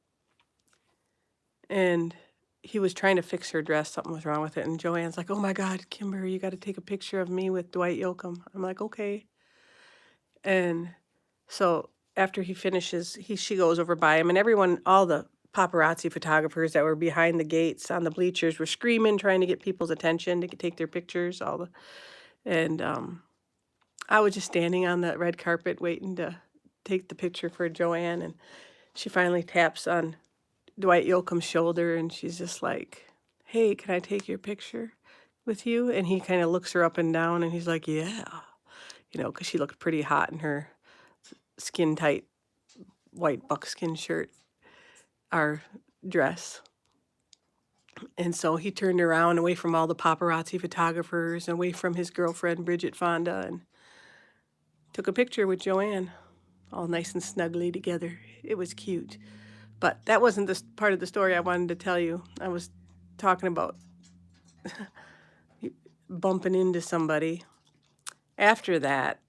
And he was trying to fix her dress. Something was wrong with it. And Joanne's like, oh my God, Kimber, you got to take a picture of me with Dwight Yoakam. I'm like, okay. And so after he finishes, she goes over by him, and everyone, all the paparazzi photographers that were behind the gates on the bleachers were screaming, trying to get people's attention to take their pictures. And I was just standing on the red carpet waiting to take the picture for Joanne, and she finally taps on Dwight Yoakam's shoulder, and she's just like, hey, can I take your picture with you? And he kind of looks her up and down, and he's like, yeah, because she looked pretty hot in her skin tight white buckskin shirt, our dress. And so he turned around away from all the paparazzi photographers and away from his girlfriend Bridget Fonda, and took a picture with Joanne, all nice and snugly together. It was cute. But that wasn't the part of the story I wanted to tell you. I was talking about bumping into somebody. After that,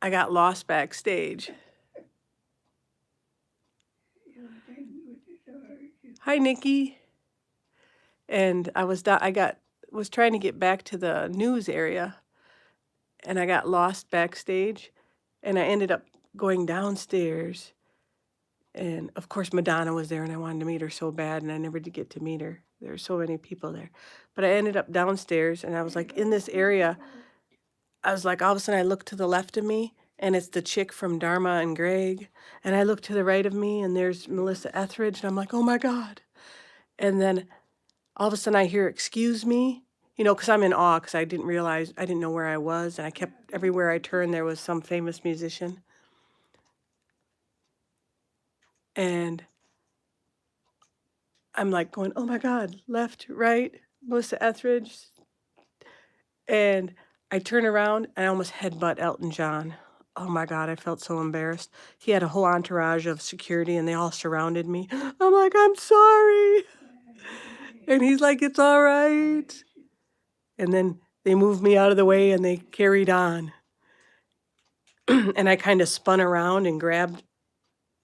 I got lost backstage. Hi, Nikki. And I was trying to get back to the news area, and I got lost backstage, and I ended up going downstairs. And of course, Madonna was there, and I wanted to meet her so bad, and I never did get to meet her. There were so many people there. But I ended up downstairs, and I was like in this area. I was like, all of a sudden I looked to the left of me, and it's the chick from Dharma and Greg. And I look to the right of me, and there's Melissa Etheridge, and I'm like, oh my God. And then all of a sudden I hear, excuse me, because I'm in awe, because I didn't know where I was. And I kept, everywhere I turned, there was some famous musician. And I'm like going, oh my God, left, right, Melissa Etheridge. And I turn around and I almost headbutt Elton John. Oh my God, I felt so embarrassed. He had a whole entourage of security, and they all surrounded me. I'm like, I'm sorry. And he's like, it's all right. And then they moved me out of the way, and they carried on. And I kind of spun around and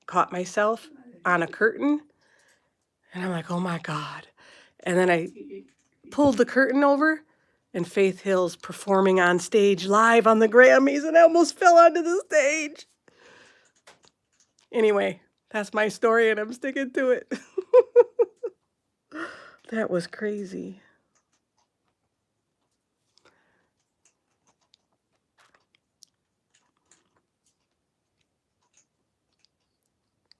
caught myself on a curtain. And I'm like, oh my God. And then I pulled the curtain over, and Faith Hill's performing on stage live on the Grammys, and I almost fell onto the stage. Anyway, that's my story, and I'm sticking to it. That was crazy.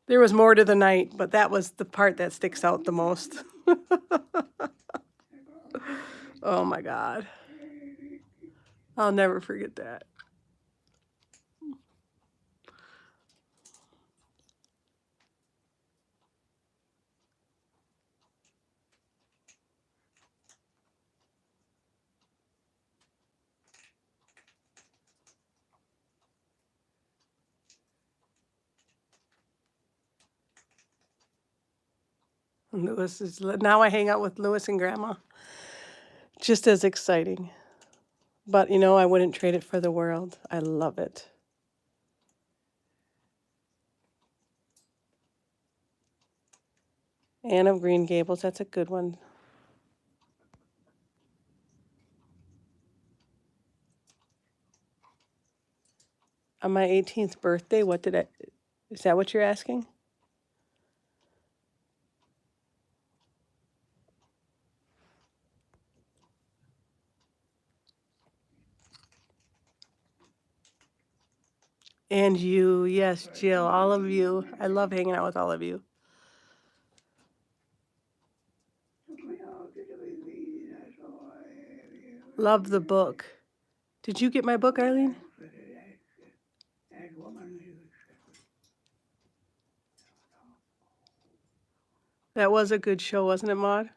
There was more to the night, but that was the part that sticks out the most. Oh my God. I'll never forget that. Now I hang out with Lewis and Grandma. Just as exciting. But I wouldn't trade it for the world. I love it. Anne of Green Gables, that's a good one. On my 18th birthday, is that what you're asking? And you, yes, Jill, all of you. I love hanging out with all of you. Love the book. Did you get my book, Eileen? That was a good show, wasn't it, Maude?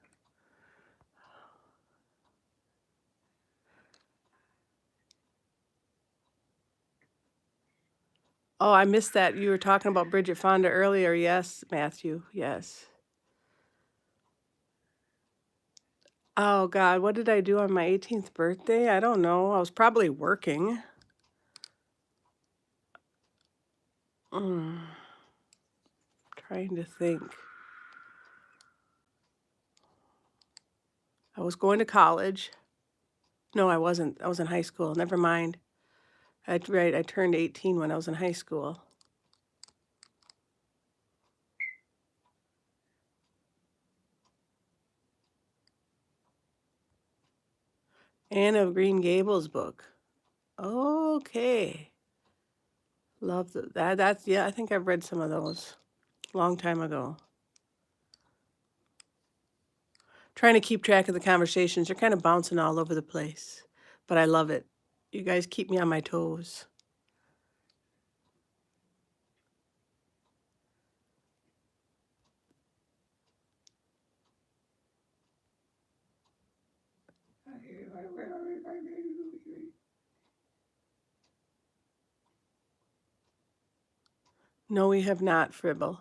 Oh, I missed that. You were talking about Bridget Fonda earlier. Yes, Matthew. Yes. Oh, God. What did I do on my 18th birthday? I don't know. I was probably working. Trying to think. I was going to college. No, I wasn't. I was in high school. Never mind. Right. I turned 18 when I was in high school. Anne of Green Gables book. Okay. Love that. That's, yeah, I think I've read some of those a long time ago. Trying to keep track of the conversations. They're kind of bouncing all over the place, but I love it. You guys keep me on my toes. No, we have not, Fribble.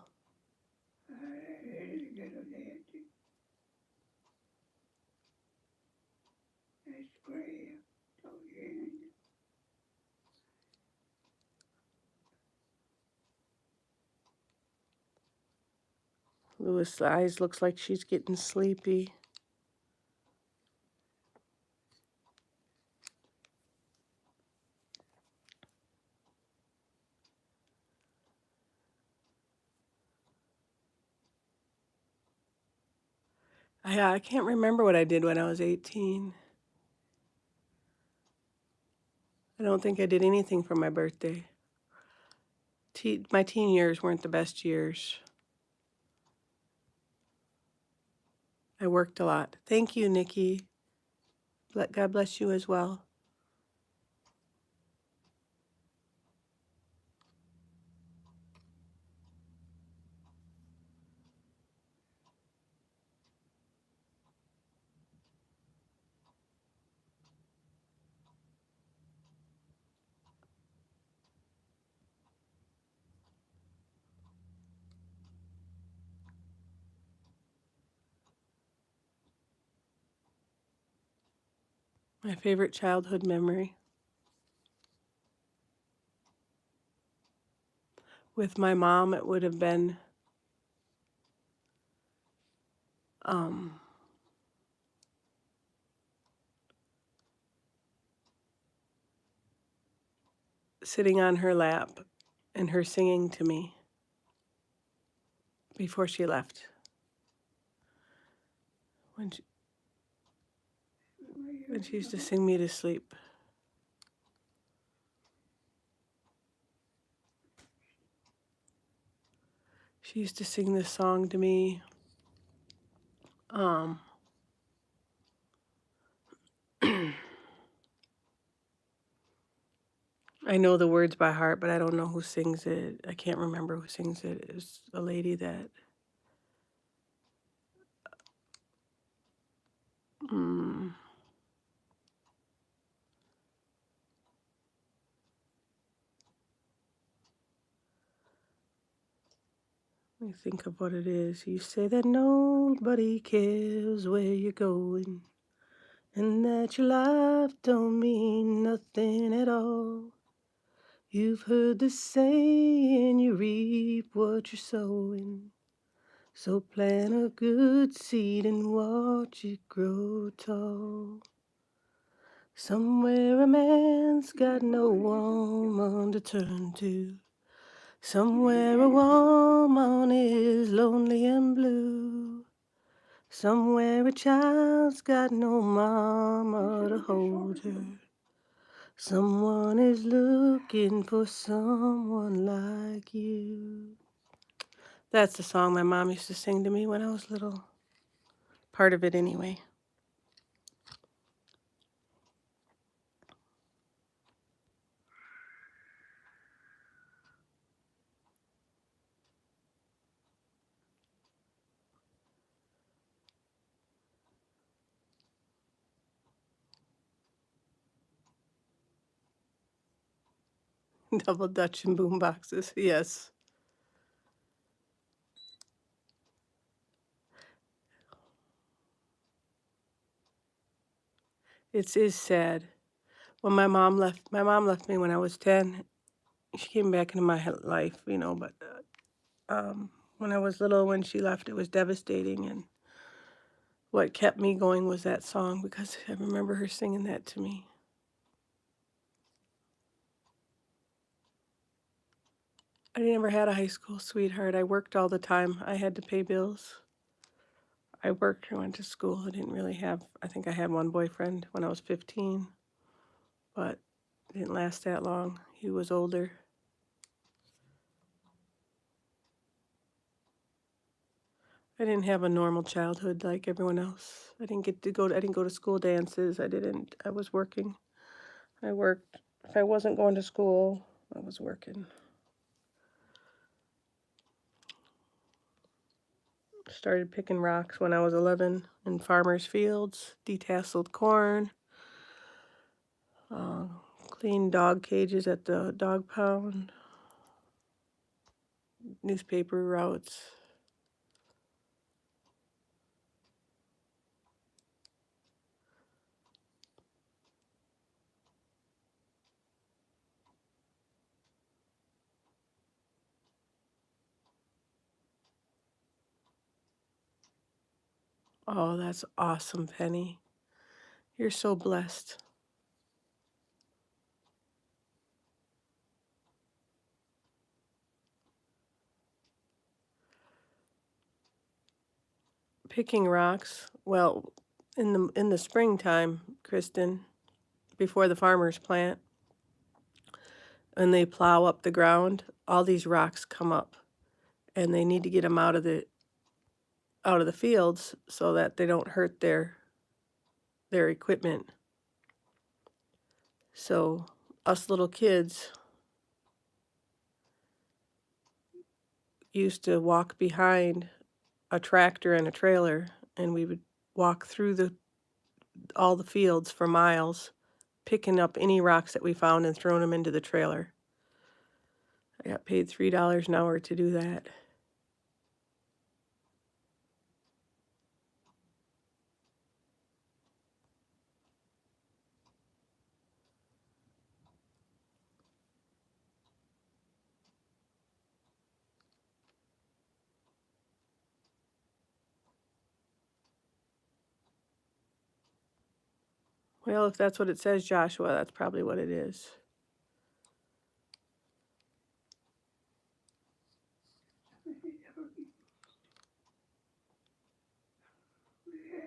Louis' eyes looks like she's getting sleepy. I can't remember what I did when I was 18. I don't think I did anything for my birthday. My teen years weren't the best years. I worked a lot. Thank you, Nikki. God bless you as well. My favorite childhood memory. With my mom, it would have been sitting on her lap and her singing to me before she left. When she used to sing me to sleep. She used to sing this song to me. I know the words by heart, but I don't know who sings it. I can't remember who sings it. It's a lady that let me think of what it is. You say that nobody cares where you're going, and that your life don't mean nothing at all. You've heard the saying, you reap what you're sowing. So plant a good seed and watch it grow tall. Somewhere a man's got no woman to turn to. Somewhere a woman is lonely and blue. Somewhere a child's got no mama to hold her. Someone is looking for someone like you. That's the song my mom used to sing to me when I was little. Part of it anyway. Double Dutch and boom boxes, yes. It is sad. When my mom left me when I was 10. She came back into my life, you know, but when I was little, when she left, it was devastating. And what kept me going was that song, because I remember her singing that to me. I never had a high school sweetheart. I worked all the time. I had to pay bills. I worked and went to school. I didn't really have, I think I had one boyfriend when I was 15, but it didn't last that long. He was older. I didn't have a normal childhood like everyone else. I didn't go to school dances. I was working. I worked. If I wasn't going to school, I was working. Started picking rocks when I was 11 in farmers' fields, detasseled corn, cleaned dog cages at the dog pound, newspaper routes. Oh, that's awesome, Penny. You're so blessed. Picking rocks. Well, in the springtime, Kristen, before the farmers plant, and they plow up the ground, all these rocks come up, and they need to get them out of the fields so that they don't hurt their equipment. So us little kids used to walk behind a tractor and a trailer, and we would walk through all the fields for miles, picking up any rocks that we found and throwing them into the trailer. I got paid $3 an hour to do that. Well, if that's what it says, Joshua, that's probably what it is.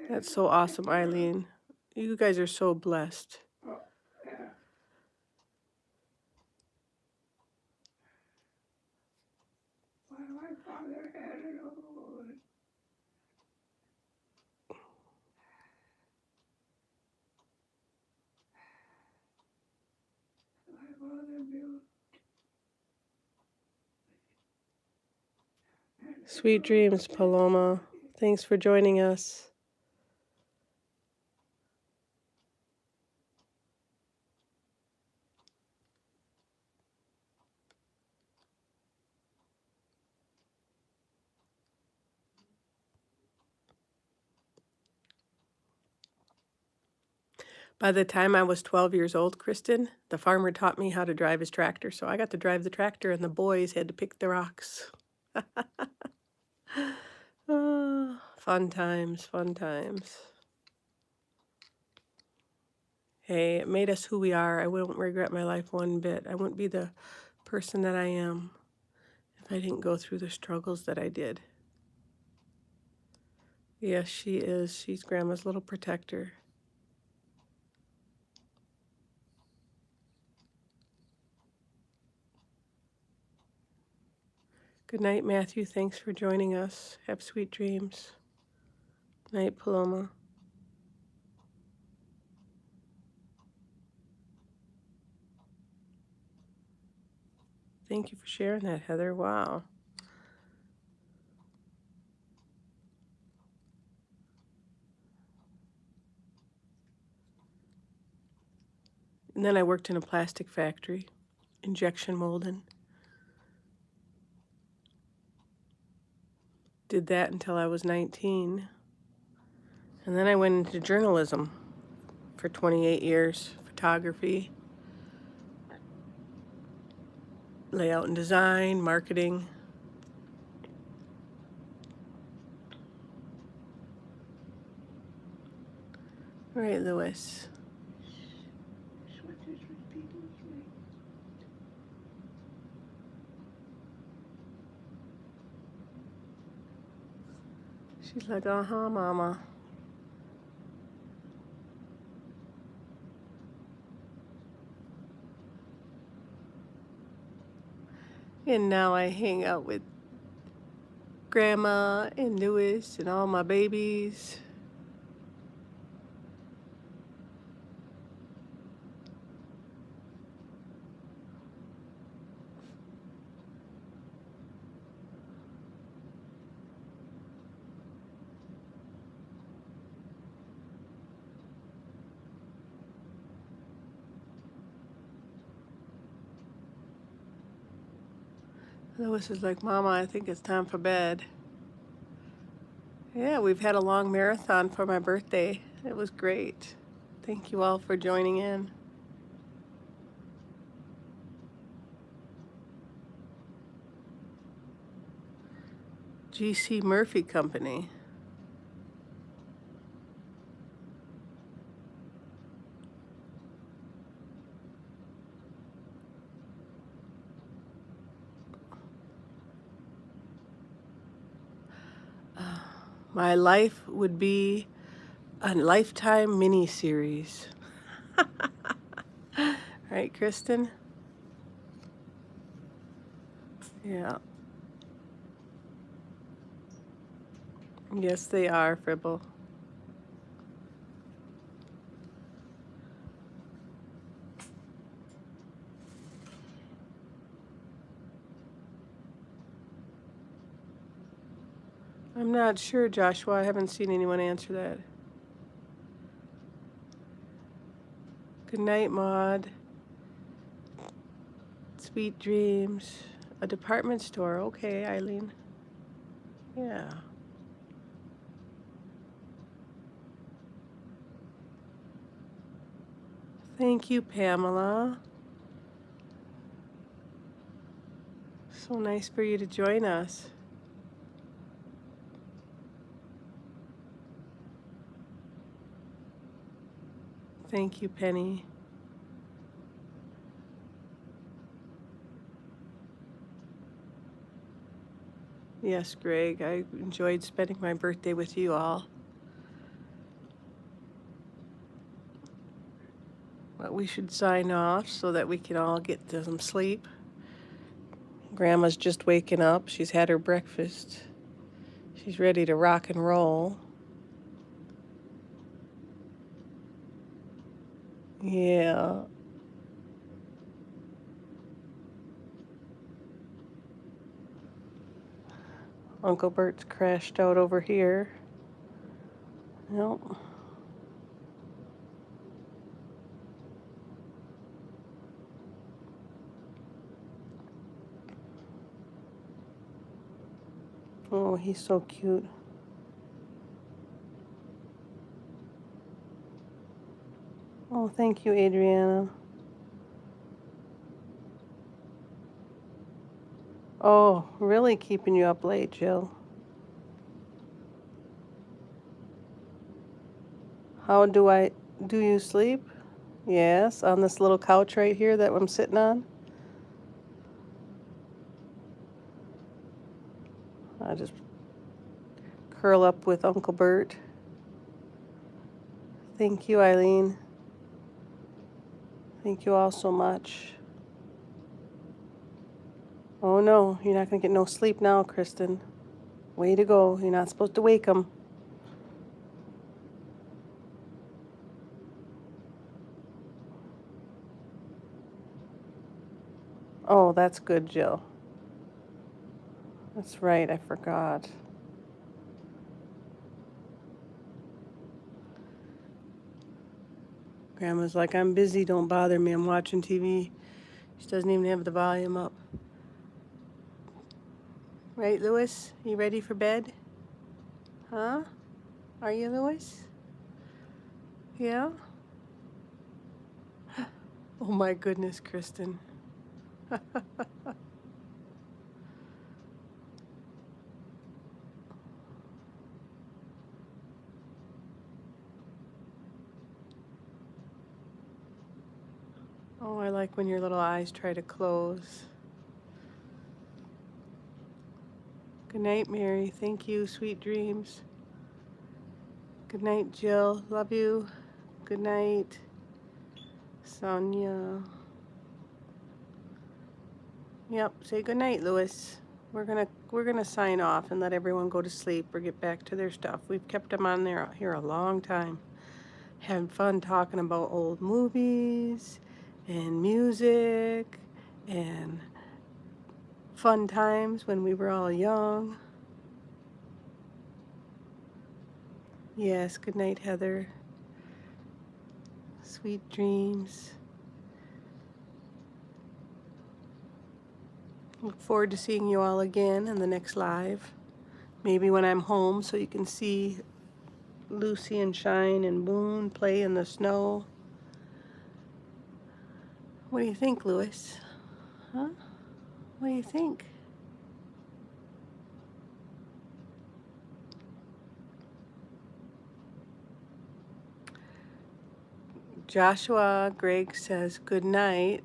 That's so awesome, Eileen. You guys are so blessed. Oh, yeah. Why my father had it all. My father built. Sweet dreams, Paloma. Thanks for joining us. By the time I was 12 years old, Kristen, the farmer taught me how to drive his tractor. So I got to drive the tractor, and the boys had to pick the rocks. Oh, fun times, fun times. Hey, it made us who we are. I wouldn't regret my life one bit. I wouldn't be the person that I am if I didn't go through the struggles that I did. Yes, she is. She's Grandma's little protector. Good night, Matthew. Thanks for joining us. Have sweet dreams. Night, Paloma. Thank you for sharing that, Heather. Wow. And then I worked in a plastic factory injection molding. Did that until I was 19. And then I went into journalism for 28 years, photography, layout and design, marketing. All right, Lewis. Switches repeatedly. She's like, uh-huh, Mama. And now I hang out with Grandma and Lewis and all my babies. Lewis is like, Mama, I think it's time for bed. Yeah, we've had a long marathon for my birthday. It was great. Thank you all for joining in. G.C. Murphy Company. My life would be a Lifetime mini-series. Right, Kristen? Yeah. Yes, they are, Fribble. I'm not sure, Joshua. I haven't seen anyone answer that. Good night, Maud. Sweet dreams. A department store. Okay, Eileen. Yeah. Thank you, Pamela. So nice for you to join us. Thank you, Penny. Yes, Greg, I enjoyed spending my birthday with you all. But we should sign off so that we can all get some sleep. Grandma's just waking up. She's had her breakfast. She's ready to rock and roll. Yeah. Uncle Burt's crashed out over here. Yep. Oh, he's so cute. Oh, thank you, Adriana. Oh, really keeping you up late, Jill. How do you sleep? Yes, on this little couch right here that I'm sitting on. I just curl up with Uncle Burt. Thank you, Eileen. Thank you all so much. Oh no, you're not gonna get no sleep now, Kristen. Way to go. You're not supposed to wake them. Oh, that's good, Jill. That's right, I forgot. Grandma's like, I'm busy, don't bother me, I'm watching TV. She doesn't even have the volume up. Right, Lewis? You ready for bed? Huh? Are you, Lewis? Yeah? Oh my goodness, Kristen. Oh, I like when your little eyes try to close. Good night, Mary. Thank you. Sweet dreams. Good night, Jill. Love you. Good night, Sonia. Yep. Say good night, Lewis. We're gonna sign off and let everyone go to sleep or get back to their stuff. We've kept them on there here a long time. Having fun talking about old movies and music and fun times when we were all young. Yes, good night, Heather. Sweet dreams. Look forward to seeing you all again in the next live. Maybe when I'm home so you can see Lucy and Shine and Boone play in the snow. What do you think, Lewis? Huh? What do you think? Joshua Greg says good night.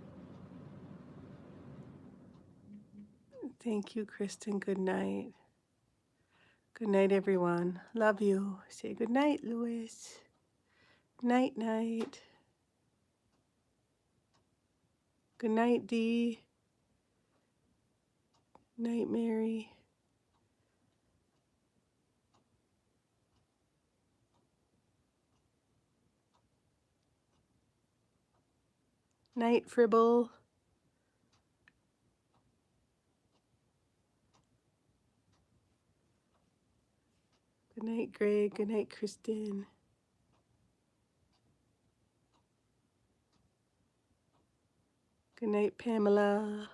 Thank you, Kristen. Good night. Good night, everyone. Love you. Say good night, Lewis. Night, night. Good night, Dee. Night, Mary. Night, Fribble. Good night, Greg. Good night, Kristen. Good night, Pamela.